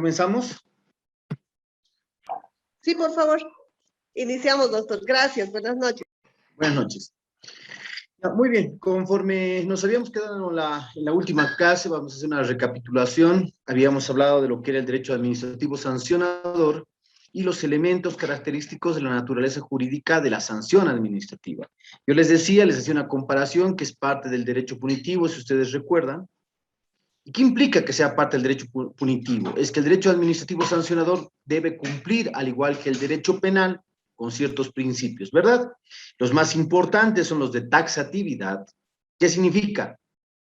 ¿Comenzamos? Sí, por favor. Iniciamos, doctor. Gracias. Buenas noches. Buenas noches. Muy bien, conforme nos habíamos quedado en la última clase, vamos a hacer una recapitulación. Habíamos hablado de lo que era el derecho administrativo sancionador y los elementos característicos de la naturaleza jurídica de la sanción administrativa. Yo les hacía una comparación que es parte del derecho punitivo, si ustedes recuerdan. ¿Y qué implica que sea parte del derecho punitivo? Es que el derecho administrativo sancionador debe cumplir, al igual que el derecho penal, con ciertos principios, ¿verdad? Los más importantes son los de taxatividad. ¿Qué significa?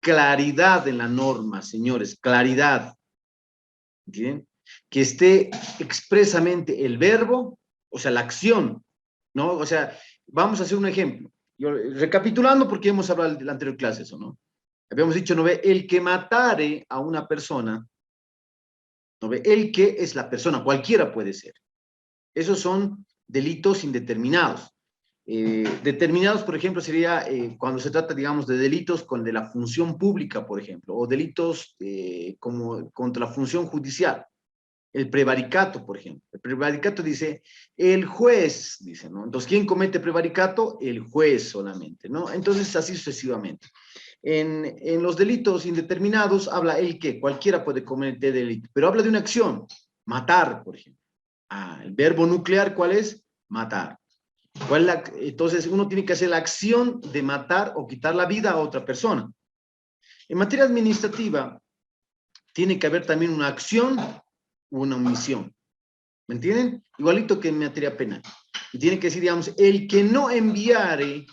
Claridad en la norma, señores, claridad. ¿Entienden? Que esté expresamente el verbo, o sea, la acción, ¿no? O sea, vamos a hacer un ejemplo. Recapitulando, porque hemos hablado en la anterior clase eso, ¿no? Habíamos dicho, ¿no ve? El que matare a una persona, ¿no ve? El que es la persona, cualquiera puede ser. Esos son delitos indeterminados. Determinados, por ejemplo, sería cuando se trata, digamos, de delitos con de la función pública, por ejemplo, o delitos como contra la función judicial. El prevaricato, por ejemplo. El prevaricato dice, el juez, dice, ¿no? Entonces, ¿quién comete prevaricato? El juez solamente, ¿no? Entonces, así sucesivamente. En los delitos indeterminados habla el que, cualquiera puede cometer delito, pero habla de una acción, matar, por ejemplo. El verbo nuclear, ¿cuál es? Matar. Entonces, uno tiene que hacer la acción de matar o quitar la vida a otra persona. En materia administrativa, tiene que haber también una acción u una omisión. ¿Me entienden? Igualito que en materia penal. Y tiene que decir, digamos, el que no enviare,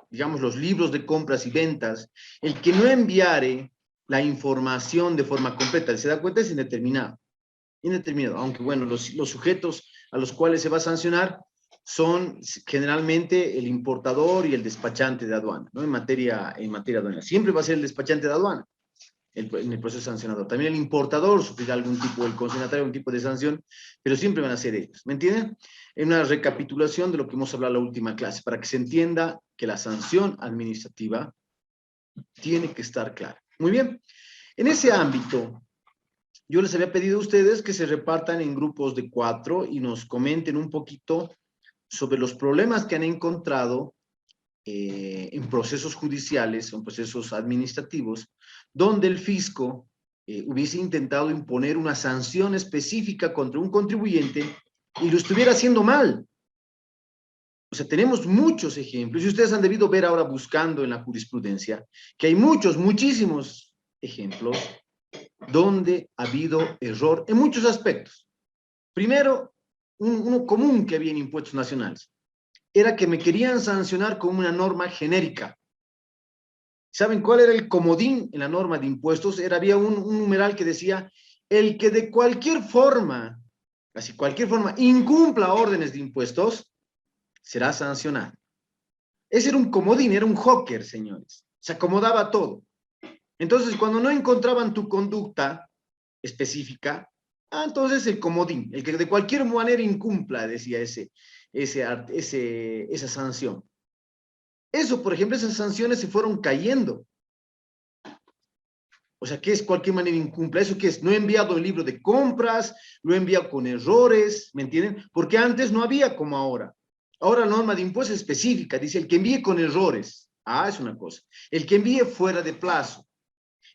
digamos, los libros de compras y ventas, el que no enviare la información de forma completa, ¿se da cuenta? Es indeterminado. Indeterminado, aunque bueno, los sujetos a los cuales se va a sancionar son generalmente el importador y el despachante de aduana, ¿no? En materia aduanera. Siempre va a ser el despachante de aduana en el proceso sancionador. También el importador sufrirá algún tipo, el consignatario algún tipo de sanción, pero siempre van a ser ellos. ¿Me entienden? En una recapitulación de lo que hemos hablado en la última clase, para que se entienda que la sanción administrativa tiene que estar clara. Muy bien. En ese ámbito, yo les había pedido a ustedes que se repartan en grupos de 4 y nos comenten un poquito sobre los problemas que han encontrado en procesos judiciales, en procesos administrativos, donde el fisco hubiese intentado imponer una sanción específica contra un contribuyente y lo estuviera haciendo mal. O sea, tenemos muchos ejemplos, y ustedes han debido ver ahora buscando en la jurisprudencia, que hay muchísimos ejemplos donde ha habido error en muchos aspectos. Primero, uno común que había en impuestos nacionales era que me querían sancionar con una norma genérica. ¿Saben cuál era el comodín en la norma de impuestos? Había un numeral que decía, el que de cualquier forma, así cualquier forma, incumpla órdenes de impuestos, será sancionado. Ese era un comodín, era un joker, señores. Se acomodaba todo. Entonces, cuando no encontraban tu conducta específica, entonces el comodín, el que de cualquier manera incumpla, decía esa sanción. Eso, por ejemplo, esas sanciones se fueron cayendo. O sea, ¿qué es cualquier manera incumple? ¿Eso qué es? No he enviado el libro de compras, lo he enviado con errores, ¿me entienden? Porque antes no había como ahora. Ahora la norma de impuestos es específica, dice el que envíe con errores. Es una cosa. El que envíe fuera de plazo.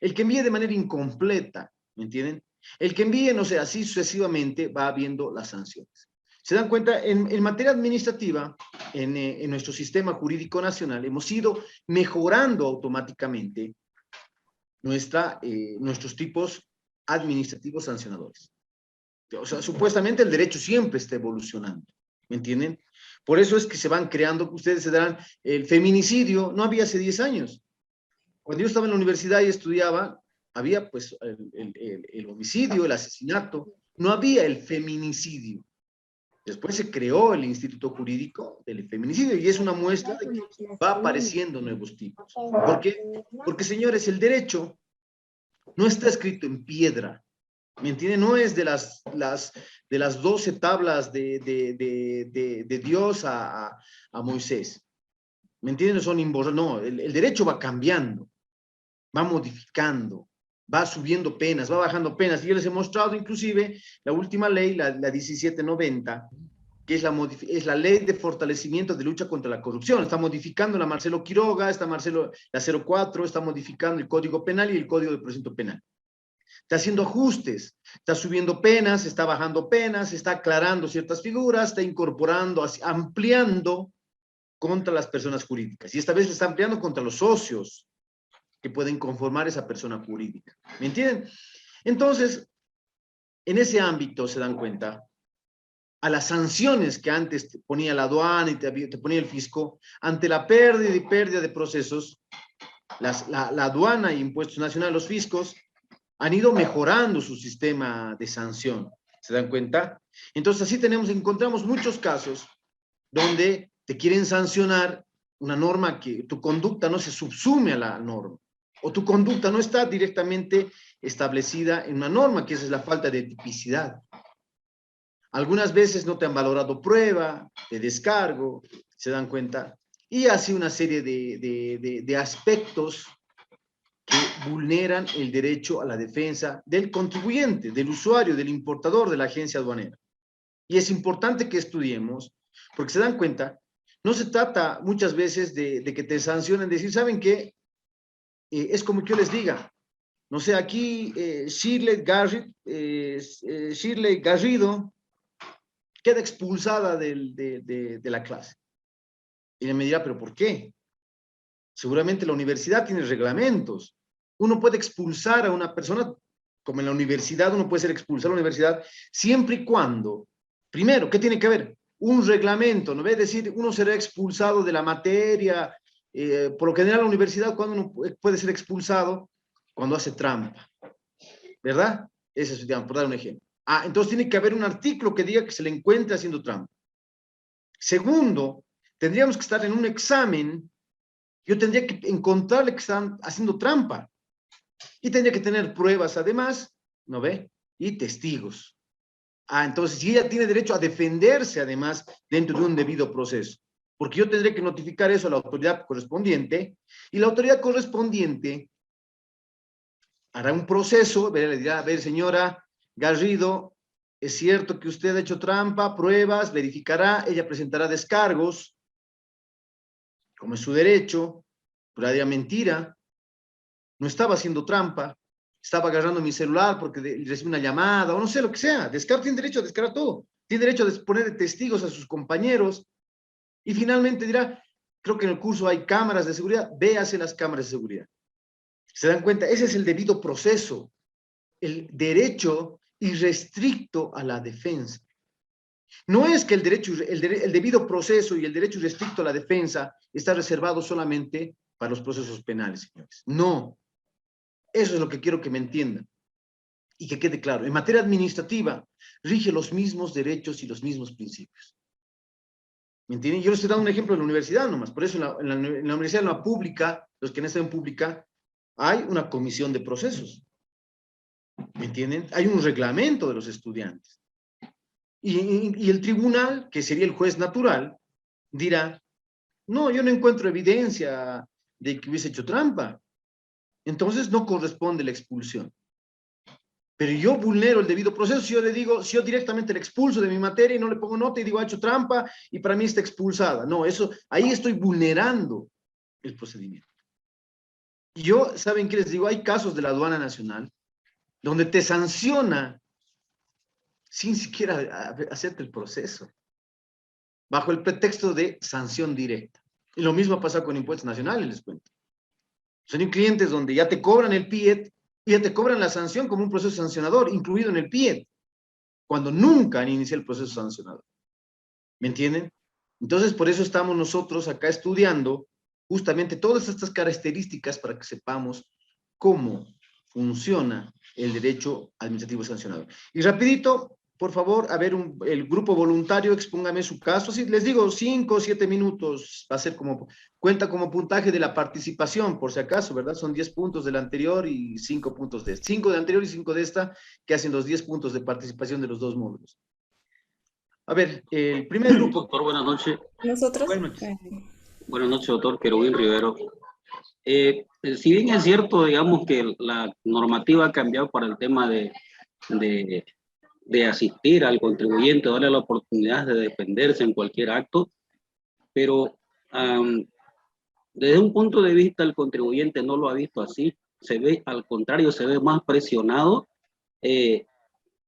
El que envíe de manera incompleta, ¿me entienden? El que envíe, no sé, así sucesivamente va habiendo las sanciones. ¿Se dan cuenta? En materia administrativa, en nuestro sistema jurídico nacional, hemos ido mejorando automáticamente nuestros tipos administrativos sancionadores. O sea, supuestamente el derecho siempre está evolucionando, ¿me entienden? Por eso es que se van creando, ustedes se darán, el feminicidio no había hace 10 años. Cuando yo estaba en la universidad y estudiaba, había pues el homicidio, el asesinato, no había el feminicidio. Después se creó el Instituto Jurídico del Feminicidio y es una muestra de que va apareciendo nuevos tipos. ¿Por qué? Porque, señores, el derecho no está escrito en piedra, ¿me entienden? No es de las 12 tablas de Dios a Moisés, ¿me entienden? Son imborrables. No, el derecho va cambiando, va modificando, va subiendo penas, va bajando penas. Y yo les he mostrado inclusive la última ley, la 1790, que es la ley de fortalecimiento de lucha contra la corrupción. Está modificando la Marcelo Quiroga, la 04, está modificando el Código Penal y el Código de Procedimiento Penal. Está haciendo ajustes, está subiendo penas, está bajando penas, está aclarando ciertas figuras, está incorporando, ampliando contra las personas jurídicas. Y esta vez está ampliando contra los socios que pueden conformar esa persona jurídica. ¿Me entienden? Entonces, en ese ámbito se dan cuenta a las sanciones que antes te ponía la aduana y te ponía el fisco, ante la pérdida de procesos, la aduana y impuestos nacionales, los fiscos, han ido mejorando su sistema de sanción. ¿Se dan cuenta? Entonces, así encontramos muchos casos donde te quieren sancionar una norma que tu conducta no se subsume a la norma, o tu conducta no está directamente establecida en una norma, que esa es la falta de tipicidad. Algunas veces no te han valorado prueba de descargo, se dan cuenta, y así una serie de aspectos que vulneran el derecho a la defensa del contribuyente, del usuario, del importador, de la agencia aduanera. Y es importante que estudiemos, porque se dan cuenta, no se trata muchas veces de que te sancionen, decir, ¿saben qué? Es como que yo les diga, no sé, aquí Shirley Garrido queda expulsada de la clase. Y ella me dirá, ¿pero por qué? Seguramente la universidad tiene reglamentos. Uno puede expulsar a una persona, como en la universidad, uno puede ser expulsado a la universidad, siempre y cuando, primero, ¿qué tiene que haber? Un reglamento, ¿no ve? Es decir, uno será expulsado de la materia, por lo general en la universidad, cuando uno puede ser expulsado, cuando hace trampa, ¿verdad? Ese es, digamos, por dar un ejemplo. Ah, entonces tiene que haber un artículo que diga que se le encuentre haciendo trampa. Segundo, tendríamos que estar en un examen, yo tendría que encontrarle que están haciendo trampa. Y tendría que tener pruebas además, ¿no ve? Y testigos. Ah, entonces, si ella tiene derecho a defenderse además dentro de un debido proceso. Porque yo tendré que notificar eso a la autoridad correspondiente y la autoridad correspondiente hará un proceso, le dirá, a ver, señora Garrido, es cierto que usted ha hecho trampa, pruebas, verificará, ella presentará descargos, como es su derecho, pero diría mentira, no estaba haciendo trampa, estaba agarrando mi celular porque recibe una llamada, o no sé lo que sea. Tiene derecho a descargar todo. Tiene derecho a poner de testigos a sus compañeros. Y finalmente dirá, creo que en el curso hay cámaras de seguridad, véase las cámaras de seguridad. ¿Se dan cuenta? Ese es el debido proceso, el derecho irrestricto a la defensa. No es que el debido proceso y el derecho irrestricto a la defensa está reservado solamente para los procesos penales, señores. No. Eso es lo que quiero que me entiendan y que quede claro. En materia administrativa, rige los mismos derechos y los mismos principios. ¿Me entienden? Yo les estoy dando un ejemplo en la universidad nomás. Por eso en la universidad, en la pública, los que no están en pública, hay una comisión de procesos. ¿Me entienden? Hay un reglamento de los estudiantes. Y el tribunal, que sería el juez natural, dirá, no, yo no encuentro evidencia de que hubiese hecho trampa. Entonces no corresponde la expulsión. Pero yo vulnero el debido proceso si yo le digo, si yo directamente le expulso de mi materia y no le pongo nota y digo, ha hecho trampa y para mí está expulsada. No, eso, ahí estoy vulnerando el procedimiento. Y yo, ¿saben qué les digo? Hay casos de la aduana nacional donde te sanciona sin siquiera hacerte el proceso, bajo el pretexto de sanción directa. Y lo mismo pasa con impuestos nacionales, les cuento. Son clientes donde ya te cobran el PIET y ya te cobran la sanción como un proceso sancionador, incluido en el PIET, cuando nunca han iniciado el proceso sancionador. ¿Me entienden? Entonces, por eso estamos nosotros acá estudiando justamente todas estas características para que sepamos cómo funciona el derecho administrativo sancionador. Y rapidito, por favor, a ver, el grupo voluntario, expóngame su caso. Sí, les digo, 5 o 7 minutos, va a ser como, cuenta como puntaje de la participación, por si acaso, ¿verdad? Son 10 puntos del anterior y 5 puntos de esta. 5 del anterior y 5 de esta, que hacen los 10 puntos de participación de los dos módulos. A ver, el primer grupo. Doctor, buenas noches. Nosotros. Buenas noches. Buenas noches, doctor Querubín Rivero. Si bien es cierto, digamos que la normativa ha cambiado para el tema de, de asistir al contribuyente, darle la oportunidad de defenderse en cualquier acto, pero desde un punto de vista el contribuyente no lo ha visto así, se ve al contrario, se ve más presionado.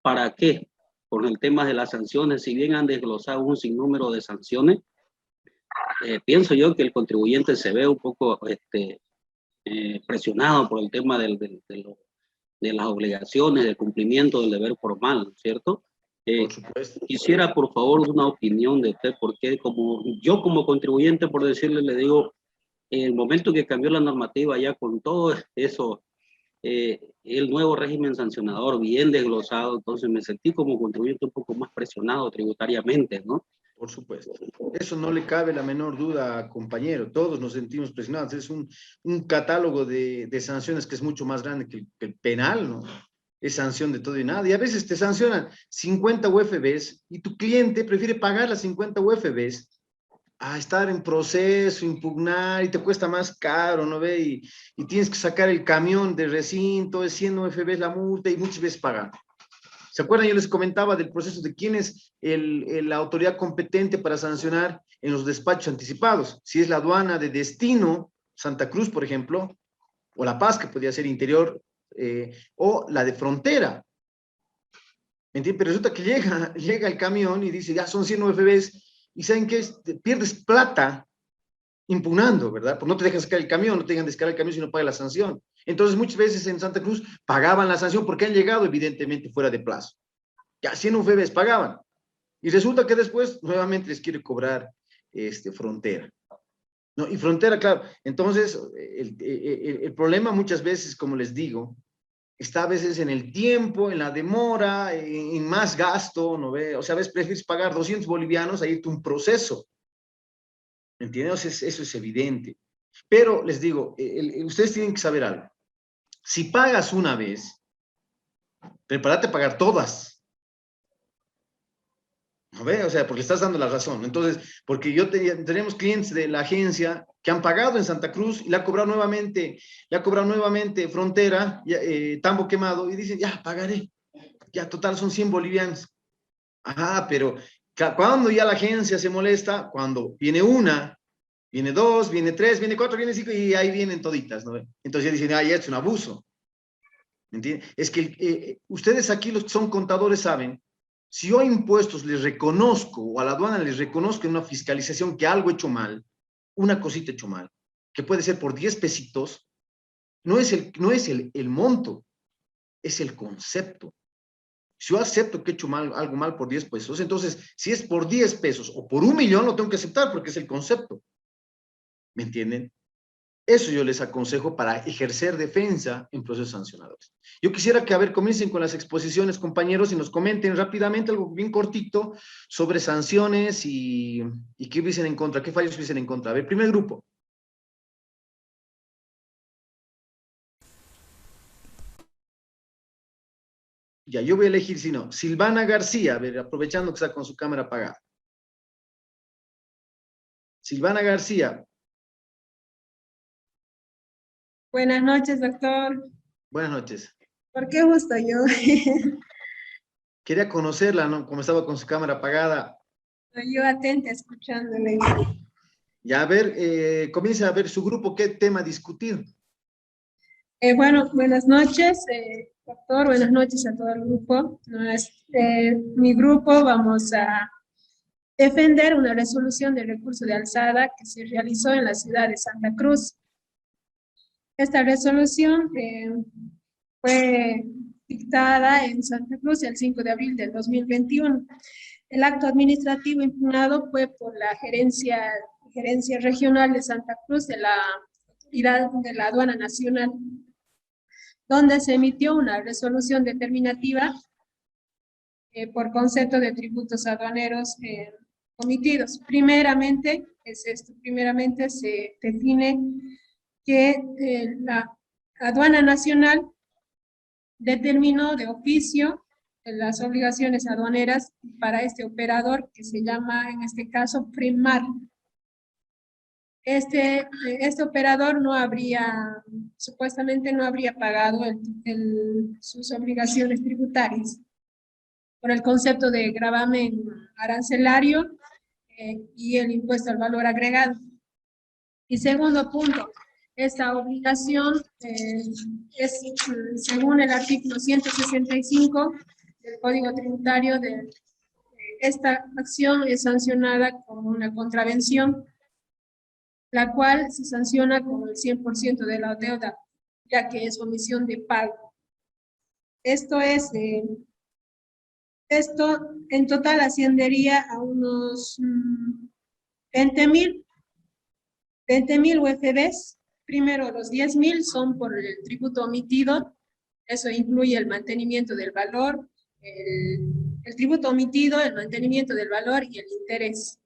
¿Para qué? Con el tema de las sanciones, si bien han desglosado un sinnúmero de sanciones, pienso yo que el contribuyente se ve un poco presionado por el tema de las obligaciones, del cumplimiento del deber formal, ¿cierto? Por supuesto. Quisiera, por favor, una opinión de usted, porque como yo como contribuyente, por decirle, le digo, en el momento que cambió la normativa, ya con todo eso, el nuevo régimen sancionador bien desglosado, entonces me sentí como contribuyente un poco más presionado tributariamente, ¿no? Por supuesto. Eso no le cabe la menor duda, compañero. Todos nos sentimos presionados. Es un catálogo de sanciones que es mucho más grande que el penal, ¿no? Es sanción de todo y nada. Y a veces te sancionan 50 UFBs y tu cliente prefiere pagar las 50 UFBs a estar en proceso, impugnar, y te cuesta más caro, ¿no ve? Y tienes que sacar el camión de recinto, es 100 UFBs la multa y muchas veces pagan. ¿Se acuerdan? Yo les comentaba del proceso de quién es la autoridad competente para sancionar en los despachos anticipados. Si es la aduana de destino, Santa Cruz, por ejemplo, o La Paz, que podría ser interior, o la de frontera. ¿Me entiendes? Pero resulta que llega el camión y dice, ya son 100 UFBs, y ¿saben qué? Pierdes plata impugnando, ¿verdad? Pues no te dejan sacar el camión, no te dejan descargar el camión si no pagas la sanción. Entonces, muchas veces en Santa Cruz pagaban la sanción porque han llegado, evidentemente, fuera de plazo. Ya 100 UFBs pagaban. Y resulta que después nuevamente les quiere cobrar frontera. ¿No? Y frontera, claro. Entonces, el problema muchas veces, como les digo, está a veces en el tiempo, en la demora, en más gasto, ¿no ve? O sea, a veces prefieres pagar 200 bolivianos a irte a un proceso. ¿Me entiendes? Eso es evidente. Pero les digo, ustedes tienen que saber algo. Si pagas una vez, prepárate a pagar todas. ¿No ve? O sea, porque estás dando la razón. Entonces, porque tenemos clientes de la agencia que han pagado en Santa Cruz y le ha cobrado nuevamente frontera, tambo quemado, y dicen, ya, pagaré. Ya, total, son 100 bolivianos. Ah, pero cuando ya la agencia se molesta, cuando viene una, viene dos, viene tres, viene cuatro, viene cinco, y ahí vienen toditas, ¿no? Entonces ya dicen, ah, ya es un abuso. ¿Me entiendes? Es que ustedes aquí, los que son contadores, saben, si yo a impuestos les reconozco, o a la aduana les reconozco en una fiscalización que algo he hecho mal, una cosita he hecho mal, que puede ser por 10 pesitos, no es el monto, es el concepto. Si yo acepto que he hecho algo mal por 10 pesos, entonces, si es por 10 pesos o por 1.000.000, lo tengo que aceptar porque es el concepto. ¿Me entienden? Eso yo les aconsejo para ejercer defensa en procesos sancionadores. Yo quisiera que, a ver, comiencen con las exposiciones, compañeros, y nos comenten rápidamente algo bien cortito sobre sanciones y qué hubiesen en contra, qué fallos hubiesen en contra. A ver, primer grupo. Ya, yo voy a elegir, si no, Silvana García, a ver, aprovechando que está con su cámara apagada. Silvana García. Buenas noches, doctor. Buenas noches. ¿Por qué justo yo? Quería conocerla, ¿no? Como estaba con su cámara apagada. Yo atenta escuchándole. Ya, a ver, comienza a ver su grupo, qué tema discutir. Bueno, buenas noches, doctor. Buenas noches a todo el grupo. Mi grupo vamos a defender una resolución de recurso de alzada que se realizó en la ciudad de Santa Cruz. Esta resolución fue dictada en Santa Cruz el 5 de abril del 2021. El acto administrativo impugnado fue por la gerencia regional de Santa Cruz de la Autoridad de la Aduana Nacional, donde se emitió una resolución determinativa por concepto de tributos aduaneros omitidos. Primeramente, primeramente se define que la Aduana Nacional determinó de oficio las obligaciones aduaneras para este operador que se llama en este caso Primar. este operador no habría, supuestamente no habría pagado sus obligaciones tributarias por el concepto de gravamen arancelario y el impuesto al valor agregado. Y segundo punto, esta obligación es, según el artículo 165 del Código Tributario, esta acción es sancionada como una contravención, la cual se sanciona con el 100% de la deuda, ya que es omisión de pago. Esto en total ascendería a unos 20,000 UFBs. Primero, los 10,000 son por el tributo omitido. Eso incluye el mantenimiento del valor, el tributo omitido, el mantenimiento del valor y el interés.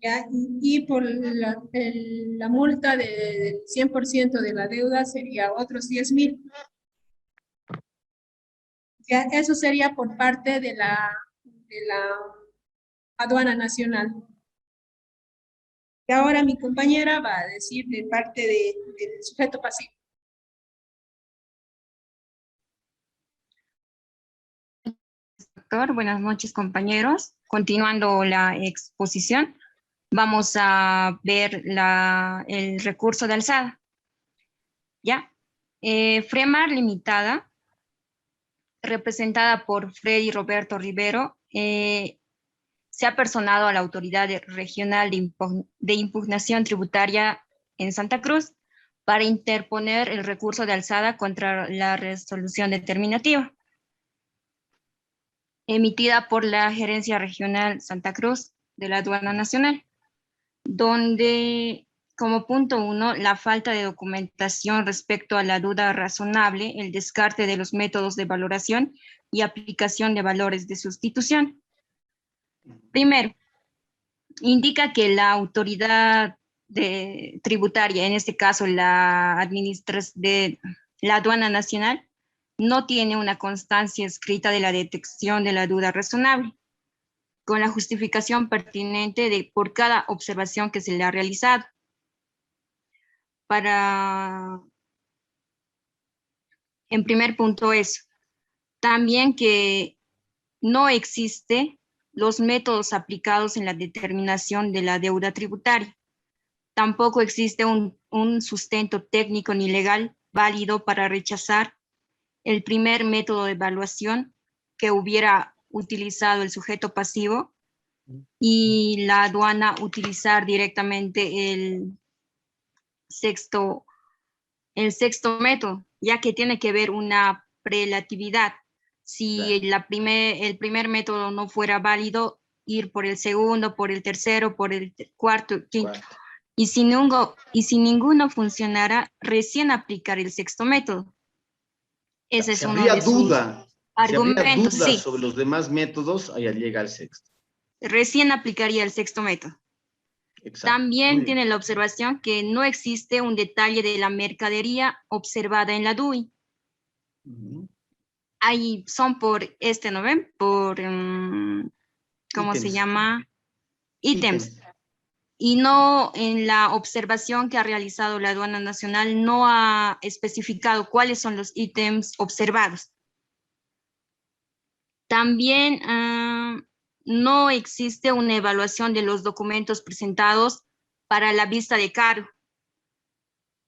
¿Ya? Y por la multa del 100% de la deuda sería otros 10,000. Ya, eso sería por parte de la aduana nacional. Y ahora mi compañera va a decir de parte del sujeto pasivo. Doctor, buenas noches, compañeros. Continuando la exposición, vamos a ver el recurso de alzada. ¿Ya? Fremar Limitada, representada por Freddy Roberto Rivero, se ha personado a la Autoridad Regional de Impugnación Tributaria en Santa Cruz para interponer el recurso de alzada contra la resolución determinativa emitida por la Gerencia Regional Santa Cruz de la Aduana Nacional, donde como punto 1, la falta de documentación respecto a la duda razonable, el descarte de los métodos de valoración y aplicación de valores de sustitución. Primero, indica que la autoridad tributaria, en este caso la Aduana Nacional, no tiene una constancia escrita de la detección de la duda razonable, con la justificación pertinente por cada observación que se le ha realizado. En primer punto eso. También que no existe los métodos aplicados en la determinación de la deuda tributaria. Tampoco existe un sustento técnico ni legal válido para rechazar el primer método de evaluación que hubiera utilizado el sujeto pasivo y la aduana utilizar directamente el sexto método, ya que tiene que ver una prelatividad. Si el primer método no fuera válido, ir por el segundo, por el tercero, por el cuarto, quinto. Y si ninguno funcionara, recién aplicar el sexto método. Ese es uno de sus argumentos. Si habría dudas sobre los demás métodos, allá llega el sexto. Recién aplicaría el sexto método. Exacto. También tiene la observación que no existe un detalle de la mercadería observada en la DUI. Ahí son por ¿no ven? Por, ¿cómo se llama? Ítems. Y no en la observación que ha realizado la Aduana Nacional, no ha especificado cuáles son los ítems observados. También no existe una evaluación de los documentos presentados para la vista de cargo.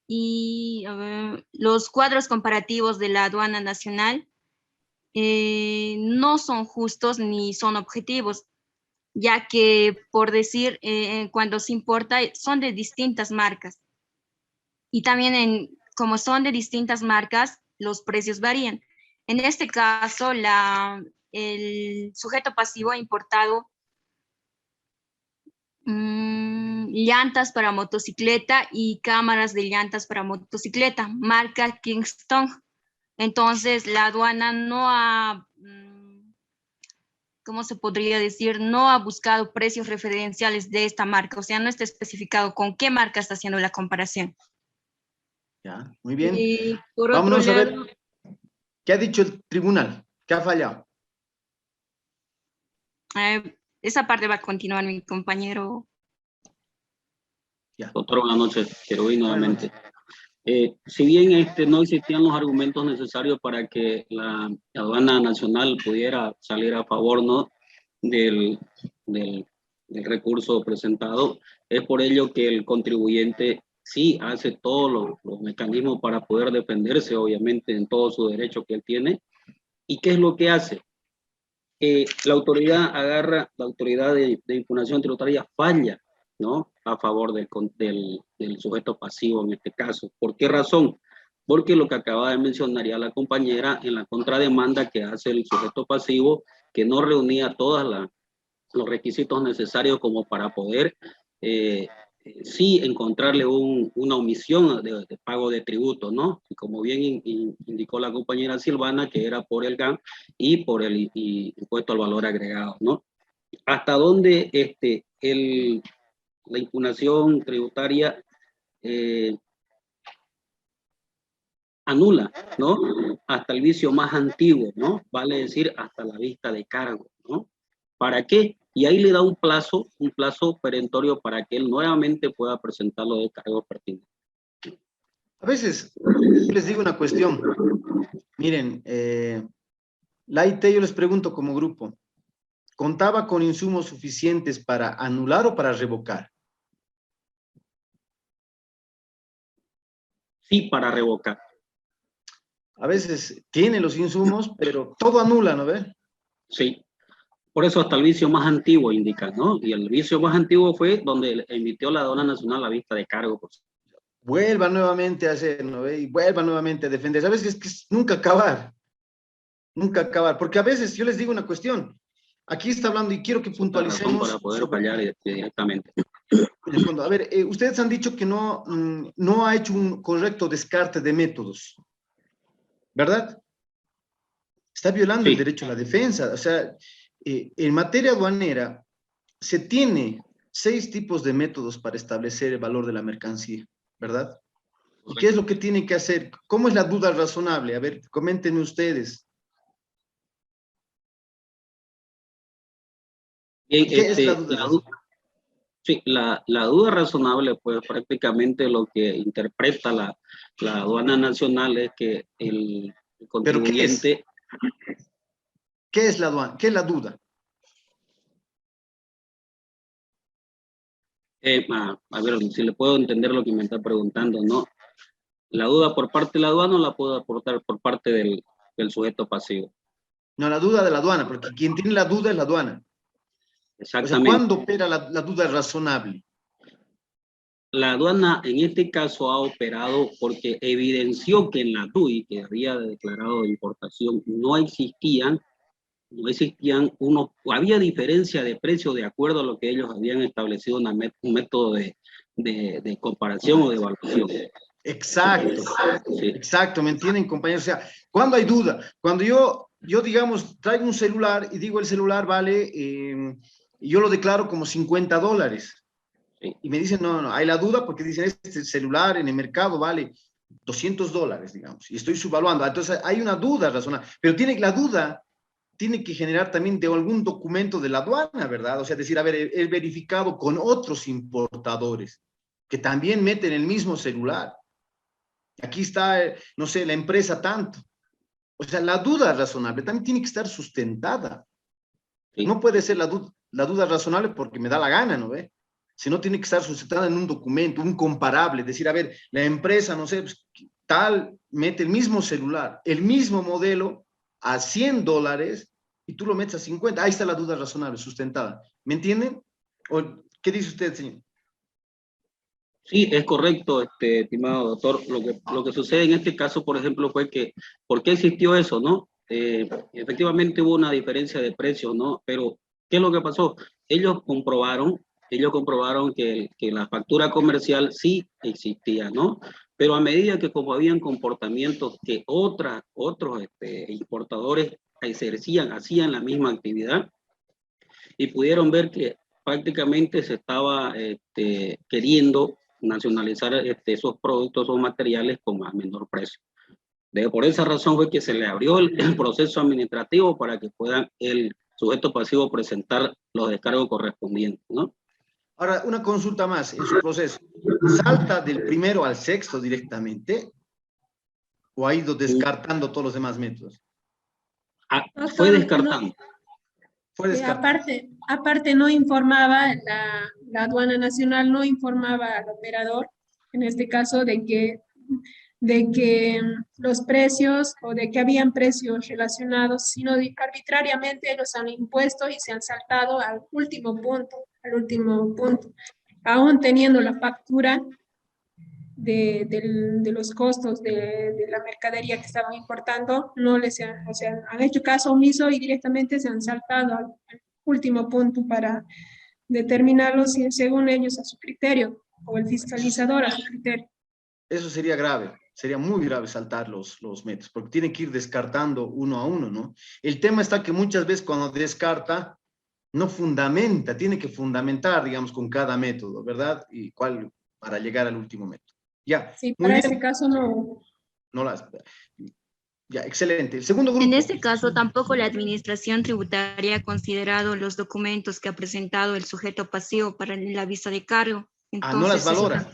Y los cuadros comparativos de la Aduana Nacional no son justos ni son objetivos, ya que, por decir, cuando se importa, son de distintas marcas. Y también, como son de distintas marcas, los precios varían. En este caso, el sujeto pasivo ha importado llantas para motocicleta y cámaras de llantas para motocicleta, marca Kingston. Entonces, la aduana no ha, ¿cómo se podría decir? No ha buscado precios referenciales de esta marca, o sea, no está especificado con qué marca está haciendo la comparación. Ya, muy bien. Y por Vámonos otro a lado, ver, ¿qué ha dicho el tribunal? ¿Qué ha fallado? esa parte va a continuar mi compañero. Ya. Doctor, buenas noches. Quiero ir nuevamente. Si bien no existían los argumentos necesarios para que la aduana nacional pudiera salir a favor, ¿no?, del recurso presentado, es por ello que el contribuyente sí hace todos los mecanismos para poder defenderse, obviamente, en todo su derecho que él tiene. ¿Y qué es lo que hace? La autoridad de impugnación tributaria falla, ¿no?, a favor del sujeto pasivo en este caso. ¿Por qué razón? Porque lo que acaba de mencionar ya la compañera, en la contrademanda que hace el sujeto pasivo, que no reunía todos los requisitos necesarios como para poder sí encontrarle una omisión de pago de tributo, ¿no? Y como bien indicó la compañera Silvana, que era por el GAN y por el impuesto al valor agregado, ¿no? Hasta dónde la impugnación tributaria anula, ¿no?, hasta el vicio más antiguo, ¿no? Vale decir, hasta la vista de cargo, ¿no? ¿Para qué? Y ahí le da un plazo perentorio para que él nuevamente pueda presentar los descargos pertinentes. A veces, yo les digo una cuestión. Miren, la IT, yo les pregunto como grupo, ¿contaba con insumos suficientes para anular o para revocar? Sí, para revocar. A veces tiene los insumos, pero todo anula, ¿no ve? Sí. Por eso hasta el vicio más antiguo indica, ¿no? Y el vicio más antiguo fue donde emitió la aduana nacional la vista de cargo. Pues. Vuelva nuevamente a hacer, ¿no ve? Y vuelva nuevamente a defender. A veces es que es nunca acabar. Nunca acabar. Porque a veces, yo les digo una cuestión. Aquí está hablando y quiero que puntualicemos. Para poder fallar directamente. En el fondo, a ver, ustedes han dicho que no ha hecho un correcto descarte de métodos, ¿verdad? Está violando el derecho a la defensa. O sea, en materia aduanera se tiene 6 tipos de métodos para establecer el valor de la mercancía, ¿verdad? ¿Y qué es lo que tienen que hacer? ¿Cómo es la duda razonable? A ver, coméntenme ustedes. Bien, ¿Qué es la duda razonable? Sí, la duda razonable, pues prácticamente lo que interpreta la aduana nacional es que el contribuyente... ¿Qué es la aduana? ¿Qué es la duda? A ver, si le puedo entender lo que me está preguntando, ¿no? La duda por parte de la aduana la puedo aportar por parte del sujeto pasivo. No, la duda de la aduana, porque quien tiene la duda es la aduana. Exactamente. O sea, ¿cuándo opera la duda razonable? La aduana en este caso ha operado porque evidenció que en la DUI, que había declarado de importación, había diferencia de precio de acuerdo a lo que ellos habían establecido un método de comparación o de evaluación. Exacto, sí. Exacto, ¿me entienden, compañeros? O sea, ¿cuándo hay duda? Cuando yo digamos, traigo un celular y digo el celular vale, y yo lo declaro como $50. Sí. Y me dicen, no, hay la duda porque dicen, este celular en el mercado vale $200, digamos, y estoy subvaluando. Entonces, hay una duda razonable, pero la duda tiene que generar también de algún documento de la aduana, ¿verdad? O sea, decir, a ver, he verificado con otros importadores que también meten el mismo celular. Aquí está, no sé, la empresa tanto. O sea, la duda razonable también tiene que estar sustentada. Sí. No puede ser la duda razonable porque me da la gana, ¿no ve? Sino tiene que estar sustentada en un documento, un comparable. Decir, a ver, la empresa, no sé, pues, tal, mete el mismo celular, el mismo modelo a $100 y tú lo metes a 50. Ahí está la duda razonable, sustentada. ¿Me entienden? ¿O qué dice usted, señor? Sí, es correcto, estimado doctor. Lo que sucede en este caso, por ejemplo, fue que, ¿por qué existió eso, no? Efectivamente hubo una diferencia de precios, ¿no? Pero, ¿qué es lo que pasó? Ellos comprobaron que la factura comercial sí existía, ¿no? Pero a medida que como habían comportamientos que otros importadores hacían la misma actividad y pudieron ver que prácticamente se estaba queriendo nacionalizar esos productos o materiales con más menor precio. Por esa razón fue que se le abrió el proceso administrativo para que puedan el sujeto pasivo presentar los descargos correspondientes, ¿no? Ahora, una consulta más en su proceso. ¿Salta del primero al sexto directamente o ha ido descartando todos los demás métodos? Fue Doctor, no, descartando. Fue descartando. aparte no informaba, la aduana nacional no informaba al operador, en este caso, de que los precios o de que habían precios relacionados, sino de que arbitrariamente los han impuesto y se han saltado al último punto, aún teniendo la factura de los costos de la mercadería que estaban importando, no les han, o sea, han hecho caso omiso y directamente se han saltado al último punto para determinarlo según ellos a su criterio, o el fiscalizador a su criterio. Eso sería grave, sería muy grave saltar los métodos, porque tiene que ir descartando uno a uno, ¿no? El tema está que muchas veces cuando descarta, no fundamenta, tiene que fundamentar, digamos, con cada método, ¿verdad? Y cuál, para llegar al último método. Ya, Sí, muy para bien. este caso no. No las... Ya, excelente. El segundo grupo. En este caso, tampoco la administración tributaria ha considerado los documentos que ha presentado el sujeto pasivo para la vista de cargo. No las Entonces, eso valora.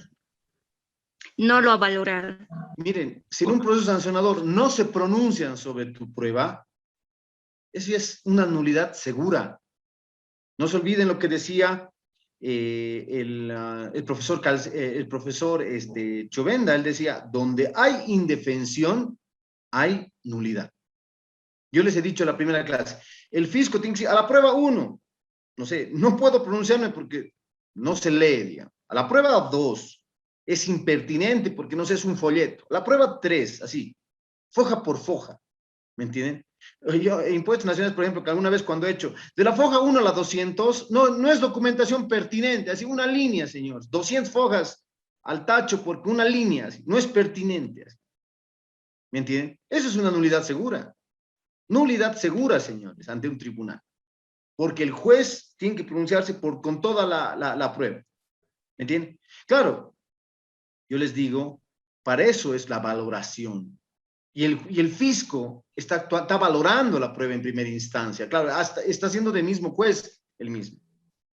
no lo ha valorado. Miren, si en un proceso sancionador no se pronuncian sobre tu prueba, eso ya es una nulidad segura. No se olviden lo que decía el profesor Chovenda. Él decía, donde hay indefensión, hay nulidad. Yo les he dicho en la primera clase, el fisco tiene que decir, a la prueba 1, no sé, no puedo pronunciarme porque no se lee, digamos. A la prueba 2, es impertinente porque no sé, es un folleto. A la prueba 3, así, foja por foja, ¿me entienden? Yo, impuestos nacionales, por ejemplo, que alguna vez cuando he hecho, de la foja 1 a la 200, no es documentación pertinente, así una línea, señores, 200 fojas al tacho porque una línea, así, no es pertinente, así. ¿Me entienden? Eso es una nulidad segura. Nulidad segura, señores, ante un tribunal. Porque el juez tiene que pronunciarse con toda la prueba. ¿Me entienden? Claro, yo les digo, para eso es la valoración. Y el fisco está valorando la prueba en primera instancia. Claro, está siendo del mismo juez el mismo.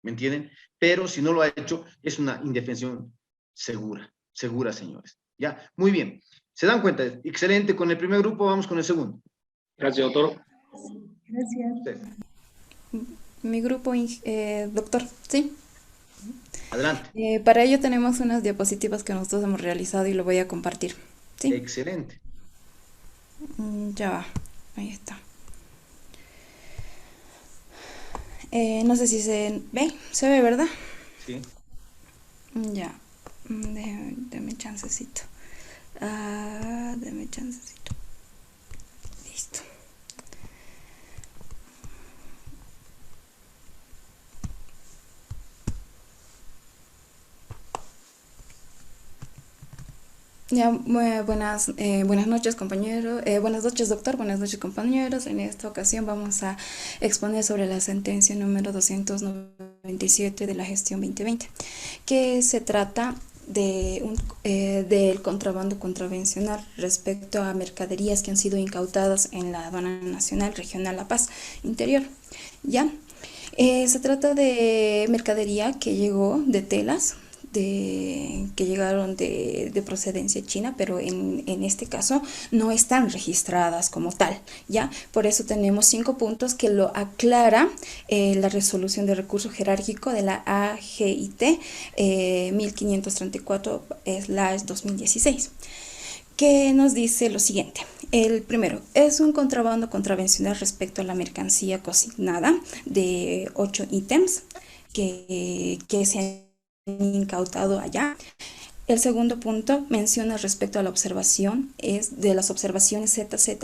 ¿Me entienden? Pero si no lo ha hecho, es una indefensión segura. Segura, señores. ¿Ya? Muy bien. ¿Se dan cuenta? Excelente. Con el primer grupo vamos con el segundo. Gracias, doctor. Gracias. Mi grupo, doctor, ¿sí? Adelante. Para ello tenemos unas diapositivas que nosotros hemos realizado y lo voy a compartir. ¿Sí? Excelente. Ya va, ahí está. No sé si se ve, ¿verdad? Sí. Ya, deme chancecito. Deme chancecito. Listo. Ya, buenas noches, compañero. Buenas noches, doctor. Buenas noches, compañeros. En esta ocasión vamos a exponer sobre la sentencia número 297 de la gestión 2020, que se trata del contrabando contravencional respecto a mercaderías que han sido incautadas en la Aduana Nacional Regional La Paz Interior. ¿Ya? Se trata de mercadería que llegó de telas, que llegaron de procedencia china, pero en este caso no están registradas como tal, ¿ya? Por eso tenemos 5 puntos que lo aclara la resolución de recurso jerárquico de la AGIT 1534/2016, que nos dice lo siguiente. El primero, es un contrabando contravencional respecto a la mercancía consignada de 8 ítems que se han incautado allá. El segundo punto menciona respecto a la observación, es de las observaciones ZZ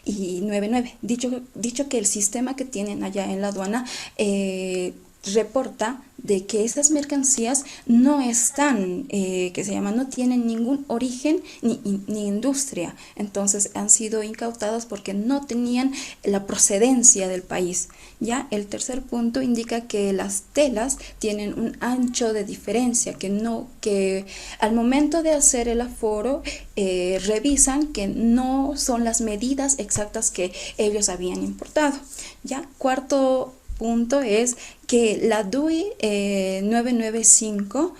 y 99. Dicho que el sistema que tienen allá en la aduana reporta de que esas mercancías no están, no tienen ningún origen ni industria. Entonces han sido incautadas porque no tenían la procedencia del país. Ya el tercer punto indica que las telas tienen un ancho de diferencia, que al momento de hacer el aforo revisan que no son las medidas exactas que ellos habían importado. Ya cuarto punto es que la DUI 995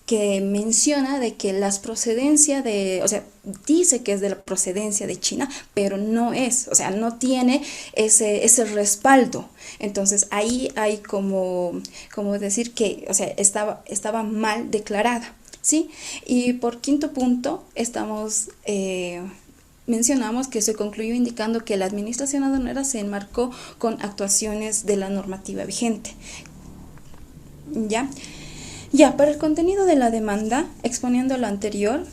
que menciona de que las procedencias de, o sea, dice que es de la procedencia de China, pero no es, o sea, no tiene ese respaldo. Entonces ahí hay como decir que, o sea, estaba mal declarada, ¿sí? Y por quinto punto mencionamos que se concluyó indicando que la administración aduanera se enmarcó con actuaciones de la normativa vigente. ¿Ya? Ya, para el contenido de la demanda, exponiendo lo anterior,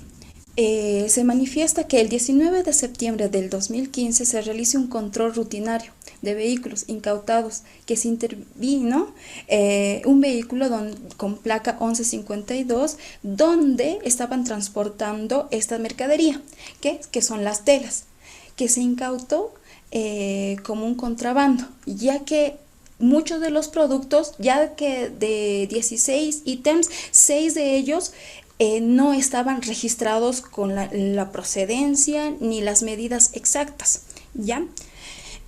se manifiesta que el 19 de septiembre del 2015 se realice un control rutinario de vehículos incautados, que se intervino un vehículo con placa 1152, donde estaban transportando esta mercadería, que son las telas, que se incautó como un contrabando, ya que muchos de los productos, ya que de 16 ítems, 6 de ellos no estaban registrados con la procedencia ni las medidas exactas, ¿ya?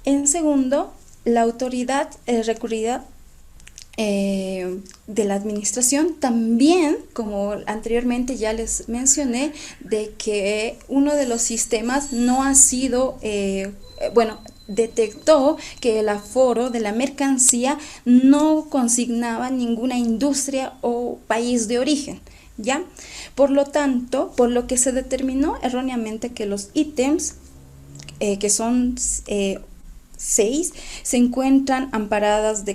En segundo, la autoridad recurrida de la administración también, como anteriormente ya les mencioné, de que uno de los sistemas no ha sido, detectó que el aforo de la mercancía no consignaba ninguna industria o país de origen, ¿ya? Por lo tanto, por lo que se determinó erróneamente que los ítems, que son 6, se encuentran amparadas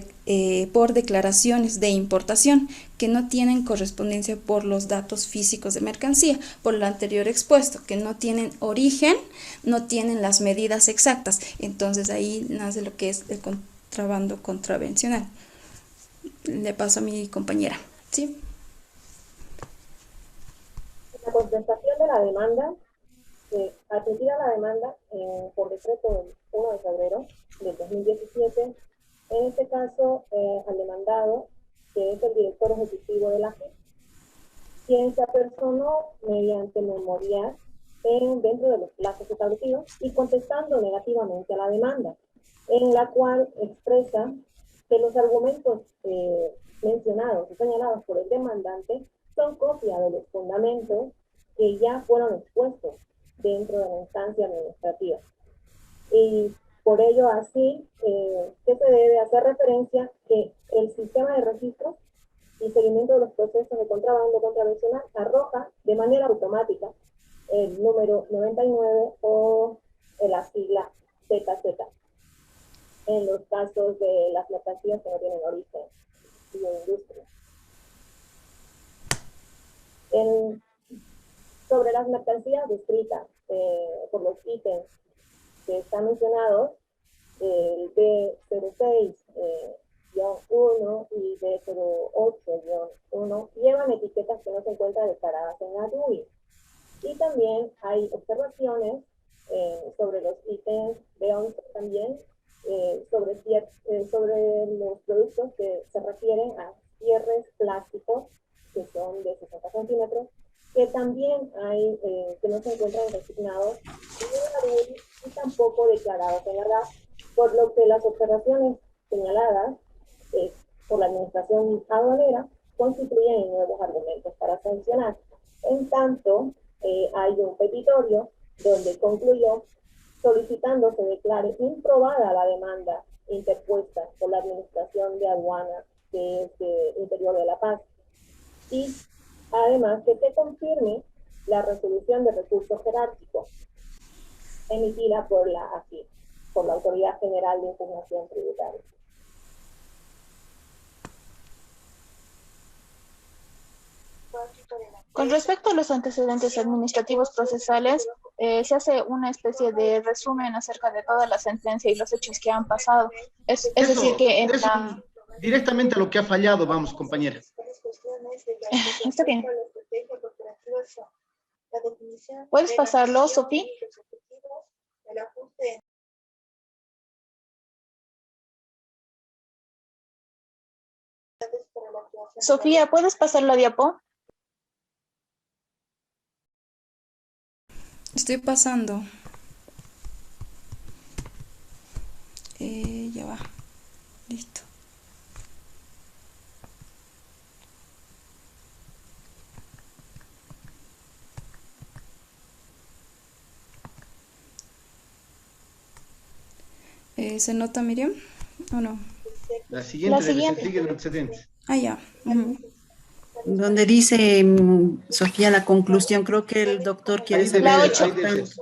por declaraciones de importación que no tienen correspondencia por los datos físicos de mercancía, por lo anterior expuesto, que no tienen origen, no tienen las medidas exactas. Entonces ahí nace lo que es el contrabando contravencional. Le paso a mi compañera. ¿Sí? La contestación de la demanda, atendida la demanda por decreto del 1 de febrero del 2017, en este caso al demandado, que es el director ejecutivo de la FIP, quien se apersonó mediante memorial dentro de los plazos establecidos y contestando negativamente a la demanda, en la cual expresa que los argumentos mencionados y señalados por el demandante son copia de los fundamentos que ya fueron expuestos dentro de la instancia administrativa. Y por ello así que se debe hacer referencia que el sistema de registro y seguimiento de los procesos de contrabando contravencional arroja de manera automática el número 99 o la sigla ZZ en los casos de las mercancías que no tienen origen y industria. Sobre las mercancías descritas por los ítems que están mencionados, el B06-1 y B08-1 llevan etiquetas que no se encuentran declaradas en la DUI. Y también hay observaciones sobre los ítems B11 también, sobre los productos que se refieren a cierres plásticos que son de 60 centímetros, que también hay que no se encuentran designados y tampoco declarados en la DAF, por lo que las observaciones señaladas por la administración aduanera constituyen nuevos argumentos para sancionar. En tanto, hay un petitorio donde concluyó solicitando se declare improbada la demanda interpuesta por la Administración de Aduanas de Interior de La Paz, y además que se confirme la resolución de recurso jerárquico emitida por la AFIP, por la Autoridad General de Impugnación Tributaria. Con respecto a los antecedentes administrativos procesales, se hace una especie de resumen acerca de toda la sentencia y los hechos que han pasado. Es decir, que directamente a lo que ha fallado, vamos, compañera. Está bien. ¿Puedes pasarlo, Sofía? Sofía, ¿puedes pasar la diapo? Estoy pasando. Ya va. Listo. ¿Se nota, Miriam? ¿O no? La siguiente La debe ser, siguiente. sigue el antecedente. Ah, ya. Ujú. Donde dice, Sofía, la conclusión, creo que el doctor quiere Ahí debe saber La ser, ocho. ahí debe ser.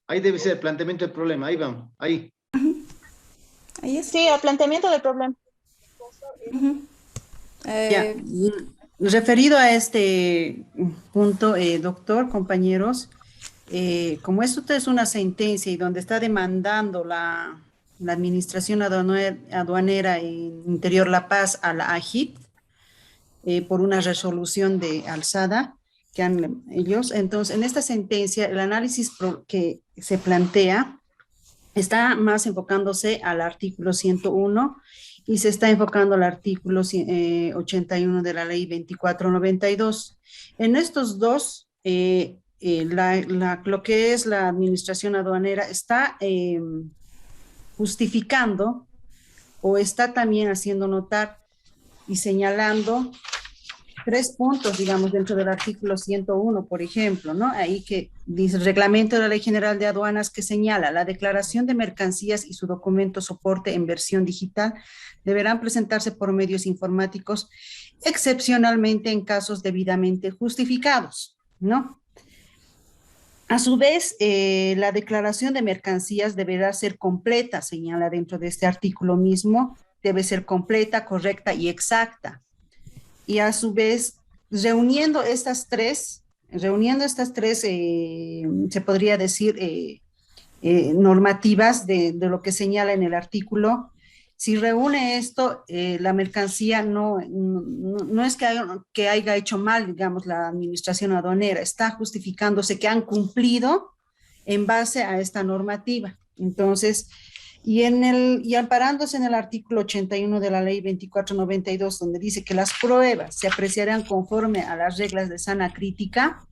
Ahí debe ser el planteamiento del problema, ahí vamos, ahí. Ahí es. Sí, al planteamiento del problema. Ujú. Ya, referido a este punto, doctor, compañeros, como esto es una sentencia y donde está demandando la Administración Aduanera en Interior La Paz a la AGIP por una resolución de alzada que han ellos, entonces en esta sentencia el análisis que se plantea está más enfocándose al artículo 101 y se está enfocando al artículo 81 de la ley 2492. En estos dos, lo que es la administración aduanera está justificando o está también haciendo notar y señalando 3 puntos, digamos, dentro del artículo 101, por ejemplo, ¿no? Ahí que dice el reglamento de la Ley General de Aduanas que señala la declaración de mercancías y su documento soporte en versión digital deberán presentarse por medios informáticos, excepcionalmente en casos debidamente justificados, ¿no? A su vez, la declaración de mercancías deberá ser completa, señala dentro de este artículo mismo, debe ser completa, correcta y exacta. Y a su vez, reuniendo estas tres, se podría decir, normativas de lo que señala en el artículo, si reúne esto, la mercancía no es que haya hecho mal, digamos, la administración aduanera, está justificándose que han cumplido en base a esta normativa. Entonces, y amparándose en el artículo 81 de la ley 2492, donde dice que las pruebas se apreciarán conforme a las reglas de sana crítica,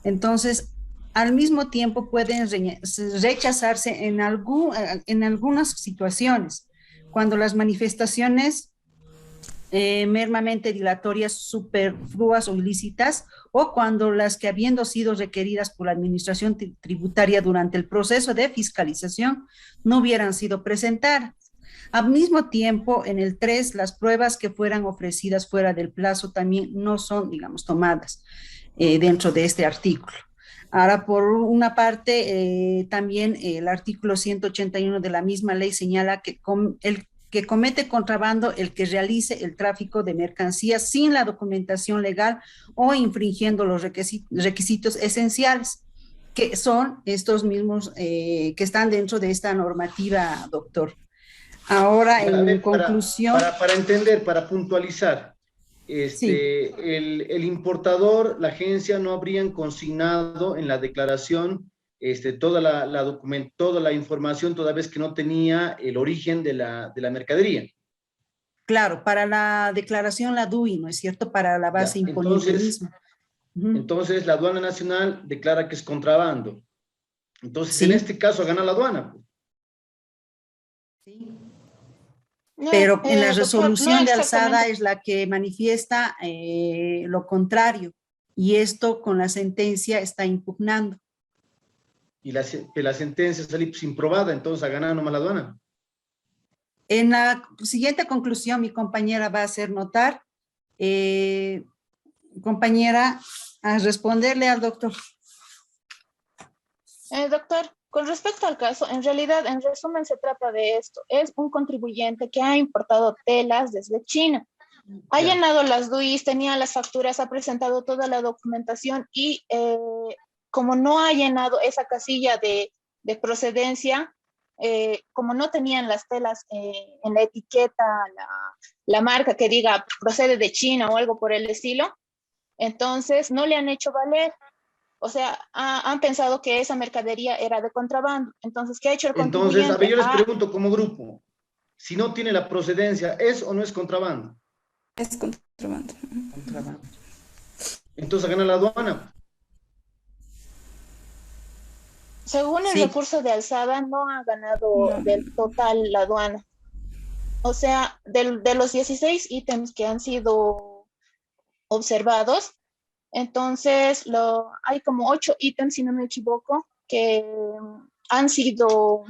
entonces, al mismo tiempo pueden rechazarse en algunas situaciones, cuando las manifestaciones meramente dilatorias, superfluas o ilícitas, o cuando las que habiendo sido requeridas por la administración tributaria durante el proceso de fiscalización no hubieran sido presentadas. Al mismo tiempo, en el 3, las pruebas que fueran ofrecidas fuera del plazo también no son, digamos, tomadas dentro de este artículo. Ahora, por una parte, también el artículo 181 de la misma ley señala que el que comete contrabando el que realice el tráfico de mercancías sin la documentación legal o infringiendo los requisitos esenciales, que son estos mismos que están dentro de esta normativa, doctor. Ahora, en conclusión... Para entender, para puntualizar, Sí. el importador, la agencia no habrían consignado en la declaración toda la información, toda vez que no tenía el origen de la mercadería. Claro, para la declaración, la DUI, ¿no es cierto? Para la base imponible misma. Entonces, la aduana nacional declara que es contrabando. Entonces, Sí. en este caso, gana la aduana. Sí. No, Pero en la doctor, resolución no de alzada exactamente. es la que manifiesta lo contrario, y esto con la sentencia está impugnando. Y la sentencia salió sin probada, entonces ha ganado nomás la aduana. En la siguiente conclusión, mi compañera va a hacer notar, compañera, a responderle al doctor. Doctor, con respecto al caso, en realidad, en resumen, se trata de esto. Es un contribuyente que ha importado telas desde China. Ha Ya. llenado las DUIs, tenía las facturas, ha presentado toda la documentación y como no ha llenado esa casilla de procedencia, como no tenían las telas en la etiqueta, la marca que diga procede de China o algo por el estilo, entonces no le han hecho valer. O sea, han pensado que esa mercadería era de contrabando. Entonces, ¿qué ha hecho el contribuyente? Entonces, a ver, yo les pregunto como grupo, si no tiene la procedencia, ¿es o no es contrabando? Es contrabando. Contrabando. Entonces gana la aduana. Según el Sí. recurso de alzada, no ha ganado No. del total la aduana. O sea, de los 16 ítems que han sido observados, entonces hay como 8 ítems, si no me equivoco, que han sido,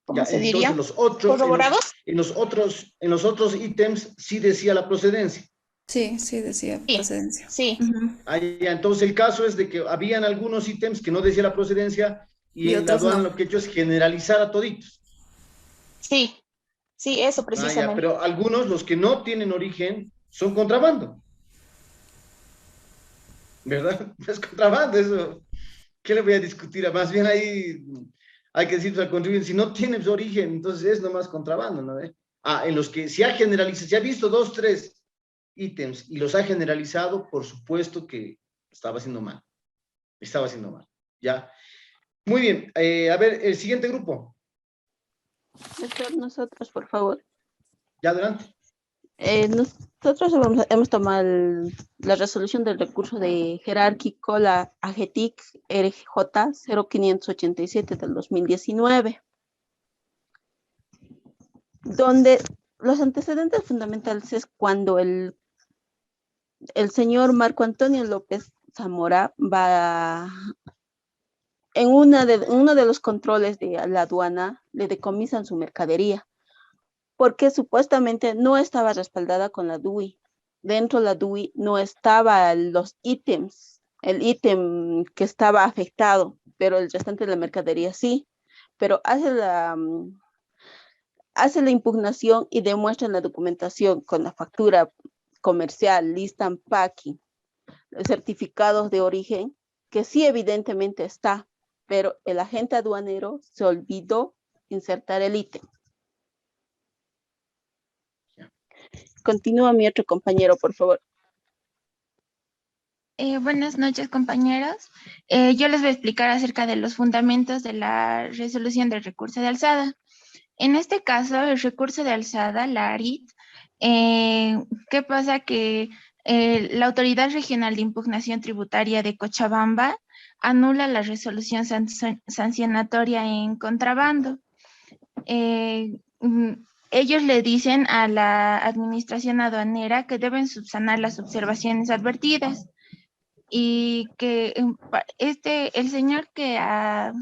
¿cómo Ya, se entonces diría? los otros, ¿Corroborados? en los otros ítems sí decía la procedencia. Sí, sí decía Sí, procedencia. sí. Ujú. Ya, entonces el caso es de que habían algunos ítems que no decía la procedencia y Y en la otros aduana no. lo que he hecho es generalizar a toditos. Sí, sí, eso Ya, precisamente. pero algunos, los que no tienen origen, son contrabando, ¿verdad? Es contrabando, eso. ¿Qué le voy a discutir? Más bien ahí hay que decir al contribuyente, si no tienes origen, entonces es nomás contrabando, ¿no? En los que se ha generalizado, se ha visto 2, 3 ítems y los ha generalizado, por supuesto que estaba haciendo mal. Estaba haciendo mal. Ya. Muy bien. A ver, el siguiente grupo. Doctor, nosotros, por favor. Ya, adelante. Nosotros hemos tomado la resolución del recurso de jerárquico, la AGTIC RJ 0587 del 2019, donde los antecedentes fundamentales es cuando el señor Marco Antonio López Zamora va en uno de los controles de la aduana, le decomisan su mercadería, porque supuestamente no estaba respaldada con la DUI. Dentro de la DUI no estaban los ítems, el ítem que estaba afectado, pero el restante de la mercadería sí. Pero hace la impugnación y demuestra en la documentación con la factura comercial, list and packing, certificados de origen, que sí evidentemente está, pero el agente aduanero se olvidó insertar el ítem. Continúa mi otro compañero, por favor. Buenas noches, compañeros. Yo les voy a explicar acerca de los fundamentos de la resolución del recurso de alzada. En este caso, el recurso de alzada, la ARIT, ¿qué pasa? Que la Autoridad Regional de Impugnación Tributaria de Cochabamba anula la resolución sancionatoria en contrabando. Ellos le dicen a la administración aduanera que deben subsanar las observaciones advertidas y que el señor que ha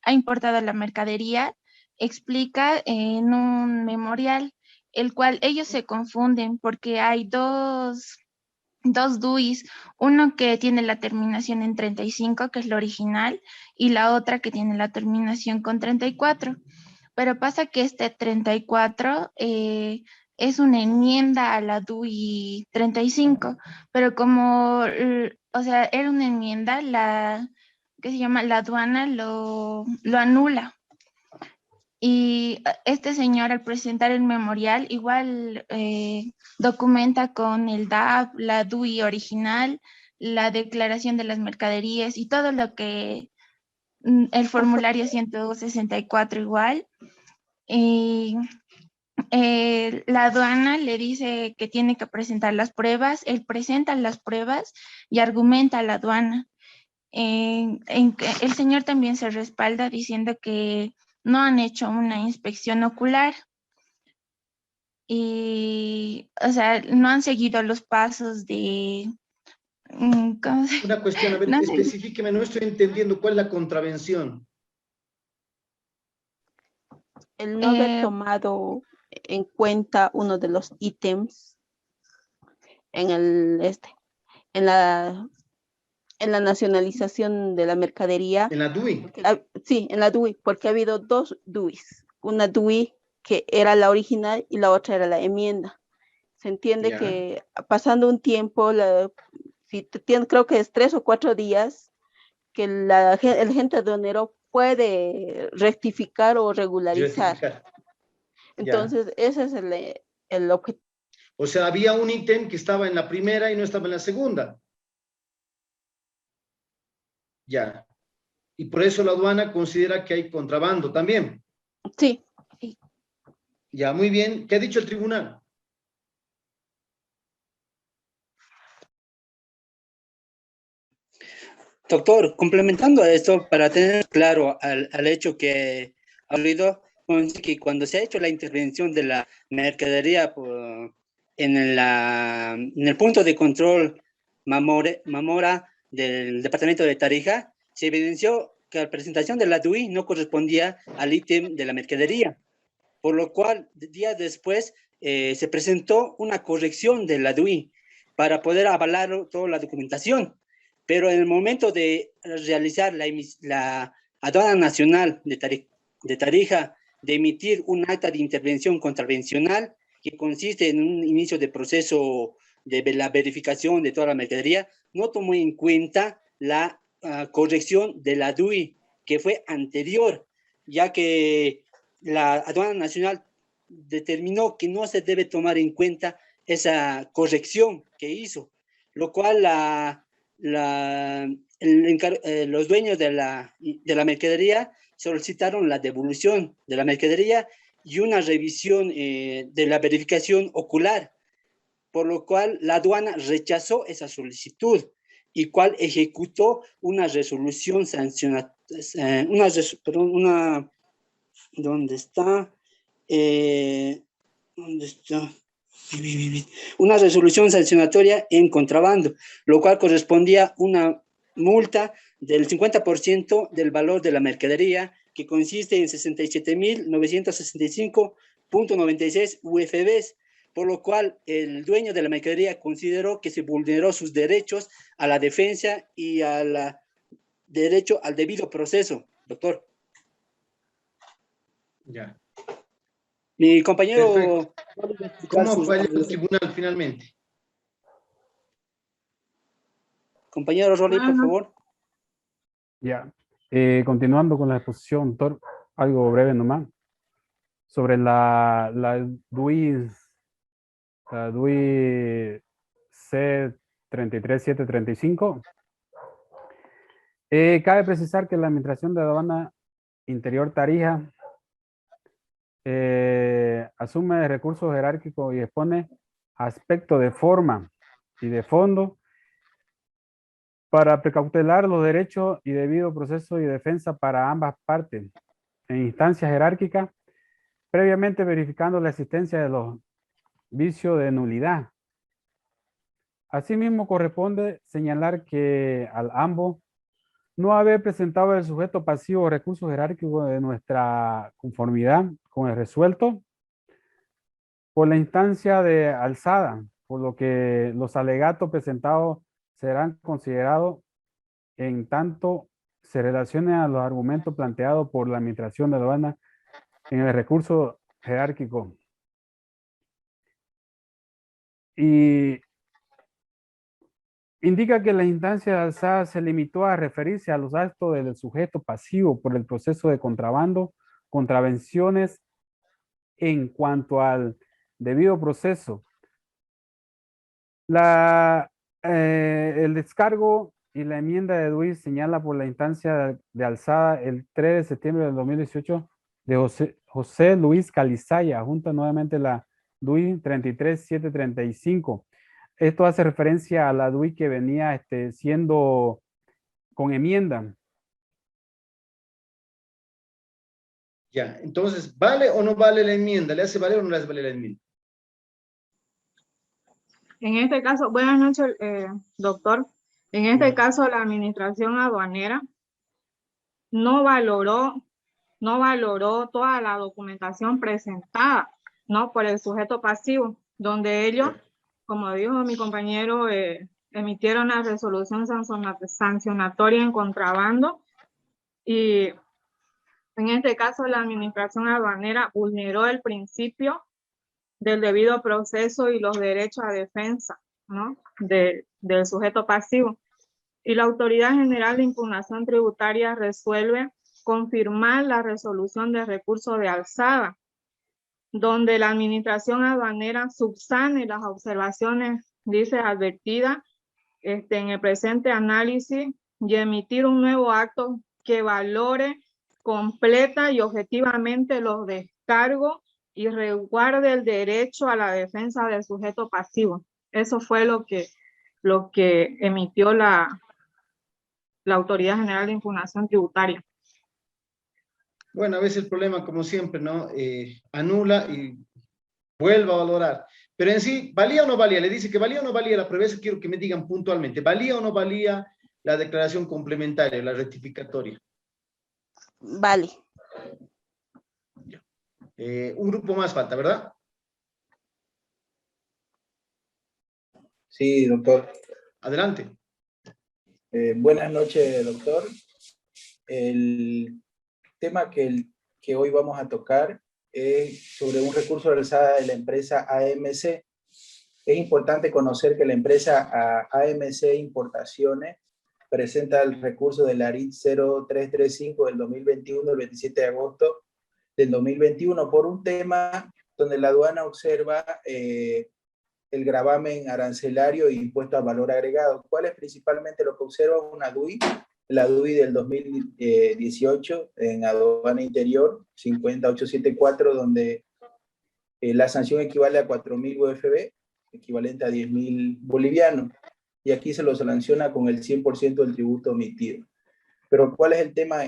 importado la mercadería explica en un memorial, el cual ellos se confunden porque hay dos DUIs, uno que tiene la terminación en 35, que es la original, y la otra que tiene la terminación con 34. Pero pasa que este 34 es una enmienda a la DUI 35, pero como, o sea, era una enmienda, ¿qué se llama? La aduana lo anula. Y este señor, al presentar el memorial, igual documenta con el DAB, la DUI original, la declaración de las mercaderías y todo lo que el formulario 164 igual. Y la aduana le dice que tiene que presentar las pruebas, él presenta las pruebas y argumenta a la aduana. El señor también se respalda diciendo que no han hecho una inspección ocular y, o sea, no han seguido los pasos de... Una cuestión, a ver, No sé. especifíqueme, no estoy entendiendo cuál es la contravención. El no haber tomado en cuenta uno de los ítems en en la nacionalización de la mercadería. En la DUI. Sí, en la DUI, porque ha habido dos DUIs. Una DUI que era la original y la otra era la enmienda. Se entiende que pasando un tiempo, creo que es 3 o 4 días, que el agente aduanero puede rectificar o regularizar. Entonces, ese es el objetivo. O sea, había un ítem que estaba en la primera y no estaba en la segunda. Ya. Y por eso la aduana considera que hay contrabando también. Sí. Ya, muy bien. ¿Qué ha dicho el tribunal? Doctor, complementando a esto, para tener claro al hecho que ha habido, que cuando se ha hecho la intervención de la mercadería en el punto de control Mamora del departamento de Tarija, se evidenció que la presentación de la DUI no correspondía al ítem de la mercadería, por lo cual días después se presentó una corrección de la DUI para poder avalar toda la documentación. Pero en el momento de realizar la aduana nacional de Tarija, de emitir un acta de intervención contravencional que consiste en un inicio de proceso de la verificación de toda la mercadería, no tomó en cuenta la corrección de la DUI, que fue anterior, ya que la aduana nacional determinó que no se debe tomar en cuenta esa corrección que hizo, lo cual los dueños de la mercadería solicitaron la devolución de la mercadería y una revisión de la verificación ocular, por lo cual la aduana rechazó esa solicitud y cual ejecutó una resolución sancionatoria, ¿dónde está? ¿Dónde está? Una resolución sancionatoria en contrabando, lo cual correspondía a una multa del 50% del valor de la mercadería, que consiste en 67.965.96 UFBs, por lo cual el dueño de la mercadería consideró que se vulneró sus derechos a la defensa y al derecho al debido proceso, doctor. Ya. Mi compañero... Perfecto. ¿Cómo fue el tribunal finalmente? Compañero Rolly, por favor. Ya. Continuando con la exposición, doctor, algo breve nomás. Sobre la DUI C33735. Cabe precisar que la Administración de Aduana Interior Tarija asume recursos jerárquicos y expone aspectos de forma y de fondo para precautelar los derechos y debido proceso y defensa para ambas partes en instancias jerárquicas, previamente verificando la existencia de los vicios de nulidad. Asimismo, corresponde señalar que al ambos no haber presentado el sujeto pasivo o recurso jerárquico de nuestra conformidad con el resuelto por la instancia de alzada, por lo que los alegatos presentados serán considerados en tanto se relacionen a los argumentos planteados por la Administración de Aduana en el recurso jerárquico. Y indica que la instancia de alzada se limitó a referirse a los actos del sujeto pasivo por el proceso de contrabando, contravenciones en cuanto al debido proceso. El descargo y la enmienda de DUI señala por la instancia de alzada el 3 de septiembre del 2018 de José Luis Calizaya, junta nuevamente la DUI 33735. Esto hace referencia a la DUI que venía siendo con enmienda. Ya, entonces, ¿vale o no vale la enmienda? ¿Le hace valer o no le hace valer la enmienda? En este caso, buenas noches, doctor. En este caso, la administración aduanera no valoró toda la documentación presentada, ¿no? Por el sujeto pasivo, donde ellos, como dijo mi compañero, emitieron la resolución sancionatoria en contrabando y en este caso la administración aduanera vulneró el principio del debido proceso y los derechos a defensa, ¿no? del sujeto pasivo. Y la Autoridad General de Impugnación Tributaria resuelve confirmar la resolución de recurso de alzada, donde la administración aduanera subsane las observaciones, dice, advertidas en el presente análisis y emitir un nuevo acto que valore completa y objetivamente los descargos y resguarde el derecho a la defensa del sujeto pasivo. Eso fue lo que emitió la la Autoridad General de Impugnación Tributaria. Bueno, a veces el problema, como siempre, ¿no? Anula y vuelve a valorar. Pero en sí, ¿valía o no valía? Le dice que valía o no valía la prueba. Eso quiero que me digan puntualmente. ¿Valía o no valía la declaración complementaria, la rectificatoria? Vale. Un grupo más falta, ¿verdad? Sí, doctor. Adelante. Buenas noches, doctor. El tema que hoy vamos a tocar es sobre un recurso realizado de la empresa AMC. Es importante conocer que la empresa AMC Importaciones presenta el recurso del ARIT 0335 del 2021, el 27 de agosto del 2021, por un tema donde la aduana observa el gravamen arancelario e impuesto a valor agregado. ¿Cuál es principalmente lo que observa una DUI? La DUI del 2018 en aduana interior 50874, donde la sanción equivale a 4.000 UFB, equivalente a 10.000 bolivianos. Y aquí se lo sanciona con el 100% del tributo omitido. Pero ¿cuál es el tema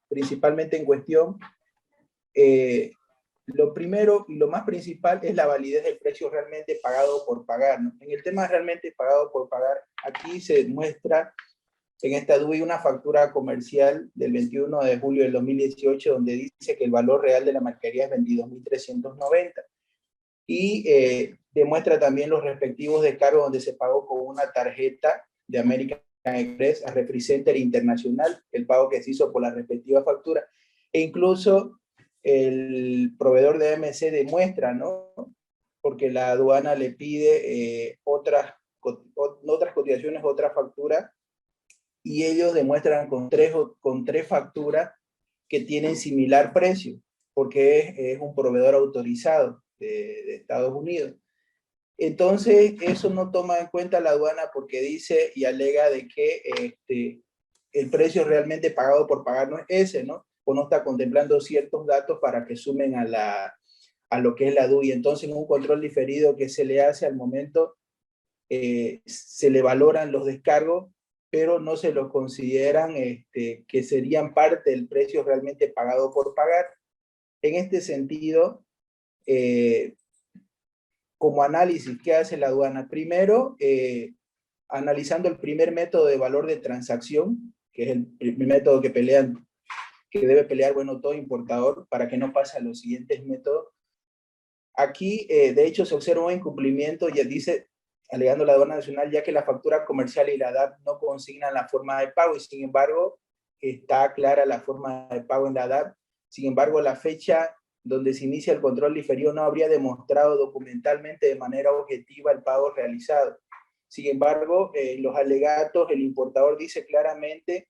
principalmente en cuestión? Lo primero y lo más principal es la validez del precio realmente pagado por pagar, ¿no? En el tema realmente pagado por pagar, aquí se muestra en esta DUI una factura comercial del 21 de julio del 2018 donde dice que el valor real de la mercadería es 22.390 y demuestra también los respectivos descargos donde se pagó con una tarjeta de American Express a Representer Internacional, el pago que se hizo por la respectiva factura, e incluso el proveedor de AMC demuestra, ¿no? Porque la aduana le pide otras cotizaciones, otras facturas, y ellos demuestran con tres facturas que tienen similar precio, porque es un proveedor autorizado de Estados Unidos. Entonces, eso no toma en cuenta la aduana porque dice y alega de que el precio realmente pagado por pagar no es ese, ¿no? O no está contemplando ciertos datos para que sumen a lo que es la DUI. Entonces, en un control diferido que se le hace al momento, se le valoran los descargos, pero no se los consideran que serían parte del precio realmente pagado por pagar. En este sentido, como análisis, ¿qué hace la aduana? Primero, analizando el primer método de valor de transacción, que es el método que debe pelear, bueno, todo importador para que no pase a los siguientes métodos. Aquí, de hecho, se observa un incumplimiento, ya dice, alegando la aduana nacional, ya que la factura comercial y la DAT no consignan la forma de pago, y sin embargo, está clara la forma de pago en la DAT. Sin embargo, la fecha donde se inicia el control diferido no habría demostrado documentalmente de manera objetiva el pago realizado. Sin embargo, los alegatos, el importador dice claramente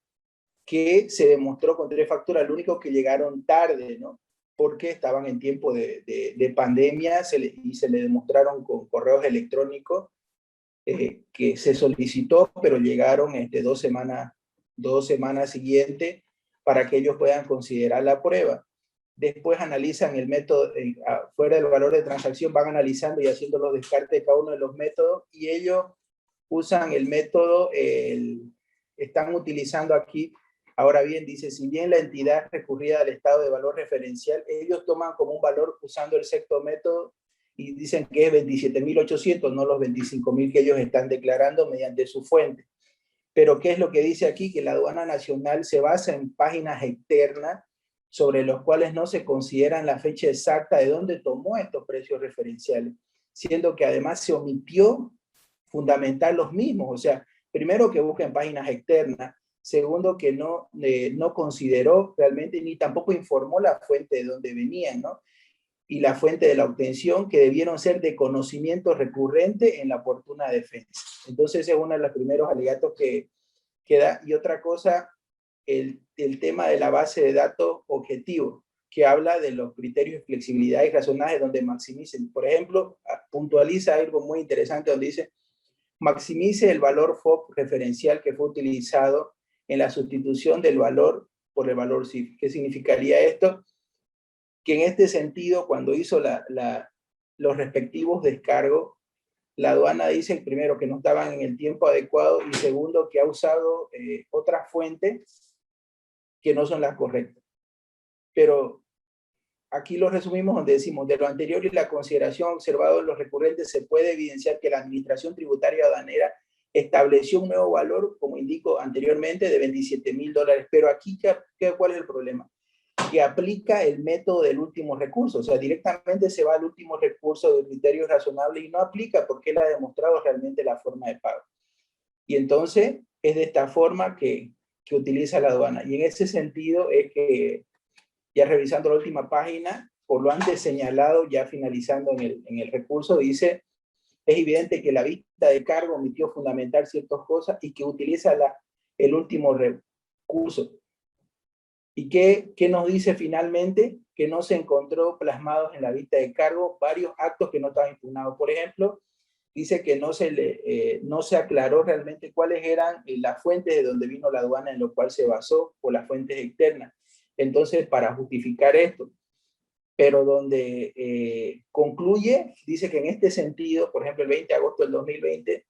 que se demostró con tres facturas, lo único que llegaron tarde, ¿no? Porque estaban en tiempo de pandemia y se le demostraron con correos electrónicos que se solicitó, pero llegaron 2 semanas siguientes para que ellos puedan considerar la prueba. Después analizan el método, fuera del valor de transacción, van analizando y haciendo los descartes de cada uno de los métodos, y ellos usan el método, están utilizando aquí, ahora bien, dice, si bien la entidad recurrida al estado de valor referencial, ellos toman como un valor usando el sexto método, y dicen que es 27.800, no los 25.000 que ellos están declarando mediante su fuente. Pero ¿qué es lo que dice aquí? Que la aduana nacional se basa en páginas externas sobre los cuales no se consideran la fecha exacta de dónde tomó estos precios referenciales, siendo que además se omitió fundamentar los mismos. O sea, primero que busquen páginas externas, segundo que no consideró realmente ni tampoco informó la fuente de dónde venían, ¿no? Y la fuente de la obtención, que debieron ser de conocimiento recurrente en la oportuna defensa. Entonces ese es uno de los primeros alegatos que da. Y otra cosa, el tema de la base de datos objetivo, que habla de los criterios de flexibilidad y razonaje donde maximicen. Por ejemplo, puntualiza algo muy interesante donde dice, maximice el valor FOB referencial que fue utilizado en la sustitución del valor por el valor CIF. ¿Qué significaría esto? Que en este sentido, cuando hizo los respectivos descargos, la aduana dice, primero, que no estaban en el tiempo adecuado, y segundo, que ha usado otras fuentes que no son las correctas. Pero aquí lo resumimos donde decimos, de lo anterior y la consideración observada en los recurrentes, se puede evidenciar que la Administración Tributaria Aduanera estableció un nuevo valor, como indico anteriormente, de $27,000. Pero aquí, ¿cuál es el problema? Que aplica el método del último recurso, o sea, directamente se va al último recurso de criterios razonables y no aplica porque él ha demostrado realmente la forma de pago. Y entonces es de esta forma que utiliza la aduana. Y en ese sentido es que, ya revisando la última página, por lo antes señalado, ya finalizando en el recurso, dice, es evidente que la vista de cargo omitió fundamentar ciertas cosas y que utiliza el último recurso. ¿Y qué nos dice finalmente? Que no se encontró plasmados en la vista de cargo varios actos que no estaban impugnados. Por ejemplo, dice que no se aclaró realmente cuáles eran las fuentes de donde vino la aduana en lo cual se basó, o las fuentes externas. Entonces, para justificar esto, pero donde concluye, dice que en este sentido, por ejemplo, el 20 de agosto del 2020,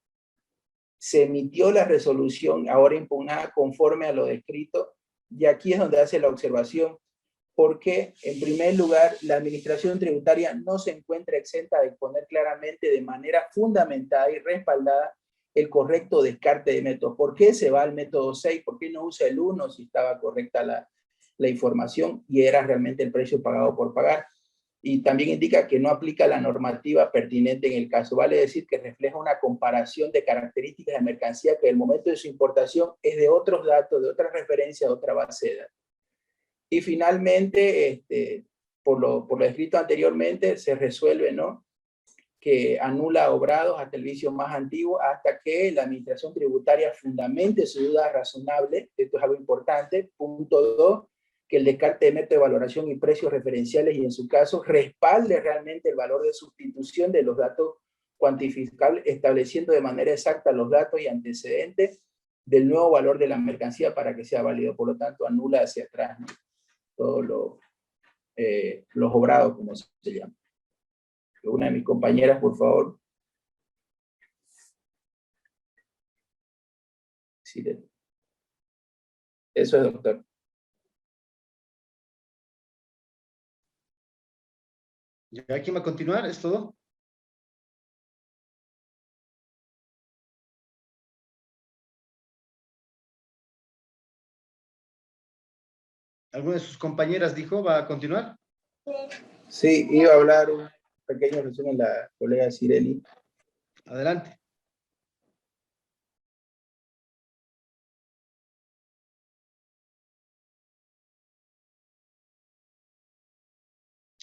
se emitió la resolución ahora impugnada conforme a lo descrito, y aquí es donde hace la observación, porque, en primer lugar, la Administración Tributaria no se encuentra exenta de exponer claramente de manera fundamentada y respaldada el correcto descarte de métodos. ¿Por qué se va al método 6? ¿Por qué no usa el 1 si estaba correcta la información y era realmente el precio pagado por pagar? Y también indica que no aplica la normativa pertinente en el caso. Vale decir que refleja una comparación de características de mercancía que en el momento de su importación es de otros datos, de otra referencia, de otra base de datos. Y finalmente, por lo escrito anteriormente, se resuelve, ¿no?, que anula obrados hasta el vicio más antiguo, hasta que la Administración Tributaria fundamente su duda razonable. Esto es algo importante. Punto 2, que el descarte de método de valoración y precios referenciales, y en su caso, respalde realmente el valor de sustitución de los datos cuantificables, estableciendo de manera exacta los datos y antecedentes del nuevo valor de la mercancía para que sea válido. Por lo tanto, anula hacia atrás, ¿no?, todos los obrados, como se llama. Una de mis compañeras, por favor. Sí, eso es, doctor. ¿Quién va a continuar? ¿Es todo? ¿Alguna de sus compañeras dijo va a continuar? Sí, iba a hablar un pequeño resumen la colega Cireli. Adelante.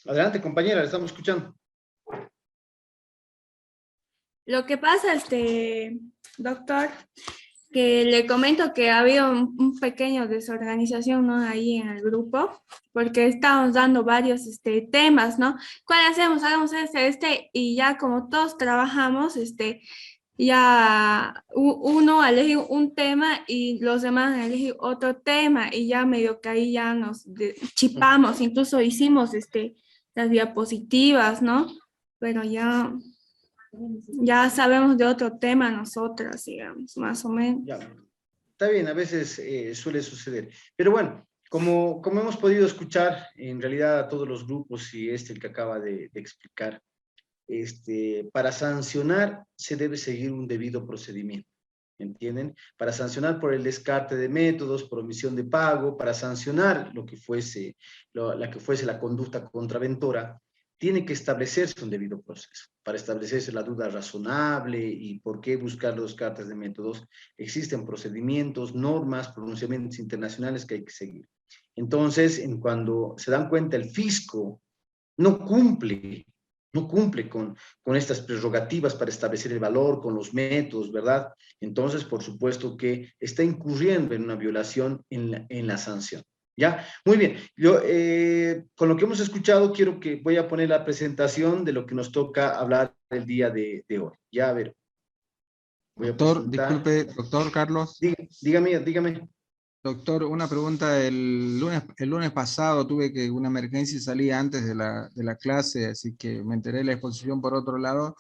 Adelante, compañera, le estamos escuchando. Lo que pasa, doctor, que le comento que ha habido un pequeño desorganización, ¿no?, ahí en el grupo, porque estamos dando varios temas, ¿no? ¿Cuál hacemos? Hagamos y ya como todos trabajamos, ya uno elegir un tema y los demás elegir otro tema, y ya medio que ahí ya nos chipamos, incluso hicimos las diapositivas, ¿no? Pero ya sabemos de otro tema nosotras, digamos, más o menos. Ya. Está bien, a veces suele suceder. Pero bueno, como hemos podido escuchar, en realidad a todos los grupos, y el que acaba de explicar, para sancionar se debe seguir un debido procedimiento, ¿entienden? Para sancionar por el descarte de métodos, por omisión de pago, para sancionar lo que fuese, la conducta contraventora, tiene que establecerse un debido proceso. Para establecerse la duda razonable y por qué buscar los descartes de métodos, existen procedimientos, normas, pronunciamientos internacionales que hay que seguir. Entonces, cuando se dan cuenta el fisco no cumple con estas prerrogativas para establecer el valor, con los métodos, ¿verdad? Entonces, por supuesto que está incurriendo en una violación en la sanción. ¿Ya? Muy bien. Yo, con lo que hemos escuchado, voy a poner la presentación de lo que nos toca hablar el día de hoy. Ya, a ver. Doctor, disculpe, doctor Carlos. Dígame. Doctor, una pregunta. El lunes pasado tuve una emergencia y salí antes de la clase, así que me enteré de la exposición por otro lado.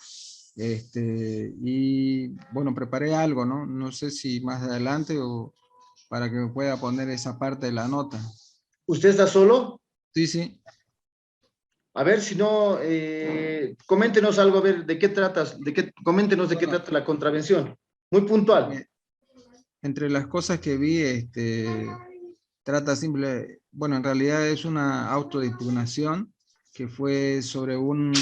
Y bueno, preparé algo, ¿no? No sé si más adelante o para que me pueda poner esa parte de la nota. ¿Usted está solo? Sí, sí. A ver, si no, coméntenos algo, a ver, ¿de qué tratas? Coméntenos de qué trata la contravención. Muy puntual. Entre las cosas que vi, trata bueno, en realidad es una autodispugnación que fue sobre un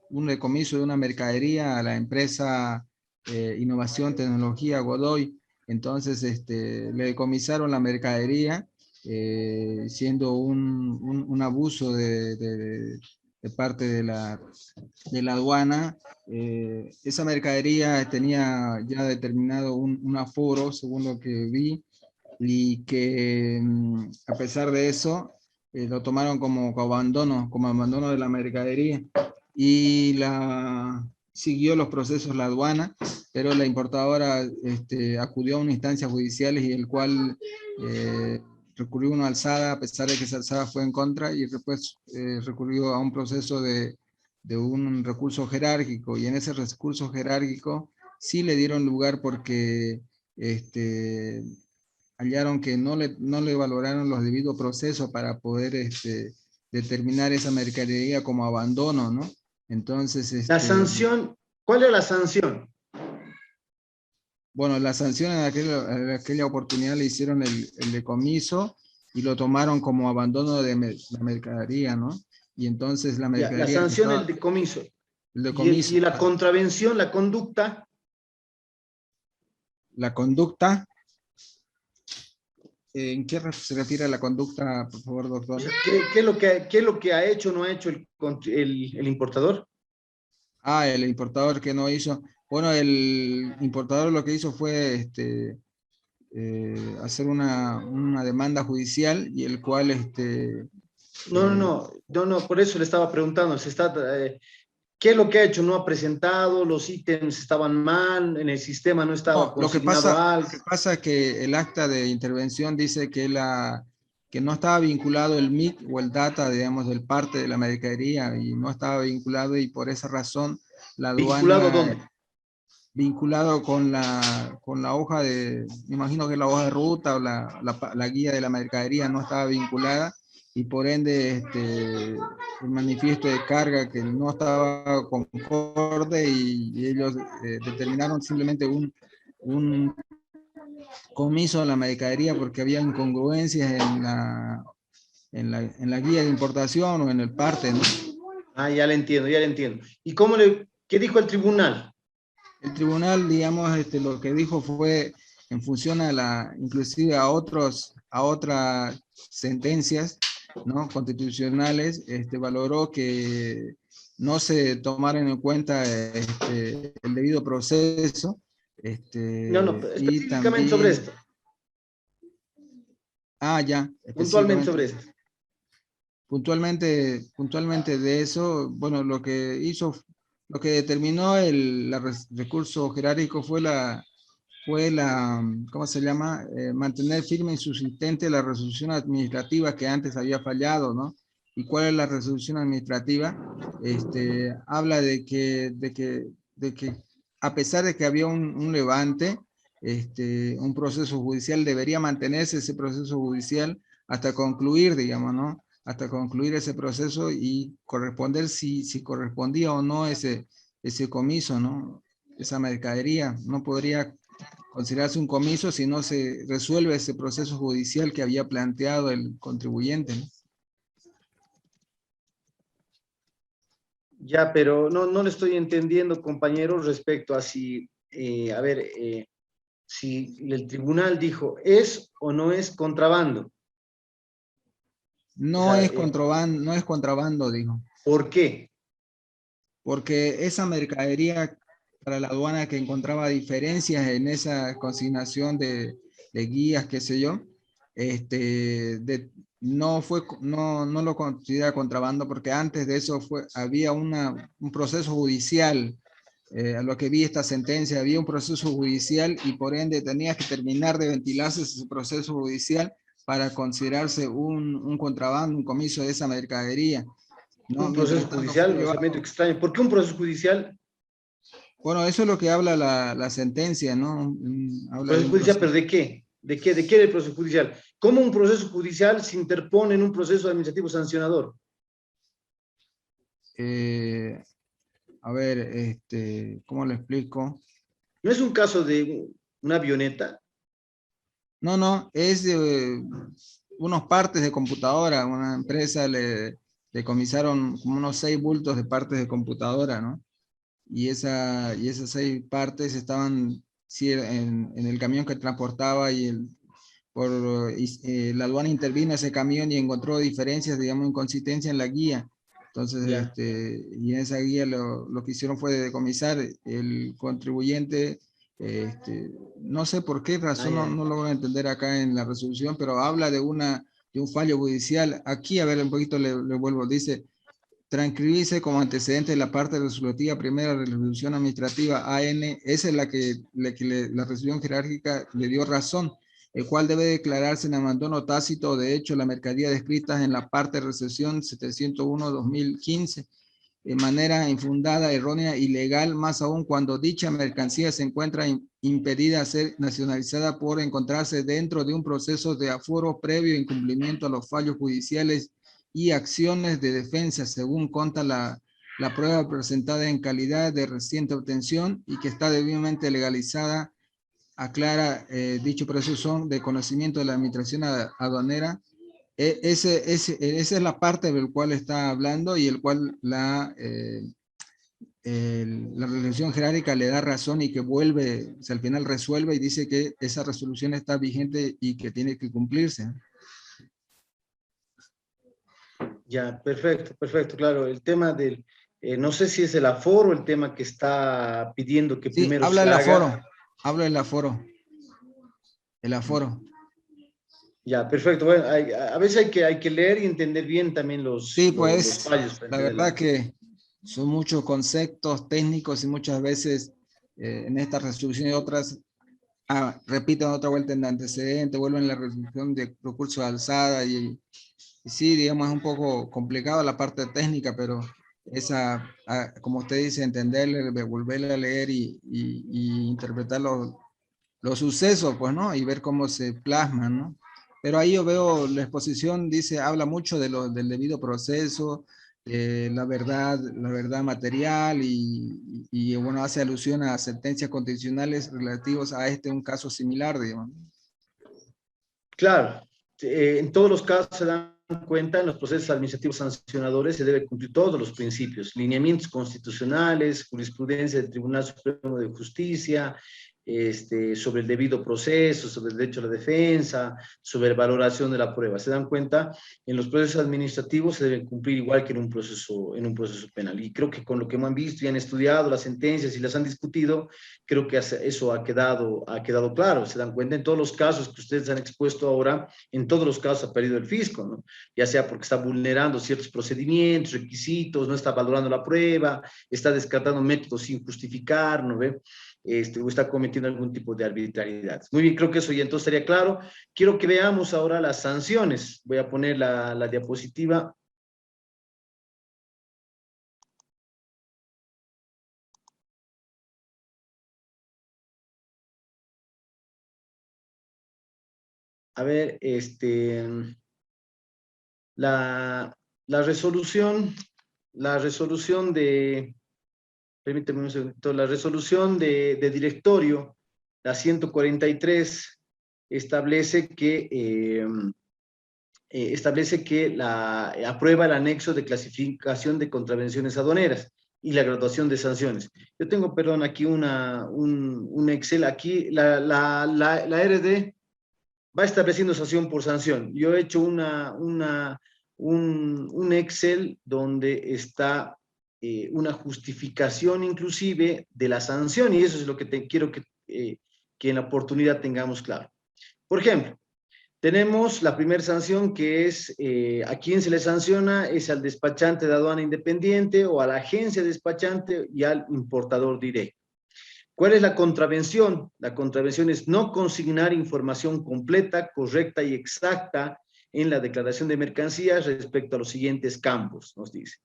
decomiso de una mercadería a la empresa Innovación Tecnología Godoy. Entonces, le decomisaron la mercadería, siendo un abuso de parte de la aduana. Esa mercadería tenía ya determinado un aforo, según lo que vi, y que a pesar de eso lo tomaron como abandono de la mercadería, y siguió los procesos la aduana, pero la importadora acudió a una instancia judicial y el cual recurrió a una alzada, a pesar de que esa alzada fue en contra, y después recurrió a un proceso de un recurso jerárquico, y en ese recurso jerárquico sí le dieron lugar porque hallaron que no le valoraron los debidos procesos para poder determinar esa mercadería como abandono, ¿no? Entonces... La sanción, ¿cuál es la sanción? Bueno, la sanción en aquella oportunidad le hicieron el decomiso y lo tomaron como abandono de la mercadería, ¿no? Y entonces la mercadería... La sanción, el decomiso. El decomiso. Y la contravención, la conducta. La conducta... ¿En qué se refiere a la conducta, por favor, doctor? ¿Qué es lo que ha hecho o no ha hecho el importador? Ah, el importador que no hizo. Bueno, el importador lo que hizo fue hacer una demanda judicial, y el cual... No, por eso le estaba preguntando. ¿Qué es lo que ha hecho? ¿No ha presentado? ¿Los ítems estaban mal? ¿En el sistema no estaba consignado algo? Lo que pasa es que el acta de intervención dice que no estaba vinculado el MIC o el data, digamos, del parte de la mercadería, y no estaba vinculado, y por esa razón la aduana... ¿Vinculado dónde? Vinculado con la hoja me imagino que la hoja de ruta o la guía de la mercadería no estaba vinculada, y por ende el manifiesto de carga que no estaba concorde, y ellos determinaron simplemente un comiso de la mercadería porque había incongruencias en la guía de importación o en el parte, ¿no? Ah, ya le entiendo. ¿Y qué dijo el tribunal? El tribunal, digamos, lo que dijo fue, en función inclusive a otras sentencias, ¿no?, constitucionales, valoró que no se tomaran en cuenta el debido proceso. Específicamente sobre esto. Ah, ya. Puntualmente sobre esto. Puntualmente de eso, bueno, lo que determinó el recurso jerárquico fue ¿cómo se llama? Mantener firme y subsistente la resolución administrativa que antes había fallado, ¿no? ¿Y cuál es la resolución administrativa? Habla de que a pesar de que había un levante, un proceso judicial, debería mantenerse ese proceso judicial hasta concluir, digamos, ¿no? Hasta concluir ese proceso y corresponder si correspondía o no ese comiso, ¿no? Esa mercadería no podría considerarse un comiso si no se resuelve ese proceso judicial que había planteado el contribuyente, ¿no? Ya, pero no le estoy entendiendo, compañero, respecto a si el tribunal dijo, ¿es o no es contrabando? No es contrabando, dijo. ¿Por qué? Porque esa mercadería, para la aduana, que encontraba diferencias en esa consignación de guías, qué sé yo, no lo considera contrabando, porque antes de eso había un proceso judicial. A lo que vi esta sentencia, había un proceso judicial, y por ende tenía que terminar de ventilarse ese proceso judicial para considerarse un contrabando, un comiso de esa mercadería, ¿no? Un proceso judicial, extraño. ¿Por qué un proceso judicial? Bueno, eso es lo que habla la sentencia, ¿no? Habla de Proceso un judicial, proceso. ¿pero de qué? ¿De qué? ¿De qué el proceso judicial? ¿Cómo un proceso judicial se interpone en un proceso administrativo sancionador? A ver, ¿cómo lo explico? ¿No es un caso de una avioneta? No, no, es de unos partes de computadora. Una empresa le decomisaron como unos 6 bultos de partes de computadora, ¿no? Y esas 6 partes estaban sí, en el camión que transportaba la aduana intervino a ese camión y encontró diferencias, digamos, inconsistencia en la guía. Entonces, y en esa guía lo que hicieron fue decomisar el contribuyente. No sé por qué razón, no logro entender acá en la resolución, pero habla de un fallo judicial. Aquí, a ver, un poquito le vuelvo, dice, transcribirse como antecedente de la parte resolutiva primera de la resolución administrativa AN, esa es la la resolución jerárquica le dio razón, el cual debe declararse en abandono tácito de hecho la mercadería descrita en la parte de resolución 701-2015 de manera infundada, errónea, ilegal, más aún cuando dicha mercancía se encuentra impedida a ser nacionalizada por encontrarse dentro de un proceso de aforo previo incumplimiento a los fallos judiciales y acciones de defensa, según consta la prueba presentada en calidad de reciente obtención y que está debidamente legalizada, aclara dicho proceso de conocimiento de la administración aduanera. Esa es la parte del cual está hablando y el cual la resolución jerárquica le da razón y que vuelve, o sea, al final resuelve y dice que esa resolución está vigente y que tiene que cumplirse. Ya, perfecto, perfecto, claro. El tema del, no sé si es el aforo el tema que está pidiendo que Sí, primero habla se del haga. aforo, habla del aforo. El aforo. Ya, perfecto. Bueno, a veces hay que leer y entender bien también los Pues, fallos. la verdad que son muchos conceptos técnicos y muchas veces en esta resolución y otras repiten otra vuelta en antecedente, vuelven a la resolución de recurso de alzada y sí, digamos, es un poco complicado la parte técnica, pero como usted dice, entenderle, volverle a leer y interpretar los sucesos, pues, ¿no? Y ver cómo se plasman, ¿no? Pero ahí yo veo la exposición, dice, habla mucho del debido proceso, la verdad material y, bueno, hace alusión a sentencias constitucionales relativos a un caso similar, digamos. Claro, en todos los casos se dan cuenta, en los procesos administrativos sancionadores se debe cumplir todos los principios, lineamientos constitucionales, jurisprudencia del Tribunal Supremo de Justicia, sobre el debido proceso, sobre el derecho a la defensa, sobre valoración de la prueba. Se dan cuenta, en los procesos administrativos se deben cumplir igual que en un proceso penal. Y creo que con lo que han visto y han estudiado las sentencias y las han discutido, creo que eso ha quedado claro. Se dan cuenta en todos los casos que ustedes han expuesto ahora, en todos los casos ha perdido el fisco, ¿no? Ya sea porque está vulnerando ciertos procedimientos, requisitos, no está valorando la prueba, está descartando métodos sin justificar, ¿no ve? O está cometiendo algún tipo de arbitrariedad. Muy bien, creo que eso ya entonces estaría claro. Quiero que veamos ahora las sanciones. Voy a poner la diapositiva. A ver, la resolución de, permíteme un segundito, la resolución de directorio, la 143, establece que aprueba el anexo de clasificación de contravenciones aduaneras y la graduación de sanciones. Yo tengo, perdón, aquí un Excel, aquí la RD va estableciendo sanción por sanción. Yo he hecho un Excel donde está una justificación inclusive de la sanción, y eso es lo que quiero que en la oportunidad tengamos claro. Por ejemplo, tenemos la primera sanción que es a quién se le sanciona, es al despachante de aduana independiente o a la agencia despachante y al importador directo. ¿Cuál es la contravención? La contravención es no consignar información completa, correcta y exacta en la declaración de mercancías respecto a los siguientes campos, nos dice.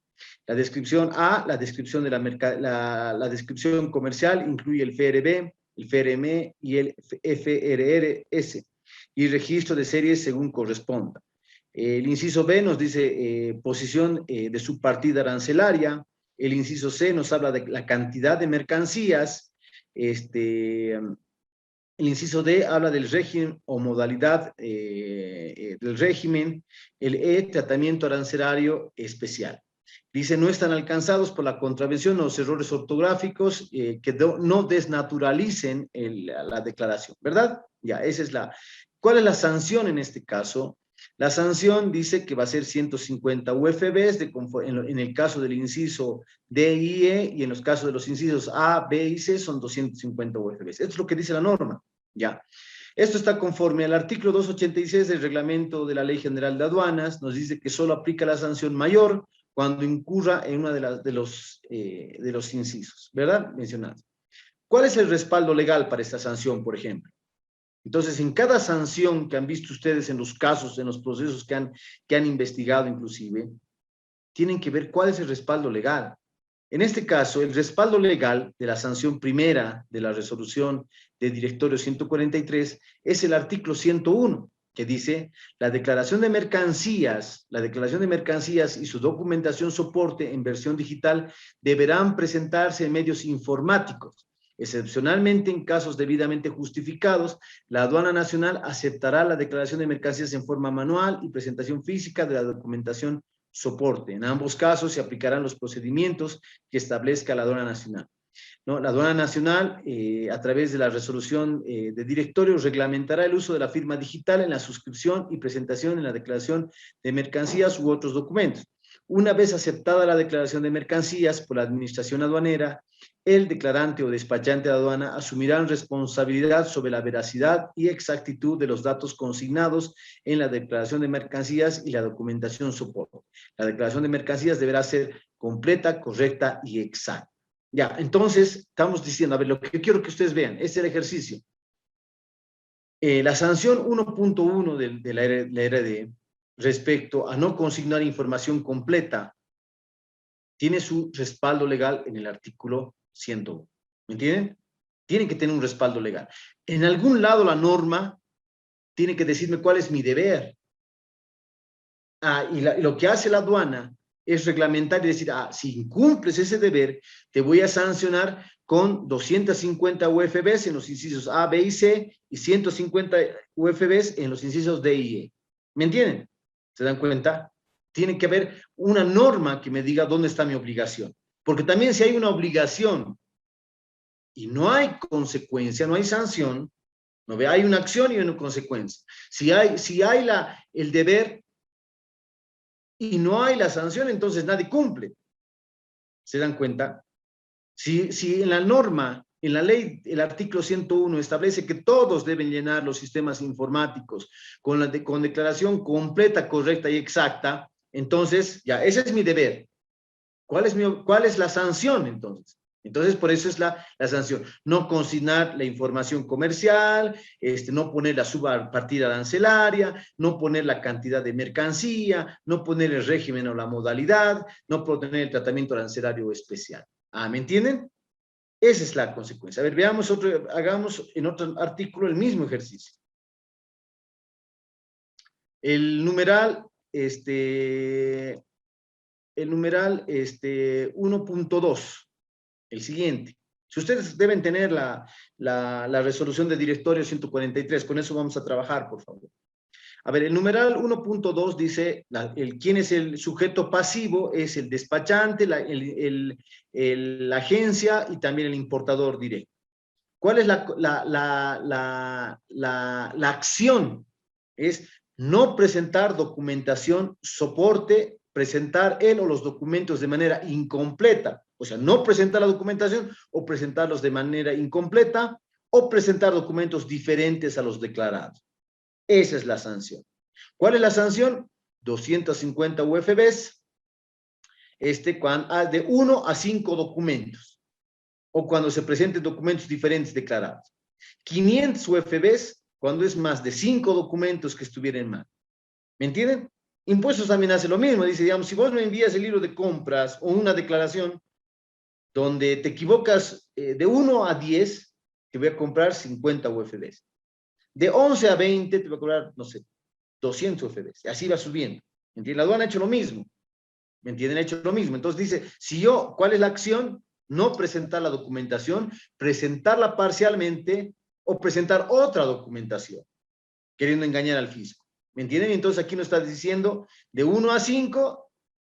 La descripción A, la descripción de la descripción comercial incluye el FRB, el FRM y el FRRS, y registro de series según corresponda. El inciso B nos dice posición de su partida arancelaria. El inciso C nos habla de la cantidad de mercancías. El inciso D habla del régimen o modalidad del régimen. El E, tratamiento arancelario especial. Dice, no están alcanzados por la contravención los errores ortográficos que no desnaturalicen la declaración, ¿verdad? Ya, esa es la... ¿Cuál es la sanción en este caso? La sanción dice que va a ser 150 UFBs en el caso del inciso D y E, y en los casos de los incisos A, B y C son 250 UFBs. Esto es lo que dice la norma, ya. Esto está conforme al artículo 286 del reglamento de la Ley General de Aduanas. Nos dice que solo aplica la sanción mayor cuando incurra en uno de los incisos, ¿verdad? Mencionados. ¿Cuál es el respaldo legal para esta sanción, por ejemplo? Entonces, en cada sanción que han visto ustedes en los casos, en los procesos que han investigado inclusive, tienen que ver cuál es el respaldo legal. En este caso, el respaldo legal de la sanción primera de la resolución de directorio 143 es el artículo 101, que dice, la declaración de mercancías y su documentación soporte en versión digital deberán presentarse en medios informáticos. Excepcionalmente, en casos debidamente justificados, la Aduana Nacional aceptará la declaración de mercancías en forma manual y presentación física de la documentación soporte. En ambos casos se aplicarán los procedimientos que establezca la Aduana Nacional. ¿No? La Aduana Nacional, a través de la resolución de directorio, reglamentará el uso de la firma digital en la suscripción y presentación en la declaración de mercancías u otros documentos. Una vez aceptada la declaración de mercancías por la administración aduanera, el declarante o despachante de aduana asumirán responsabilidad sobre la veracidad y exactitud de los datos consignados en la declaración de mercancías y la documentación soporte. La declaración de mercancías deberá ser completa, correcta y exacta. Ya, entonces, estamos diciendo, a ver, lo que quiero que ustedes vean es el ejercicio. La sanción 1.1 de la RD respecto a no consignar información completa tiene su respaldo legal en el artículo 101. ¿Me entienden? Tienen que tener un respaldo legal. En algún lado la norma tiene que decirme cuál es mi deber. Y lo que hace la aduana es reglamentar y decir, si incumples ese deber, te voy a sancionar con 250 UFBs en los incisos A, B y C y 150 UFBs en los incisos D y E. ¿Me entienden? ¿Se dan cuenta? Tiene que haber una norma que me diga dónde está mi obligación. Porque también si hay una obligación y no hay consecuencia, no hay sanción, ¿no ve? Hay una acción y una consecuencia. Si hay el deber y no hay la sanción, entonces nadie cumple. ¿Se dan cuenta? Si en la norma, en la ley, el artículo 101 establece que todos deben llenar los sistemas informáticos con declaración completa, correcta y exacta, entonces, ya, ese es mi deber. ¿Cuál es la sanción, entonces? Entonces, por eso es la sanción. No consignar la información comercial, no poner la subpartida arancelaria, no poner la cantidad de mercancía, no poner el régimen o la modalidad, no poner el tratamiento arancelario especial. ¿Me entienden? Esa es la consecuencia. A ver, hagamos en otro artículo el mismo ejercicio. El numeral 1.2, el siguiente. Si ustedes deben tener la resolución de directorio 143, con eso vamos a trabajar, por favor. A ver, el numeral 1.2 dice, ¿quién es el sujeto pasivo? Es el despachante, la agencia y también el importador directo. ¿Cuál es la acción? Es no presentar documentación soporte, presentar él o los documentos de manera incompleta. O sea, no presentar la documentación o presentarlos de manera incompleta o presentar documentos diferentes a los declarados. Esa es la sanción. ¿Cuál es la sanción? 250 UFBs, de 1 a 5 documentos, o cuando se presenten documentos diferentes declarados. 500 UFBs cuando es más de 5 documentos que estuvieran mal. ¿Me entienden? Impuestos también hace lo mismo, dice, digamos, si vos me envías el libro de compras o una declaración donde te equivocas de 1 a 10, te voy a comprar 50 UFDs. De 11 a 20 te voy a cobrar, no sé, 200 UFDs. Así va subiendo. ¿Me entienden? La aduana ha hecho lo mismo. ¿Me entienden? Ha hecho lo mismo. Entonces dice, si yo, ¿cuál es la acción? No presentar la documentación, presentarla parcialmente o presentar otra documentación, queriendo engañar al fisco. ¿Me entienden? Entonces aquí nos está diciendo de 1 a 5,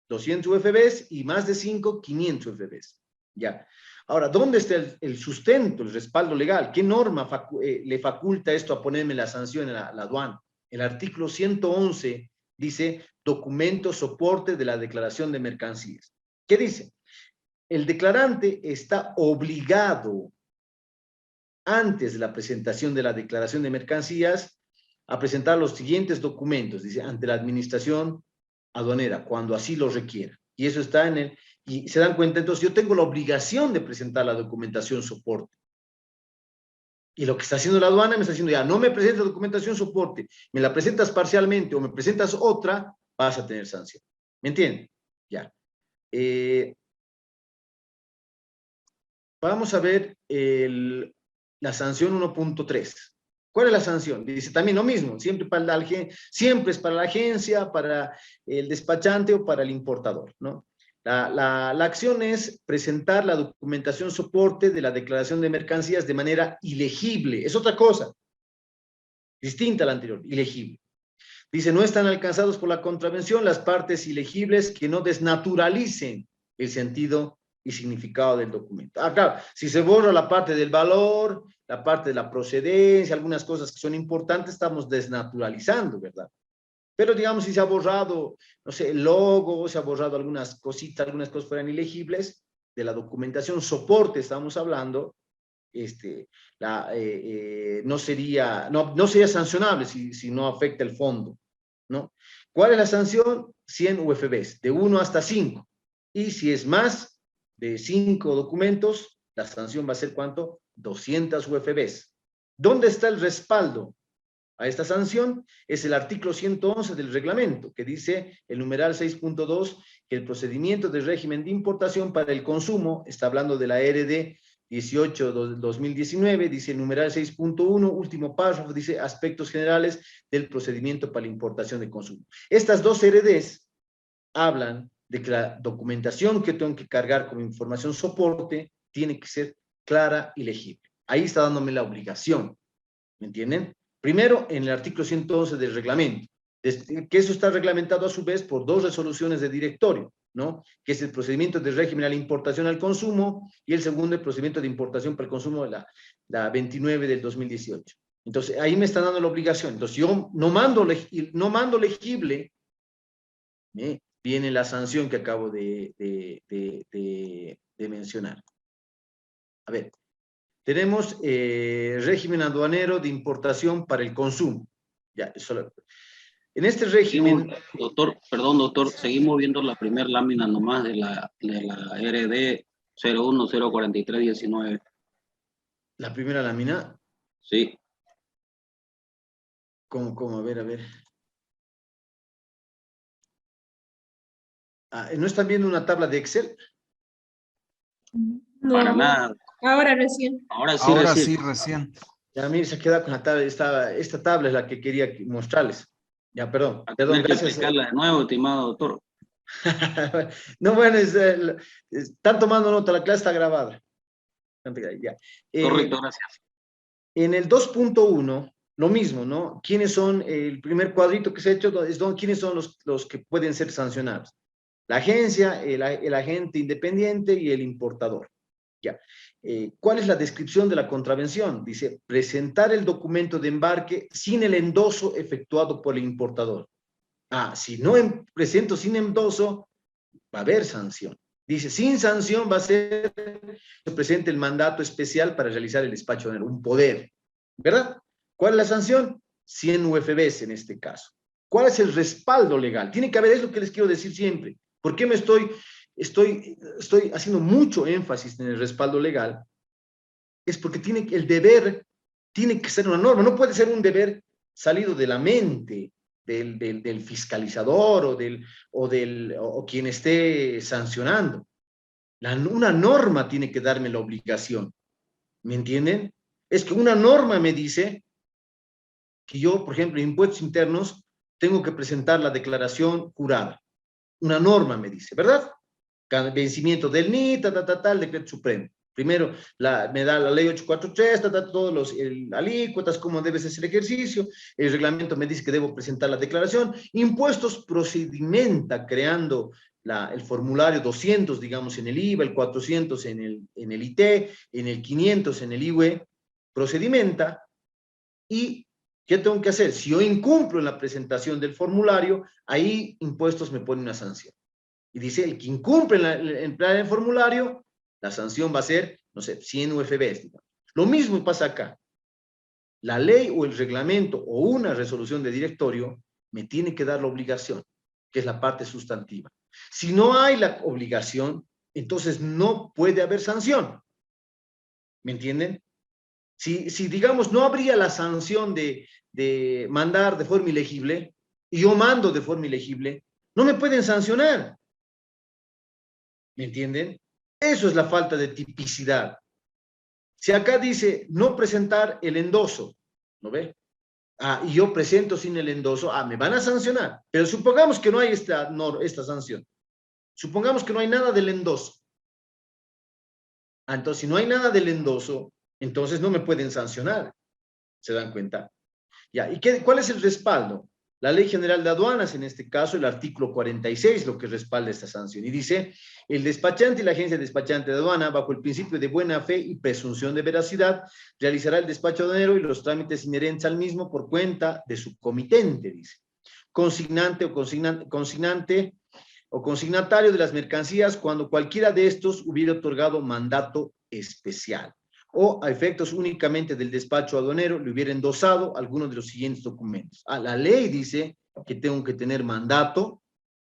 200 UFBs y más de 5, 500 UFBs. Ya. Ahora, ¿dónde está el sustento, el respaldo legal? ¿Qué norma le faculta esto a ponerme la sanción en la aduana? El artículo 111 dice documento soporte de la declaración de mercancías. ¿Qué dice? El declarante está obligado, antes de la presentación de la declaración de mercancías, a presentar los siguientes documentos, dice, ante la administración aduanera, cuando así lo requiera. Y eso está en el... Y se dan cuenta, entonces yo tengo la obligación de presentar la documentación soporte. Y lo que está haciendo la aduana me está diciendo, ya, no me presentas documentación soporte, me la presentas parcialmente o me presentas otra, vas a tener sanción. ¿Me entienden? Ya. Vamos a ver la sanción 1.3. ¿Cuál es la sanción? Dice también lo mismo, siempre es para la agencia, para el despachante o para el importador, ¿no? La acción es presentar la documentación soporte de la declaración de mercancías de manera ilegible. Es otra cosa, distinta a la anterior, ilegible. Dice, no están alcanzados por la contravención las partes ilegibles que no desnaturalicen el sentido y significado del documento. Claro, si se borra la parte del valor, la parte de la procedencia, algunas cosas que son importantes, estamos desnaturalizando, ¿verdad? Pero digamos, si se ha borrado, no sé, el logo, se ha borrado algunas cositas, algunas cosas fueran ilegibles, de la documentación soporte estamos hablando, no sería sancionable si no afecta el fondo, ¿no? ¿Cuál es la sanción? 100 UFBs, de 1 hasta 5. Y si es más de 5 documentos, la sanción va a ser ¿cuánto? 200 UFBs. ¿Dónde está el respaldo a esta sanción? Es el artículo 111 del reglamento, que dice el numeral 6.2, que el procedimiento de régimen de importación para el consumo, está hablando de la RD 18/2019, dice el numeral 6.1, último párrafo, dice aspectos generales del procedimiento para la importación de consumo. Estas dos RDs hablan de que la documentación que tengo que cargar como información soporte tiene que ser clara y legible. Ahí está dándome la obligación, ¿me entienden? Primero, en el artículo 111 del reglamento, que eso está reglamentado a su vez por 2 resoluciones de directorio, ¿no? Que es el procedimiento de régimen a la importación al consumo y el segundo, el procedimiento de importación para el consumo de la 29 del 2018. Entonces, ahí me están dando la obligación. Entonces, yo no mando legible, viene la sanción que acabo de mencionar. A ver. Tenemos régimen aduanero de importación para el consumo. Ya, en este régimen... Doctor, seguimos viendo la primera lámina nomás de la RD 01-043-19. ¿La primera lámina? Sí. ¿Cómo? A ver. ¿No están viendo una tabla de Excel? No, para nada. Ahora recién. Ahora sí, recién. Ya, mire, se queda con la tabla. Esta tabla es la que quería mostrarles. Ya, perdón, Tienes que gracias. explicarla de nuevo, estimado doctor. No, bueno, están tomando nota, la clase está grabada. Ya. Correcto, gracias. En el 2.1, lo mismo, ¿no? ¿Quiénes son, el primer cuadrito que se ha hecho, quiénes son los que pueden ser sancionados? La agencia, el agente independiente y el importador. Ya. ¿Cuál es la descripción de la contravención? Dice, presentar el documento de embarque sin el endoso efectuado por el importador. Si no presento sin endoso, va a haber sanción. Dice, sin sanción va a ser que presente el mandato especial para realizar el despacho de un poder. ¿Verdad? ¿Cuál es la sanción? 100 UFBs en este caso. ¿Cuál es el respaldo legal? Tiene que haber, es lo que les quiero decir siempre. ¿Por qué estoy haciendo mucho énfasis en el respaldo legal? Es porque el deber tiene que ser una norma, no puede ser un deber salido de la mente del fiscalizador o quien esté sancionando. Una norma tiene que darme la obligación. ¿Me entienden? Es que una norma me dice que yo, por ejemplo, en impuestos internos, tengo que presentar la declaración jurada. Una norma me dice, ¿verdad? Vencimiento del NIT, el decreto supremo. Primero me da la ley 843, todos los alícuotas, cómo debe ser el ejercicio. El reglamento me dice que debo presentar la declaración. Impuestos procedimenta creando el formulario 200, digamos, en el IVA, el 400 en el IT, en el 500 en el IUE. Procedimenta. ¿Y qué tengo que hacer? Si yo incumplo en la presentación del formulario, ahí impuestos me pone una sanción. Y dice, el que incumple en el formulario, la sanción va a ser, no sé, 100 UFBs. Digamos. Lo mismo pasa acá. La ley o el reglamento o una resolución de directorio me tiene que dar la obligación, que es la parte sustantiva. Si no hay la obligación, entonces no puede haber sanción. ¿Me entienden? Si digamos, no habría la sanción de mandar de forma ilegible, y yo mando de forma ilegible, no me pueden sancionar. ¿Me entienden? Eso es la falta de tipicidad. Si acá dice no presentar el endoso, ¿no ve? Y yo presento sin el endoso, me van a sancionar. Pero supongamos que no hay esta sanción. Supongamos que no hay nada del endoso. Entonces, si no hay nada del endoso, entonces no me pueden sancionar. ¿Se dan cuenta? Ya, ¿y cuál es el respaldo? La Ley General de Aduanas, en este caso, el artículo 46, lo que respalda esta sanción. Y dice, el despachante y la agencia despachante de aduana, bajo el principio de buena fe y presunción de veracidad, realizará el despacho aduanero y los trámites inherentes al mismo por cuenta de su comitente, dice. Consignante o consignatario de las mercancías cuando cualquiera de estos hubiera otorgado mandato especial o a efectos únicamente del despacho aduanero le hubiera endosado algunos de los siguientes documentos. La ley dice que tengo que tener mandato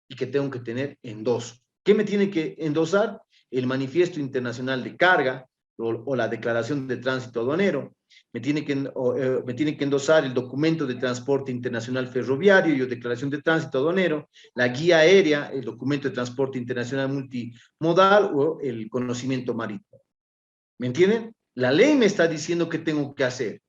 y que tengo que tener endoso. ¿Qué me tiene que endosar? El manifiesto internacional de carga o la declaración de tránsito aduanero. Me tiene que endosar el documento de transporte internacional ferroviario y declaración de tránsito aduanero, la guía aérea, el documento de transporte internacional multimodal o el conocimiento marítimo. ¿Me entienden? La ley me está diciendo qué tengo que hacer.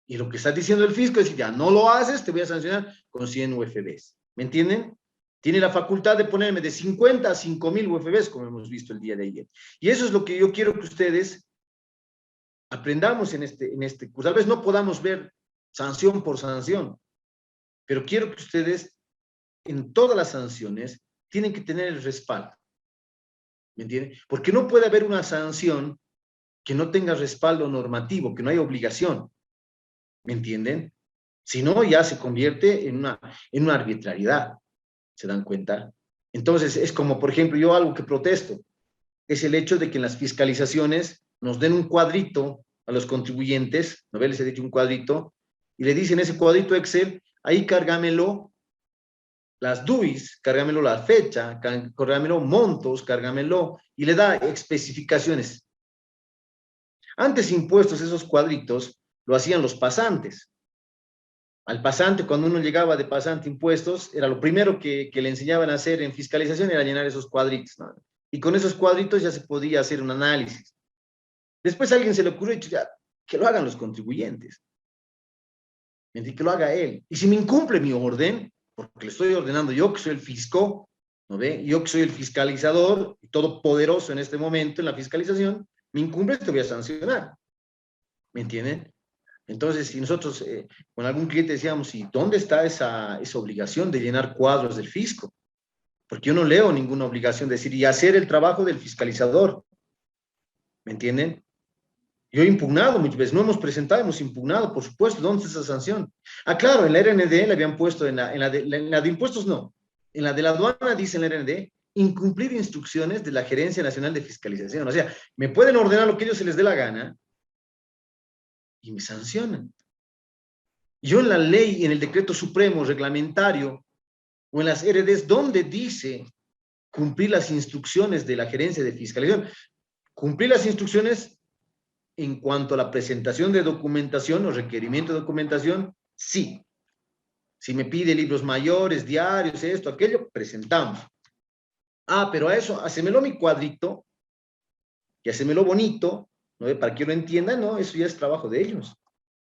Y lo que está diciendo el fisco es que ya no lo haces, te voy a sancionar con 100 UFBs. ¿Me entienden? Tiene la facultad de ponerme de 50 a 5,000 UFBs, como hemos visto el día de ayer. Y eso es lo que yo quiero que ustedes aprendamos en este curso. Tal vez no podamos ver sanción por sanción, pero quiero que ustedes, en todas las sanciones, tienen que tener el respaldo. ¿Me entienden? Porque no puede haber una sanción que no tenga respaldo normativo, que no haya obligación. ¿Me entienden? Si no, ya se convierte en una arbitrariedad. ¿Se dan cuenta? Entonces, es como, por ejemplo, yo algo que protesto, es el hecho de que en las fiscalizaciones nos den un cuadrito a los contribuyentes, ¿no? Les he dicho un cuadrito, y le dicen ese cuadrito Excel, ahí cárgamelo las DUIs, cárgamelo la fecha, cárgamelo montos, cárgamelo, y le da especificaciones. Antes impuestos, esos cuadritos, lo hacían los pasantes. Al pasante, cuando uno llegaba de pasante impuestos, era lo primero que le enseñaban a hacer en fiscalización, era llenar esos cuadritos, ¿no? Y con esos cuadritos ya se podía hacer un análisis. Después a alguien se le ocurrió que lo hagan los contribuyentes. Que lo haga él. Y si me incumple mi orden, porque le estoy ordenando yo que soy el fisco, ¿no ve? Yo que soy el fiscalizador, y todopoderoso en este momento en la fiscalización, me incumple, te voy a sancionar. ¿Me entienden? Entonces, si nosotros con algún cliente decíamos, ¿y dónde está esa obligación de llenar cuadros del fisco? Porque yo no leo ninguna obligación de decir, y hacer el trabajo del fiscalizador. ¿Me entienden? Yo he impugnado muchas veces, no hemos presentado, hemos impugnado, por supuesto. ¿Dónde está esa sanción? Claro, en la RND le habían puesto, en la de impuestos no. En la de la aduana dice en la RND, incumplir instrucciones de la Gerencia Nacional de Fiscalización. O sea, me pueden ordenar lo que ellos se les dé la gana y me sancionan. Yo en la ley, en el decreto supremo reglamentario o en las RDs, ¿dónde dice cumplir las instrucciones de la Gerencia de Fiscalización? Cumplir las instrucciones en cuanto a la presentación de documentación o requerimiento de documentación, sí. Si me pide libros mayores, diarios, esto, aquello, presentamos. Ah, pero a eso, hacémelo mi cuadrito, y hacémelo bonito, ¿no? Para que lo entiendan, ¿no? Eso ya es trabajo de ellos.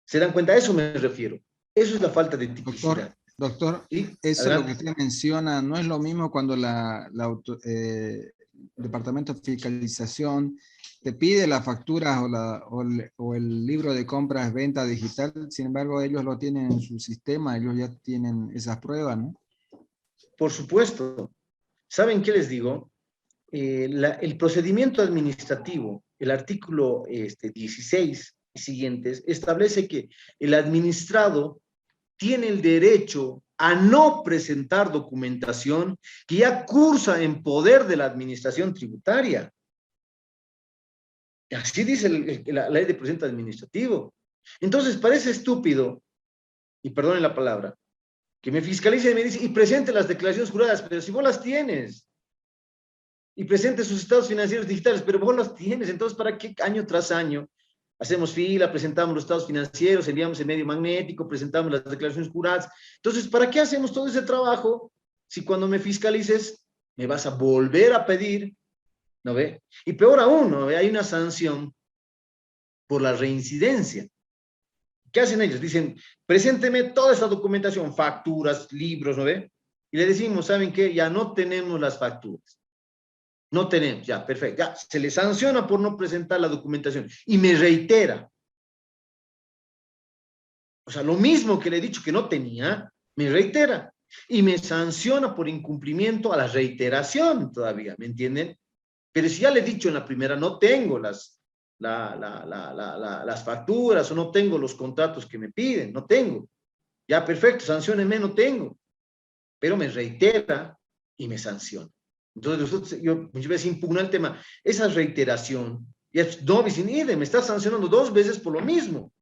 ¿Se dan cuenta? A eso me refiero. Eso es la falta de tipicidad. Doctor, ¿Sí? eso es lo que Adelante. usted menciona, no es lo mismo cuando el Departamento de Fiscalización te pide las facturas o el libro de compras, venta digital, sin embargo ellos lo tienen en su sistema, ellos ya tienen esas pruebas, ¿no? Por supuesto. ¿Saben qué les digo? El procedimiento administrativo, el artículo 16 y siguientes, establece que el administrado tiene el derecho a no presentar documentación que ya cursa en poder de la administración tributaria. Así dice la ley de procedimiento administrativo. Entonces parece estúpido, y perdonen la palabra, que me fiscalice y me dice, y presente las declaraciones juradas, pero si vos las tienes, y presente sus estados financieros digitales, pero vos las tienes, entonces ¿para qué año tras año hacemos fila, presentamos los estados financieros, enviamos el medio magnético, presentamos las declaraciones juradas? Entonces, ¿para qué hacemos todo ese trabajo si cuando me fiscalices me vas a volver a pedir? ¿No ve? Y peor aún, ¿no ve? Hay una sanción por la reincidencia. ¿Qué hacen ellos? Dicen, presénteme toda esta documentación, facturas, libros, ¿no ve? Y le decimos, ¿saben qué? Ya no tenemos las facturas. No tenemos, ya, perfecto. Ya, se le sanciona por no presentar la documentación. Y me reitera. O sea, lo mismo que le he dicho que no tenía, me reitera. Y me sanciona por incumplimiento a la reiteración todavía, ¿me entienden? Pero si ya le he dicho en la primera, no tengo las facturas o no tengo los contratos que me piden, no tengo. Ya, perfecto, sanciónenme, no tengo. Pero me reitera y me sanciona. Entonces, yo muchas veces impugno el tema. Esa reiteración, y es nobis in idem, me estás sancionando 2 veces por lo mismo.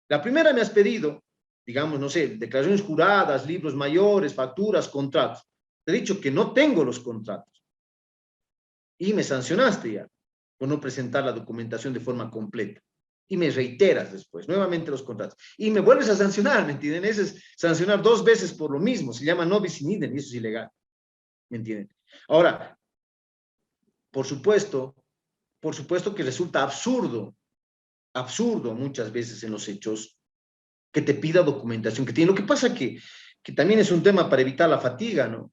La primera me has pedido, digamos, no sé, declaraciones juradas, libros mayores, facturas, contratos. Te he dicho que no tengo los contratos. Y me sancionaste ya por no presentar la documentación de forma completa. Y me reiteras después, nuevamente los contratos. Y me vuelves a sancionar, ¿me entienden? Eso es sancionar 2 veces por lo mismo. Se llama nobis in idem y eso es ilegal. ¿Me entienden? Ahora, por supuesto que resulta absurdo muchas veces en los hechos que te pida documentación que tiene. Lo que pasa que también es un tema para evitar la fatiga, ¿no?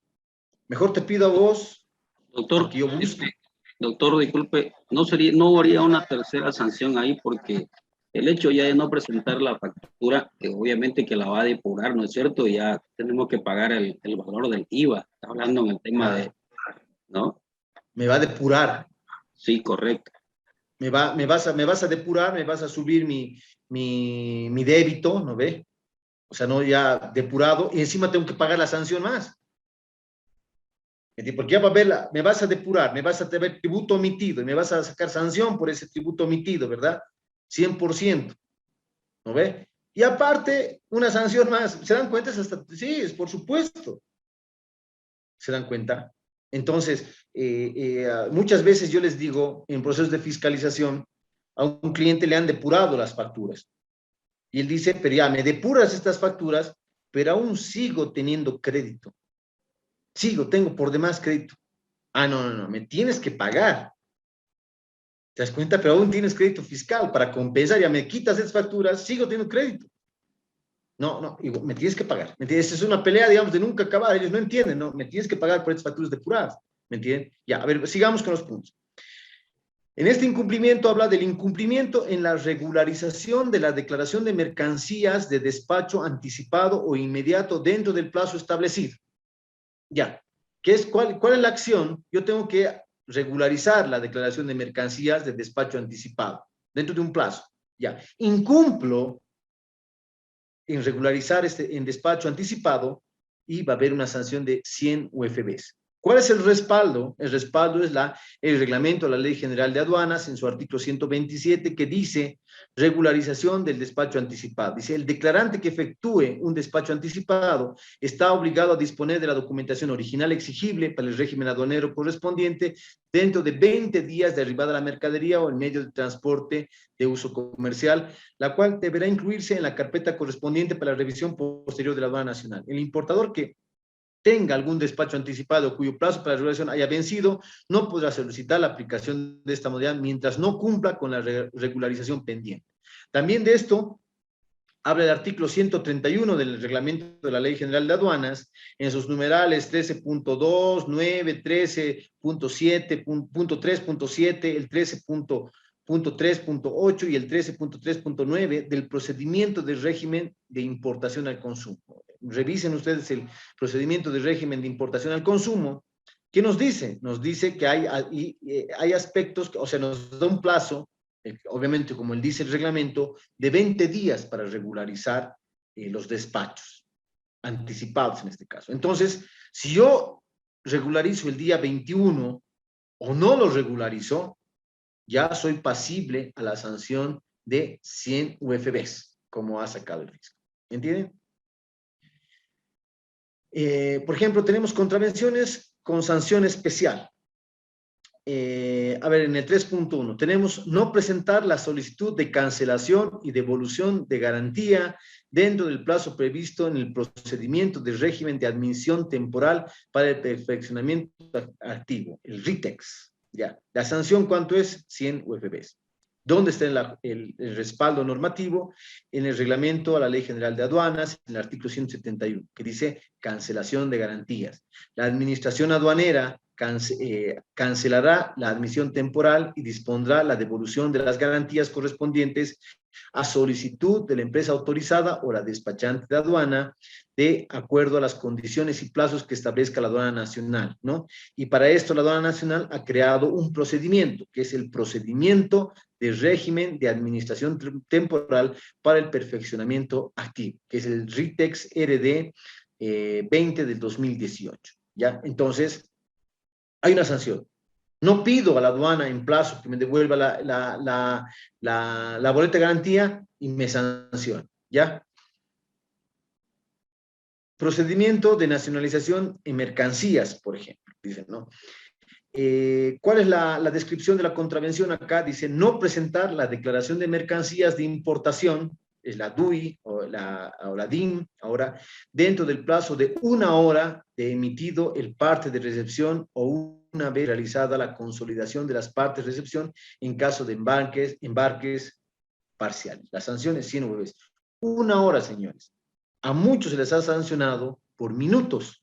Mejor te pido a vos, doctor, que yo busque. Doctor, disculpe, no haría una tercera sanción ahí porque el hecho ya de no presentar la factura, que obviamente que la va a depurar, ¿no es cierto? Ya tenemos que pagar el valor del IVA, está hablando en el tema de, ¿no? Me va a depurar. Sí, correcto. Me vas a depurar, me vas a subir mi débito, ¿no ve? O sea, no ya depurado, y encima tengo que pagar la sanción más. Porque ya va a haber me vas a depurar, me vas a tener tributo omitido, y me vas a sacar sanción por ese tributo omitido, ¿verdad? 100%, ¿no ve? Y aparte, una sanción más. ¿Se dan cuenta? Sí, es por supuesto. ¿Se dan cuenta? Entonces, muchas veces yo les digo, en procesos de fiscalización, a un cliente le han depurado las facturas. Y él dice, pero ya me depuras estas facturas, pero aún sigo teniendo crédito. Tengo por demás crédito. Ah, no, me tienes que pagar. ¿Te das cuenta? Pero aún tienes crédito fiscal para compensar. Ya me quitas esas facturas, sigo teniendo crédito. No, me tienes que pagar. ¿Me entiendes? Es una pelea, digamos, de nunca acabar. Ellos no entienden, ¿no? Me tienes que pagar por estas facturas depuradas. ¿Me entienden? Ya, a ver, sigamos con los puntos. En este incumplimiento habla del incumplimiento en la regularización de la declaración de mercancías de despacho anticipado o inmediato dentro del plazo establecido. Ya, ¿cuál es la acción? Yo tengo que regularizar la declaración de mercancías de despacho anticipado dentro de un plazo. Ya, incumplo en regularizar en despacho anticipado y va a haber una sanción de 100 UFBs. ¿Cuál es el respaldo? El respaldo es el reglamento de la Ley General de Aduanas en su artículo 127 que dice regularización del despacho anticipado. Dice, el declarante que efectúe un despacho anticipado está obligado a disponer de la documentación original exigible para el régimen aduanero correspondiente dentro de 20 días de arribada a la mercadería o el medio de transporte de uso comercial, la cual deberá incluirse en la carpeta correspondiente para la revisión posterior de la Aduana Nacional. El importador que tenga algún despacho anticipado cuyo plazo para la regulación haya vencido, no podrá solicitar la aplicación de esta modalidad mientras no cumpla con la regularización pendiente. También de esto habla el artículo 131 del reglamento de la Ley General de Aduanas, en sus numerales 13.2, 9, 13.7, punto 3.7, el 13.3.8 y el 13.3.9 del procedimiento de régimen de importación al consumo. Revisen ustedes el procedimiento de régimen de importación al consumo. ¿Qué nos dice? Nos dice que hay aspectos, o sea, nos da un plazo, obviamente como él dice el reglamento, de 20 días para regularizar los despachos, anticipados en este caso. Entonces, si yo regularizo el día 21 o no lo regularizo, ya soy pasible a la sanción de 100 UFBs, como ha sacado el fisco. ¿Entienden? Por ejemplo, tenemos contravenciones con sanción especial. A ver, en el 3.1 tenemos no presentar la solicitud de cancelación y devolución de garantía dentro del plazo previsto en el procedimiento de régimen de admisión temporal para el perfeccionamiento activo, el RITEX. Ya. La sanción, ¿cuánto es? 100 UFBs. ¿Dónde está el respaldo normativo? En el reglamento a la Ley General de Aduanas, en el artículo 171, que dice cancelación de garantías. La administración aduanera cancelará la admisión temporal y dispondrá la devolución de las garantías correspondientes a solicitud de la empresa autorizada o la despachante de aduana, de acuerdo a las condiciones y plazos que establezca la aduana nacional, ¿no? Y para esto la aduana nacional ha creado un procedimiento, que es el procedimiento de régimen de administración temporal para el perfeccionamiento activo, que es el RITEX RD 20 del 2018, ¿ya? Entonces, hay una sanción. No pido a la aduana en plazo que me devuelva la boleta de garantía y me sanciona, ¿ya? Procedimiento de nacionalización en mercancías, por ejemplo, dicen, ¿no? ¿Cuál es la descripción de la contravención acá? Dice, no presentar la declaración de mercancías de importación, es la DUI o la DIM, ahora, dentro del plazo de 1 hora de emitido el parte de recepción o una vez realizada la consolidación de las partes de recepción en caso de embarques parciales. La sanción es 100 UFBs. 1 hora, señores. A muchos se les ha sancionado por minutos.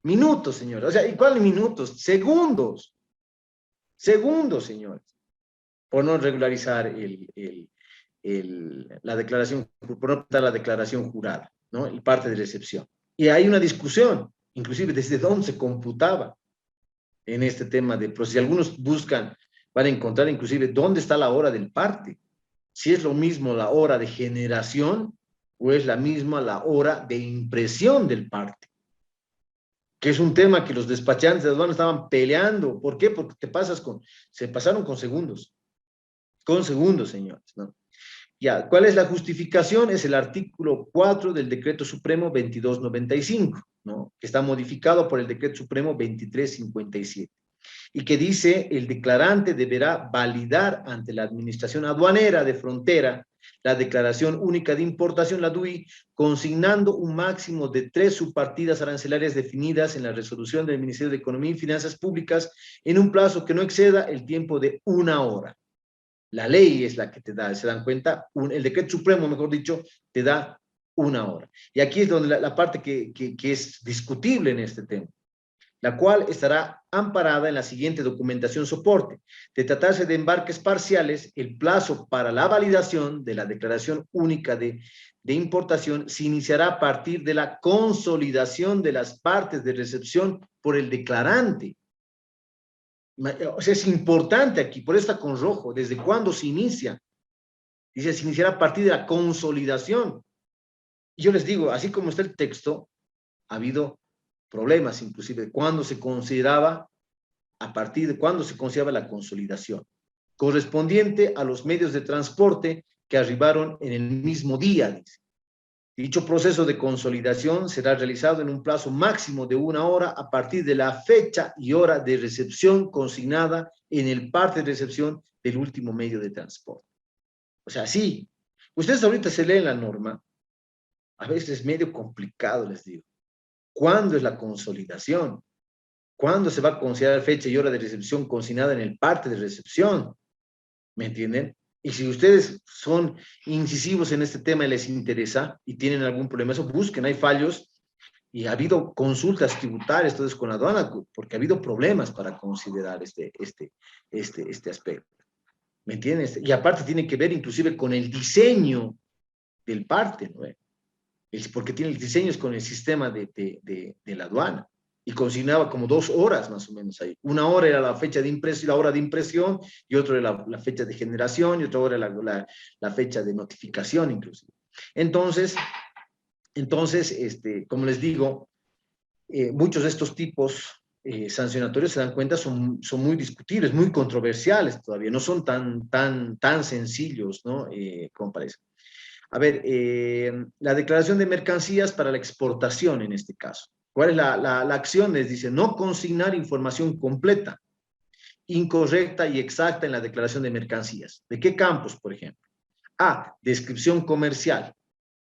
Minutos, señores. O sea, ¿y cuáles minutos? Segundos. Segundos, señores. Por no regularizar la declaración, por no dar la declaración jurada, ¿no? Y parte de recepción. Y hay una discusión, inclusive desde dónde se computaba en este tema de proceso. Si algunos buscan, van a encontrar inclusive dónde está la hora del parte. Si es lo mismo la hora de generación o es la misma la hora de impresión del parte. Que es un tema que los despachantes de aduanas estaban peleando. ¿Por qué? Porque se pasaron con segundos. Con segundos, señores, ¿no? Ya, ¿cuál es la justificación? Es el artículo 4 del Decreto Supremo 2295, ¿no? Que está modificado por el Decreto Supremo 2357. Y que dice, el declarante deberá validar ante la Administración Aduanera de Frontera la Declaración Única de Importación, la DUI, consignando un máximo de 3 subpartidas arancelarias definidas en la resolución del Ministerio de Economía y Finanzas Públicas en un plazo que no exceda el tiempo de 1 hora. La ley es la que te da, ¿se dan cuenta? El Decreto Supremo, mejor dicho, te da 1 hora. Y aquí es donde la parte que es discutible en este tema, la cual estará amparada en la siguiente documentación soporte. De tratarse de embarques parciales, el plazo para la validación de la declaración única de importación se iniciará a partir de la consolidación de las partes de recepción por el declarante. O sea, es importante aquí, por eso está con rojo. ¿Desde cuándo se inicia? Dice, se iniciará a partir de la consolidación. Y yo les digo, así como está el texto, ha habido problemas inclusive de cuándo se consideraba, a partir de cuándo se consideraba la consolidación, correspondiente a los medios de transporte que arribaron en el mismo día, dice. Dicho proceso de consolidación será realizado en un plazo máximo de 1 hora a partir de la fecha y hora de recepción consignada en el parte de recepción del último medio de transporte. O sea, sí, ustedes ahorita se leen la norma, a veces es medio complicado, les digo. ¿Cuándo es la consolidación? ¿Cuándo se va a considerar fecha y hora de recepción consignada en el parte de recepción? ¿Me entienden? Y si ustedes son incisivos en este tema y les interesa y tienen algún problema, eso busquen, hay fallos y ha habido consultas tributarias entonces con la aduana porque ha habido problemas para considerar este aspecto. ¿Me entiendes? Y aparte tiene que ver inclusive con el diseño del parte, ¿no? Porque tiene el diseño es con el sistema de la aduana. Y consignaba como 2 horas más o menos ahí. 1 hora era la fecha de impresión, la hora de impresión, y otra era la fecha de generación, y otra hora era la fecha de notificación inclusive. Entonces, como les digo, muchos de estos tipos sancionatorios, se dan cuenta, son muy discutibles, muy controversiales todavía, no son tan sencillos, ¿no? Como parece. A ver, la declaración de mercancías para la exportación en este caso. ¿Cuál es la acción? Les dice, no consignar información completa, incorrecta y exacta en la declaración de mercancías. ¿De qué campos, por ejemplo? A, descripción comercial.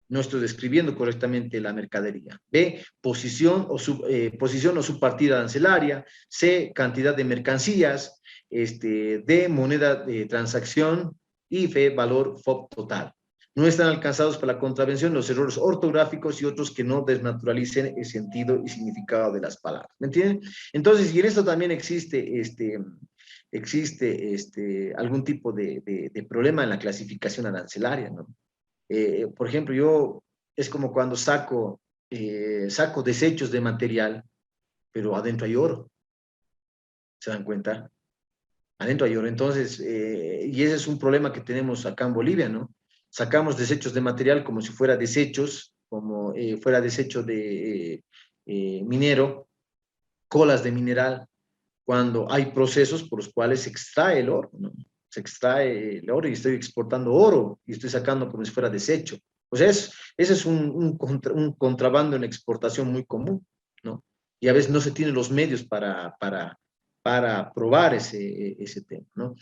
No estoy describiendo correctamente la mercadería. B, posición o subpartida arancelaria. C, cantidad de mercancías. D, moneda de transacción. Y F, valor FOB total. No están alcanzados para la contravención los errores ortográficos y otros que no desnaturalicen el sentido y significado de las palabras. ¿Me entienden? Entonces, y en esto también existe algún tipo de problema en la clasificación arancelaria, ¿no? Por ejemplo, es como cuando saco desechos de material, pero adentro hay oro. ¿Se dan cuenta? Adentro hay oro. Entonces, y ese es un problema que tenemos acá en Bolivia, ¿no? Sacamos desechos de material como si fuera desechos, como fuera desecho de minero, colas de mineral, cuando hay procesos por los cuales se extrae el oro, ¿no? Se extrae el oro y estoy exportando oro y estoy sacando como si fuera desecho. O sea, ese es un contrabando en exportación muy común, ¿no? Y a veces no se tienen los medios para probar ese tema, ¿no?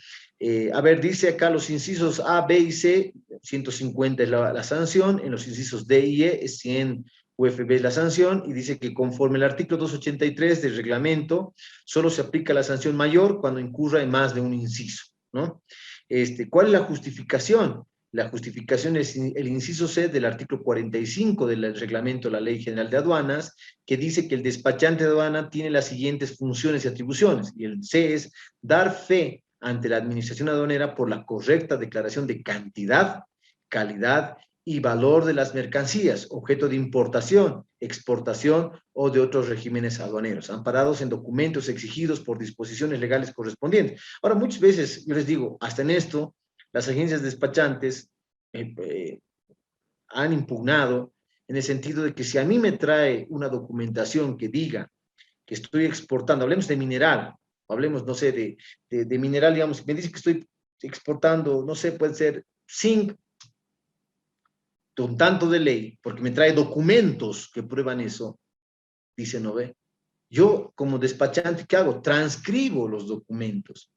A ver, dice acá los incisos A, B y C, 150 es la sanción, en los incisos D y E es 100 UFB es la sanción, y dice que conforme el artículo 283 del reglamento, solo se aplica la sanción mayor cuando incurra en más de un inciso, ¿no? ¿Cuál es la justificación? La justificación es el inciso C del artículo 45 del reglamento de la Ley General de Aduanas, que dice que el despachante de aduana tiene las siguientes funciones y atribuciones, y el C es dar fe ante la administración aduanera por la correcta declaración de cantidad, calidad y valor de las mercancías, objeto de importación, exportación o de otros regímenes aduaneros, amparados en documentos exigidos por disposiciones legales correspondientes. Ahora, muchas veces, yo les digo, hasta en esto, las agencias despachantes han impugnado en el sentido de que si a mí me trae una documentación que diga que estoy exportando, hablemos de mineral, hablemos, no sé, de mineral, digamos, me dice que estoy exportando, no sé, puede ser zinc, un tanto de ley, porque me trae documentos que prueban eso, dice, ¿no ve? Yo como despachante, ¿qué hago? Transcribo los documentos.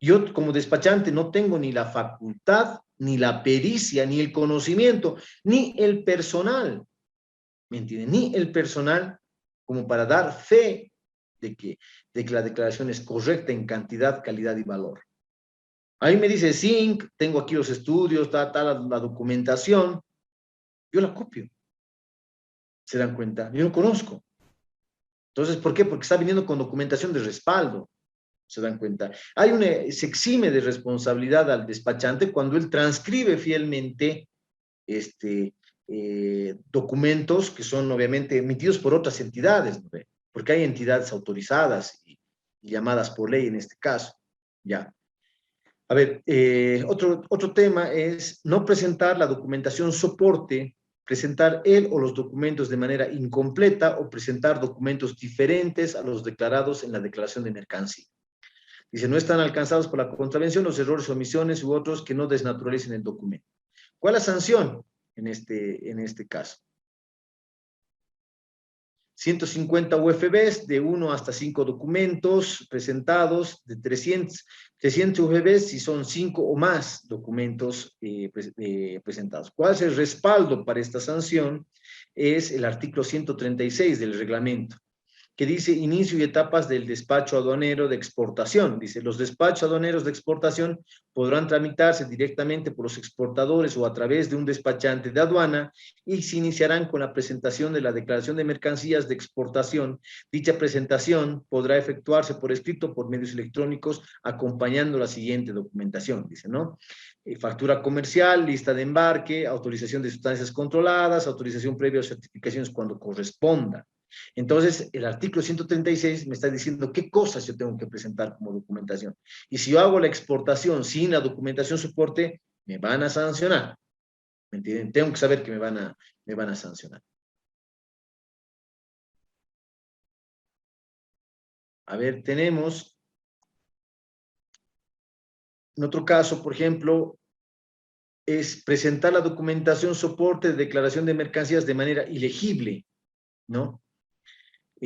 Yo como despachante no tengo ni la facultad, ni la pericia, ni el conocimiento, ni el personal, ¿me entienden? Ni el personal como para dar fe de que la declaración es correcta en cantidad, calidad y valor. Ahí me dice zinc, tengo aquí los estudios, la documentación, yo la copio. ¿Se dan cuenta? Yo no conozco. Entonces, ¿por qué? Porque está viniendo con documentación de respaldo. ¿Se dan cuenta? Se exime de responsabilidad al despachante cuando él transcribe fielmente documentos que son obviamente emitidos por otras entidades, ¿no? Porque hay entidades autorizadas y llamadas por ley en este caso. Ya. A ver, otro tema es no presentar la documentación soporte presentar él o los documentos de manera incompleta o presentar documentos diferentes a los declarados en la declaración de mercancía. Dice, no están alcanzados por la contravención los errores, omisiones u otros que no desnaturalicen el documento. ¿Cuál es la sanción en este caso? 150 UFBs de 1 hasta 5 documentos presentados, de 300 UFBs si son 5 o más documentos presentados. ¿Cuál es el respaldo para esta sanción? Es el artículo 136 del reglamento, que dice inicio y etapas del despacho aduanero de exportación. Dice, los despachos aduaneros de exportación podrán tramitarse directamente por los exportadores o a través de un despachante de aduana y se iniciarán con la presentación de la declaración de mercancías de exportación. Dicha presentación podrá efectuarse por escrito por medios electrónicos acompañando la siguiente documentación, dice, ¿no? Factura comercial, lista de embarque, autorización de sustancias controladas, autorización previa o certificaciones cuando corresponda. Entonces, el artículo 136 me está diciendo qué cosas yo tengo que presentar como documentación. Y si yo hago la exportación sin la documentación soporte, me van a sancionar. ¿Me entienden? Tengo que saber que me van a sancionar. A ver, tenemos en otro caso, por ejemplo, es presentar la documentación soporte de declaración de mercancías de manera ilegible, ¿no?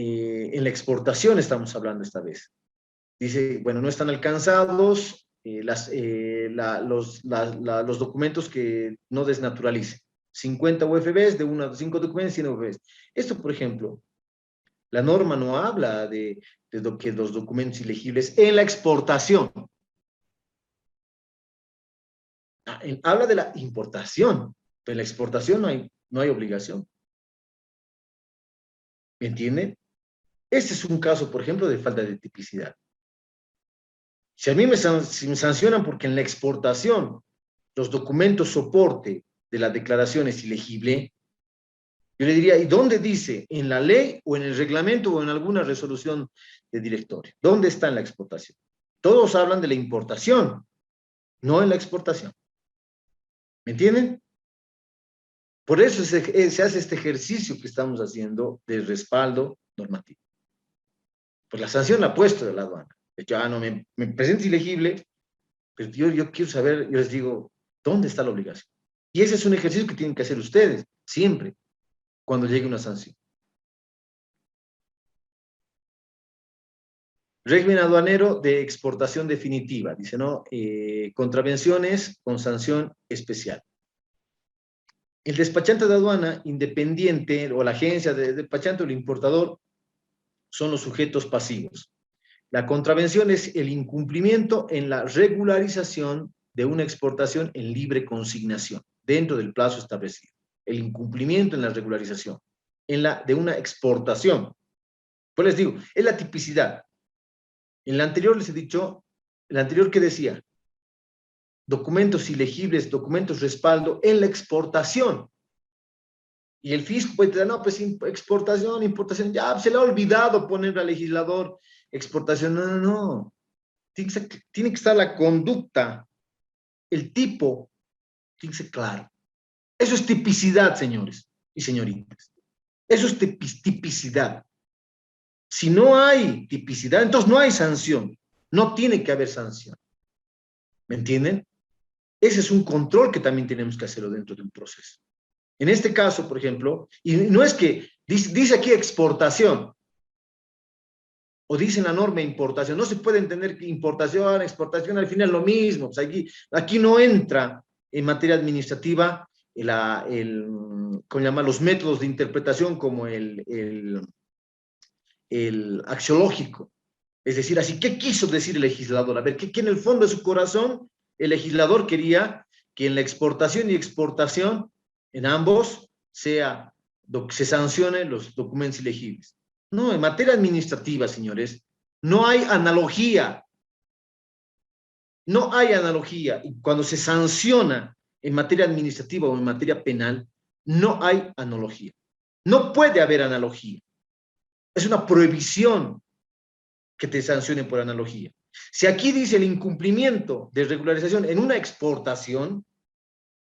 En la exportación estamos hablando esta vez. Dice, bueno, no están alcanzados los documentos que no desnaturalicen. 50 UFBs de 1 a 5 documentos, 100 UFBs. Esto, por ejemplo, la norma no habla de que los documentos ilegibles en la exportación. Habla de la importación, pero en la exportación no hay obligación. ¿Me entienden? Este es un caso, por ejemplo, de falta de tipicidad. Si a mí me sancionan porque en la exportación los documentos soporte de la declaración es ilegible, yo le diría, ¿y dónde dice? ¿En la ley o en el reglamento o en alguna resolución de directorio? ¿Dónde está en la exportación? Todos hablan de la importación, no en la exportación. ¿Me entienden? Por eso se hace este ejercicio que estamos haciendo de respaldo normativo. Pues la sanción la ha puesto de la aduana. De hecho, no me presenta ilegible, pero yo quiero saber, yo les digo, ¿dónde está la obligación? Y ese es un ejercicio que tienen que hacer ustedes, siempre, cuando llegue una sanción. Régimen aduanero de exportación definitiva, dice, ¿no? Contravenciones con sanción especial. El despachante de aduana independiente o la agencia de despachante o el importador son los sujetos pasivos. La contravención es el incumplimiento en la regularización de una exportación en libre consignación, dentro del plazo establecido. El incumplimiento en la regularización, de una exportación. Pues les digo, es la tipicidad. En la anterior les he dicho, el anterior que decía, documentos ilegibles, documentos respaldo en la exportación. Y el fisco puede decir, no, pues exportación, importación, ya se le ha olvidado poner al legislador exportación. No. Tiene que estar la conducta, el tipo, tiene que ser claro. Eso es tipicidad, señores y señoritas. Eso es tipicidad. Si no hay tipicidad, entonces no hay sanción. No tiene que haber sanción. ¿Me entienden? Ese es un control que también tenemos que hacerlo dentro de un proceso. En este caso, por ejemplo, y no es que, dice aquí exportación, o dice en la norma importación, no se puede entender que importación, exportación, al final es lo mismo. Pues aquí no entra en materia administrativa con llamar los métodos de interpretación como el axiológico. Es decir, así, ¿qué quiso decir el legislador? A ver, ¿qué en el fondo de su corazón el legislador quería? Que en la exportación y exportación, en ambos, se sancionen los documentos ilegibles. No, en materia administrativa, señores, no hay analogía. No hay analogía. Y cuando se sanciona en materia administrativa o en materia penal, no hay analogía. No puede haber analogía. Es una prohibición que te sancionen por analogía. Si aquí dice el incumplimiento de regularización en una exportación,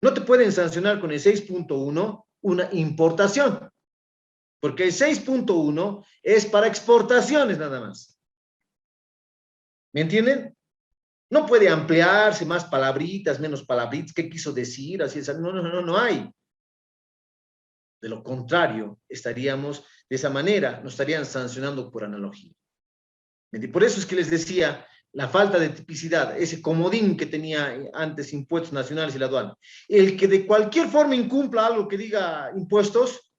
no te pueden sancionar con el 6.1 una importación. Porque el 6.1 es para exportaciones nada más. ¿Me entienden? No puede ampliarse más palabritas, menos palabritas. ¿Qué quiso decir? Así es. No hay. De lo contrario, estaríamos de esa manera, nos estarían sancionando por analogía. Por eso es que les decía, la falta de tipicidad, ese comodín que tenía antes impuestos nacionales y la aduana. El que de cualquier forma incumpla algo que diga impuestos,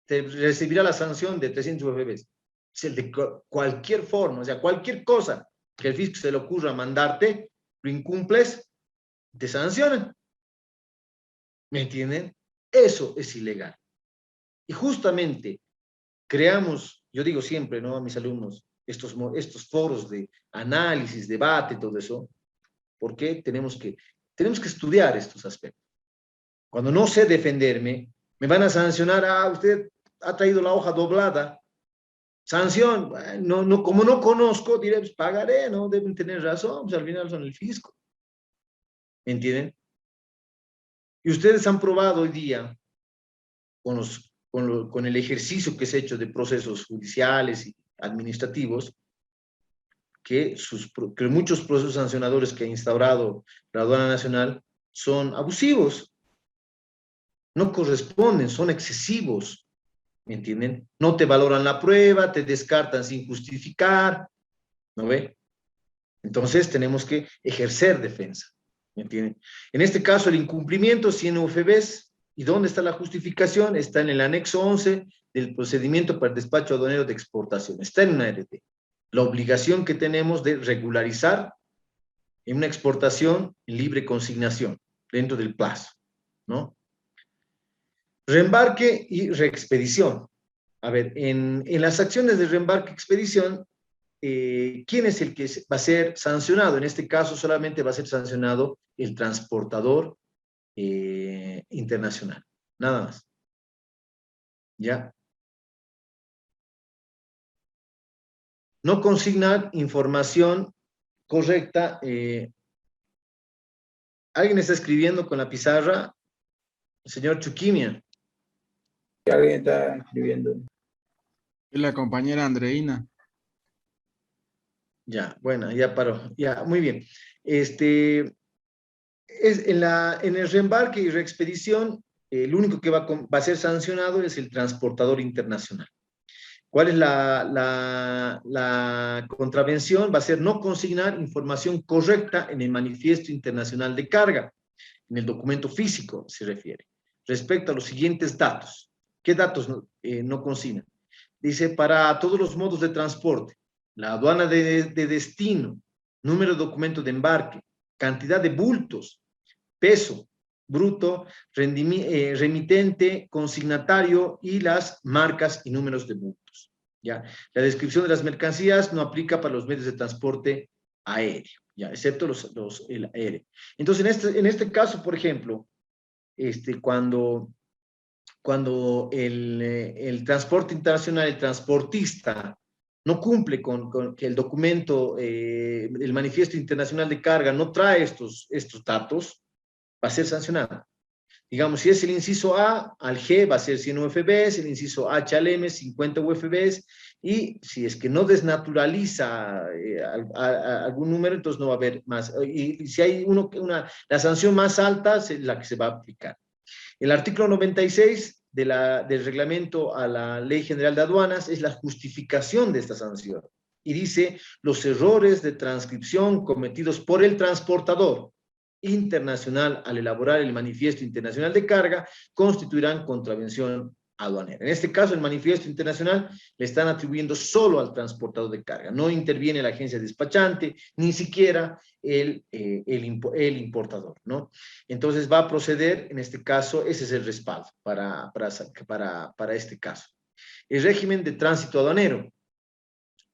recibirá la sanción de 300 UFBs. Es el de cualquier forma, o sea, cualquier cosa que el fisco se le ocurra mandarte, lo incumples, te sancionan. ¿Me entienden? Eso es ilegal. Y justamente creamos, yo digo siempre, ¿no?, a mis alumnos, estos foros de análisis, debate, todo eso, porque tenemos que estudiar estos aspectos. Cuando no sé defenderme, me van a sancionar, usted ha traído la hoja doblada, sanción, como no conozco, diré, pues pagaré, ¿no? Deben tener razón, pues al final son el fisco. ¿Me entienden? Y ustedes han probado hoy día, con el ejercicio que se ha hecho de procesos judiciales y administrativos, que muchos procesos sancionadores que ha instaurado la aduana nacional son abusivos, no corresponden, son excesivos, ¿me entienden? No te valoran la prueba, te descartan sin justificar, ¿no ve? Entonces tenemos que ejercer defensa, ¿me entienden? En este caso el incumplimiento, 100 UFBs, ¿y dónde está la justificación? Está en el anexo 11 del procedimiento para el despacho aduanero de exportación, está en una ART. La obligación que tenemos de regularizar en una exportación en libre consignación, dentro del plazo, ¿no? Reembarque y reexpedición. A ver, en las acciones de reembarque y expedición, ¿quién es el que va a ser sancionado? En este caso solamente va a ser sancionado el transportador internacional, nada más. ¿Ya? No consignar información correcta. ¿Alguien está escribiendo con la pizarra? El señor Chuquimia. Alguien está escribiendo. Es la compañera Andreina. Ya, bueno, ya paró. Ya, muy bien. En el reembarque y reexpedición, el único que va a ser sancionado es el transportador internacional. ¿Cuál es la contravención? Va a ser no consignar información correcta en el manifiesto internacional de carga, en el documento físico se refiere, respecto a los siguientes datos. ¿Qué datos no consignan? Dice, para todos los modos de transporte, la aduana de destino, número de documento de embarque, cantidad de bultos, peso bruto, remitente, consignatario y las marcas y números de bultos. ¿Ya? La descripción de las mercancías no aplica para los medios de transporte aéreo, ¿ya? Excepto el aéreo. Entonces, en este caso, por ejemplo, cuando el transporte internacional, el transportista, no cumple con que el documento, el manifiesto internacional de carga no trae estos datos, va a ser sancionado. Digamos, si es el inciso A, al G va a ser 100 UFBs, el inciso H al M 50 UFBs, y si es que no desnaturaliza algún número, entonces no va a haber más. Y si hay la sanción más alta es la que se va a aplicar. El artículo 96 del reglamento a la Ley General de Aduanas es la justificación de esta sanción. Y dice, los errores de transcripción cometidos por el transportador internacional al elaborar el manifiesto internacional de carga constituirán contravención aduanera. En este caso, el manifiesto internacional le están atribuyendo solo al transportador de carga. No interviene la agencia despachante, ni siquiera el importador, ¿no? Entonces va a proceder, en este caso, ese es el respaldo para este caso. El régimen de tránsito aduanero.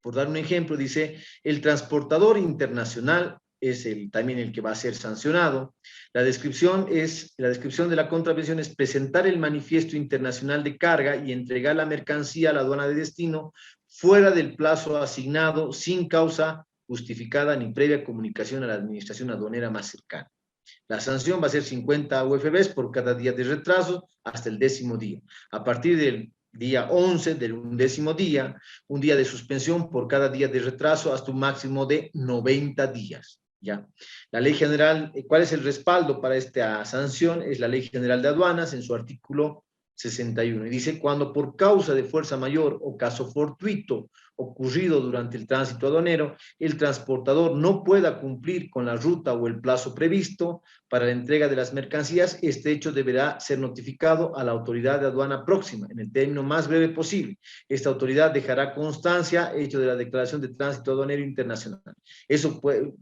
Por dar un ejemplo, dice, el transportador internacional es también el que va a ser sancionado. La descripción de la contravención es presentar el manifiesto internacional de carga y entregar la mercancía a la aduana de destino fuera del plazo asignado, sin causa justificada ni previa comunicación a la administración aduanera más cercana. La sanción va a ser 50 UFBs por cada día de retraso hasta el 10º día. A partir del día 11 del 11º día, un día de suspensión por cada día de retraso hasta un máximo de 90 días. ¿Ya? La ley general, ¿cuál es el respaldo para esta sanción? Es la ley general de aduanas en su artículo 61. Y dice, cuando por causa de fuerza mayor o caso fortuito ocurrido durante el tránsito aduanero, el transportador no pueda cumplir con la ruta o el plazo previsto para la entrega de las mercancías, este hecho deberá ser notificado a la autoridad de aduana próxima en el término más breve posible. Esta autoridad dejará constancia hecho de la declaración de tránsito aduanero internacional. Eso puede,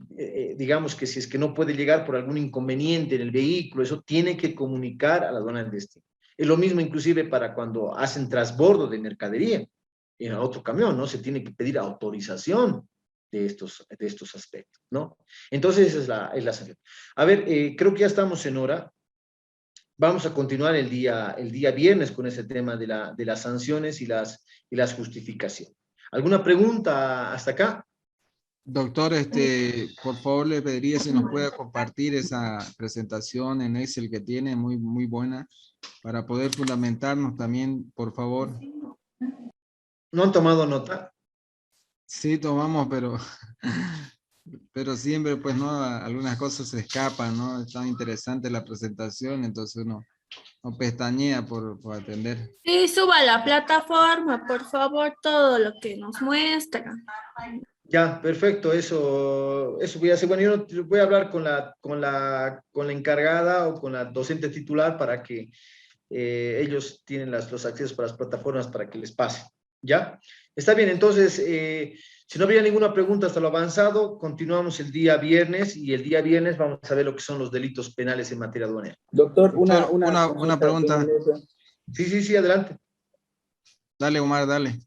digamos que si es que no puede llegar por algún inconveniente en el vehículo, eso tiene que comunicar a la aduana del destino. Es lo mismo inclusive para cuando hacen transbordo de mercadería en otro camión, ¿no? Se tiene que pedir autorización de estos aspectos, ¿no? Entonces esa es la sanción. A ver, creo que ya estamos en hora. Vamos a continuar el día viernes con ese tema de las sanciones y las justificaciones. ¿Alguna pregunta hasta acá? Doctor, por favor le pediría si nos puede compartir esa presentación en Excel que tiene, muy, muy buena, para poder fundamentarnos también, por favor. ¿No han tomado nota? Sí, tomamos, pero siempre, pues, ¿no? Algunas cosas se escapan, ¿no? Es tan interesante la presentación, entonces uno pestañea por atender. Sí, suba a la plataforma, por favor, todo lo que nos muestra. Ya, perfecto, eso voy a hacer. Bueno, yo no, voy a hablar con la encargada o con la docente titular para que ellos tienen los accesos para las plataformas para que les pase. ¿Ya? Está bien, entonces, si no había ninguna pregunta hasta lo avanzado, continuamos el día viernes y el día viernes vamos a ver lo que son los delitos penales en materia aduanera. Doctor, una pregunta. Sí, adelante. Dale, Omar, dale.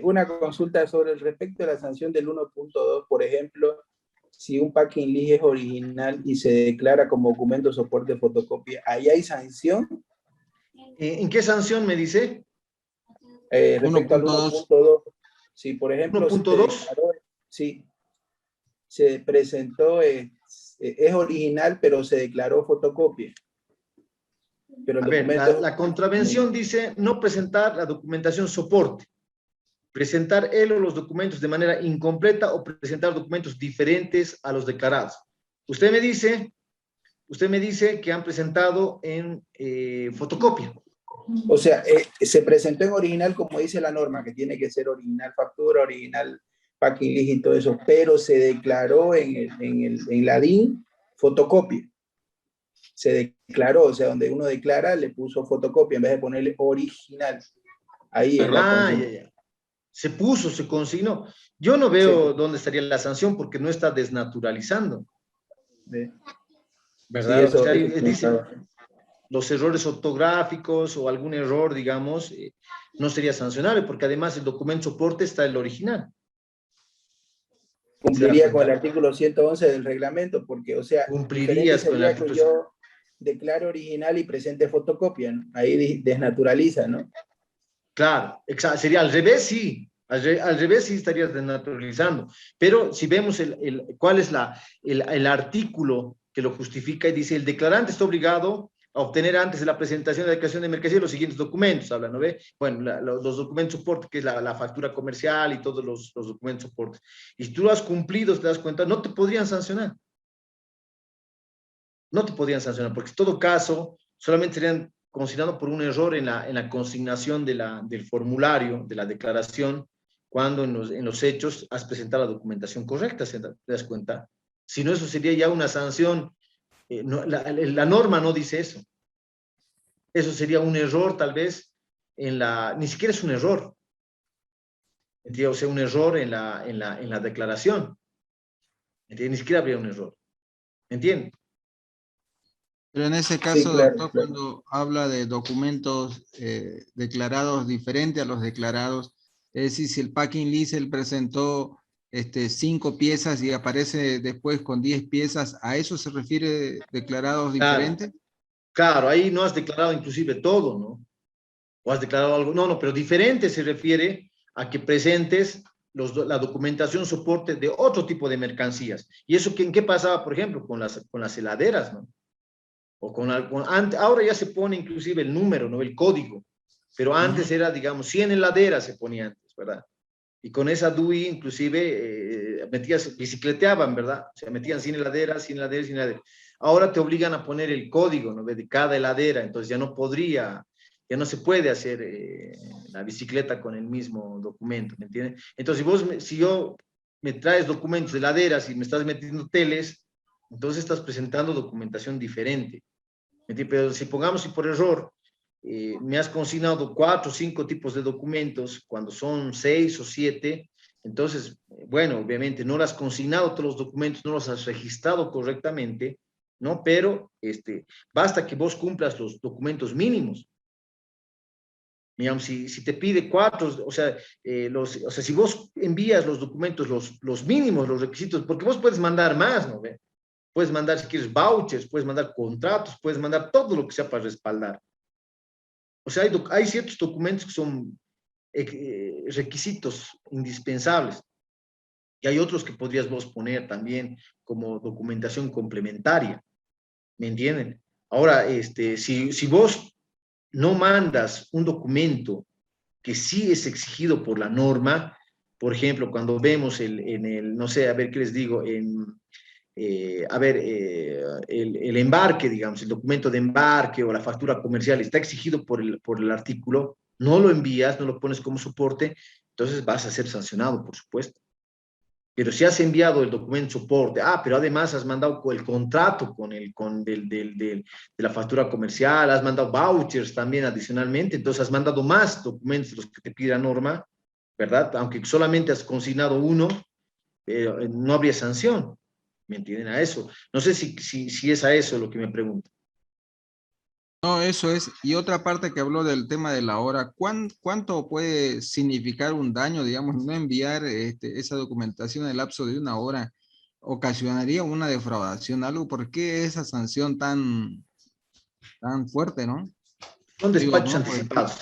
Una consulta sobre el respecto de la sanción del 1.2, por ejemplo, si un packing list es original y se declara como documento soporte fotocopia, ¿ahí hay sanción? ¿En qué sanción me dice? Respecto al 1.2, si por ejemplo 1.2, sí, se presentó, es original, pero se declaró fotocopia. Pero el documento... la contravención dice no presentar la documentación soporte, presentar él o los documentos de manera incompleta o presentar documentos diferentes a los declarados. Usted me dice que han presentado en fotocopia. O sea, se presentó en original como dice la norma, que tiene que ser original factura, original packing list y todo eso, pero se declaró en la DIN fotocopia. Se declaró, o sea, donde uno declara, le puso fotocopia en vez de ponerle original. Ahí es ya. Se puso, se consignó. Yo no veo dónde estaría la sanción porque no está desnaturalizando. ¿Verdad? Sí, o sea, dice, los errores ortográficos o algún error, digamos, no sería sancionable porque además el documento soporte está el original. Cumpliría con el artículo 111 del reglamento porque, o sea, cumplirías con el artículo. Que yo declare original y presente fotocopia, ¿no? Ahí desnaturaliza, ¿no? Claro, exacto. Sería al revés, sí. Al revés sí estarías desnaturalizando. Pero si vemos cuál es el artículo que lo justifica y dice, el declarante está obligado a obtener antes de la presentación de la declaración de mercancía los siguientes documentos, habla, ¿no ve? Bueno, los documentos soporte, que es la factura comercial y todos los documentos soporte. Y si tú lo has cumplido, te das cuenta, no te podrían sancionar. No te podrían sancionar, porque en todo caso, solamente serían consignados por un error en la consignación del formulario, de la declaración, cuando en los hechos has presentado la documentación correcta, ¿te das cuenta? Si no, eso sería ya una sanción. La norma no dice eso. Eso sería un error, tal vez, ni siquiera es un error. O sea, un error en la declaración. Ni siquiera habría un error. ¿Entiendes? Pero en ese caso, sí, claro, doctor, cuando habla de documentos declarados diferentes a los declarados, es decir, si el packing list él presentó 5 piezas y aparece después con 10 piezas, ¿a eso se refiere declarados diferentes? Claro, ahí no has declarado inclusive todo, ¿no? O has declarado algo, no, pero diferente se refiere a que presentes la documentación soporte de otro tipo de mercancías. ¿Y eso en qué pasaba, por ejemplo, con las heladeras, ¿no? O ahora ya se pone inclusive el número, ¿no? El código, pero antes era, digamos, 100 heladeras se ponía antes, ¿verdad? Y con esa DUI inclusive bicicleteaban, ¿verdad? O sea, metían 100 heladeras, 100 heladeras, 100 heladeras. Ahora te obligan a poner el código, ¿no? De cada heladera, entonces ya no se puede hacer la bicicleta con el mismo documento, ¿me entiendes? Entonces, si yo me traes documentos de heladeras y me estás metiendo teles, entonces estás presentando documentación diferente. ¿Me entiendes? Pero si pongamos, si por error me has consignado 4 o 5 tipos de documentos, cuando son 6 o 7, entonces, bueno, obviamente no lo has consignado todos los documentos, no los has registrado correctamente, ¿no? Pero basta que vos cumplas los documentos mínimos. Digamos, si te pide 4, o sea, si vos envías los documentos, los mínimos, los requisitos, porque vos puedes mandar más, ¿no? Puedes mandar, si quieres, vouchers, puedes mandar contratos, puedes mandar todo lo que sea para respaldar. O sea, hay ciertos documentos que son requisitos indispensables. Y hay otros que podrías vos poner también como documentación complementaria. ¿Me entienden? Ahora, si vos no mandas un documento que sí es exigido por la norma, por ejemplo, cuando vemos no sé, a ver qué les digo, el embarque, digamos, el documento de embarque o la factura comercial está exigido por el artículo, no lo envías, no lo pones como soporte, entonces vas a ser sancionado, por supuesto. Pero si has enviado el documento soporte, pero además has mandado el contrato de la factura comercial, has mandado vouchers también adicionalmente, entonces has mandado más documentos de los que te pide la norma, ¿verdad? Aunque solamente has consignado uno, no habría sanción. ¿Me entienden a eso? No sé si es a eso lo que me preguntan. No, eso es. Y otra parte que habló del tema de la hora, ¿cuánto puede significar un daño, digamos, no enviar esa documentación en el lapso de 1 hora? ¿Ocasionaría una defraudación, algo? ¿Por qué esa sanción tan fuerte, no? Son despachos anticipados.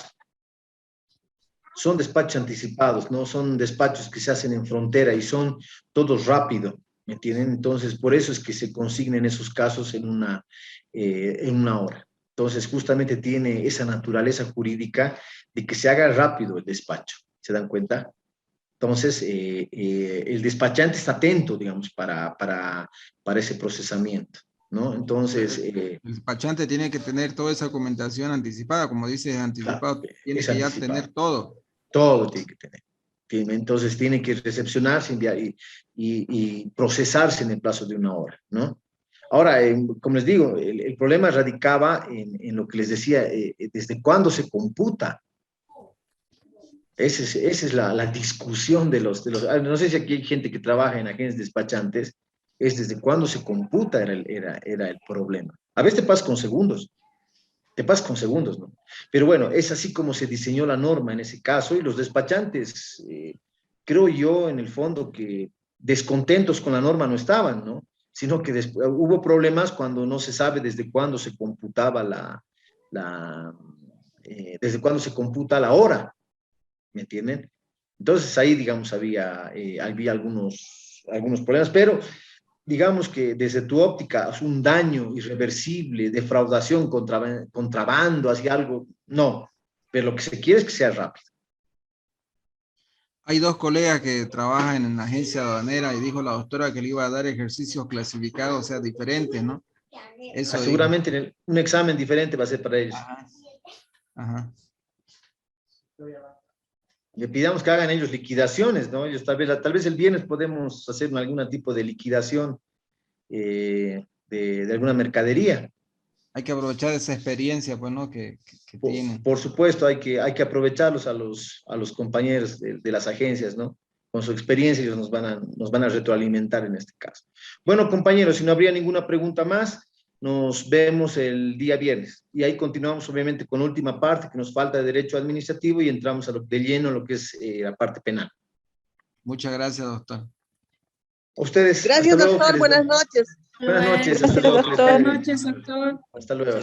Son despachos anticipados, ¿no? Son despachos que se hacen en frontera y son todos rápido, ¿me entienden? Entonces, por eso es que se consignen esos casos en una hora. Entonces, justamente tiene esa naturaleza jurídica de que se haga rápido el despacho. ¿Se dan cuenta? Entonces, el despachante está atento, digamos, para ese procesamiento, ¿no? Entonces... el despachante tiene que tener toda esa documentación anticipada, como dices, anticipado. Tiene que ya tener todo. Todo tiene que tener. Entonces, tiene que recepcionarse, enviar y procesarse en el plazo de 1 hora, ¿no? Ahora, como les digo, el problema radicaba en lo que les decía, desde cuándo se computa. Esa es la discusión de los... No sé si aquí hay gente que trabaja en agencias despachantes, es desde cuándo se computa era el problema. A veces te pasa con segundos, ¿no? Pero bueno, es así como se diseñó la norma en ese caso, y los despachantes, creo yo, en el fondo, que descontentos con la norma no estaban, ¿no? Sino que hubo problemas cuando no se sabe desde cuándo se computaba desde cuándo se computa la hora, ¿me entienden? Entonces ahí, digamos, había algunos problemas, pero digamos que desde tu óptica es un daño irreversible, defraudación, contrabando, así algo, no, pero lo que se quiere es que sea rápido. Hay 2 colegas que trabajan en la agencia aduanera y dijo la doctora que le iba a dar ejercicios clasificados, o sea, diferentes, ¿no? Eso seguramente un examen diferente va a ser para ellos. Ajá. Le pidamos que hagan ellos liquidaciones, ¿no? Ellos tal vez el viernes podemos hacer algún tipo de liquidación de alguna mercadería. Hay que aprovechar esa experiencia, pues, ¿no? que tienen. Por supuesto, hay que aprovecharlos a los compañeros de las agencias, ¿no? Con su experiencia ellos nos van a retroalimentar en este caso. Bueno, compañeros, si no habría ninguna pregunta más, nos vemos el día viernes. Y ahí continuamos, obviamente, con la última parte que nos falta de derecho administrativo y entramos de lleno en lo que es la parte penal. Muchas gracias, doctor. A ustedes. Gracias, doctor. Buenas noches. Buenas noches. Gracias, doctor. Buenas noches, doctor. Hasta luego.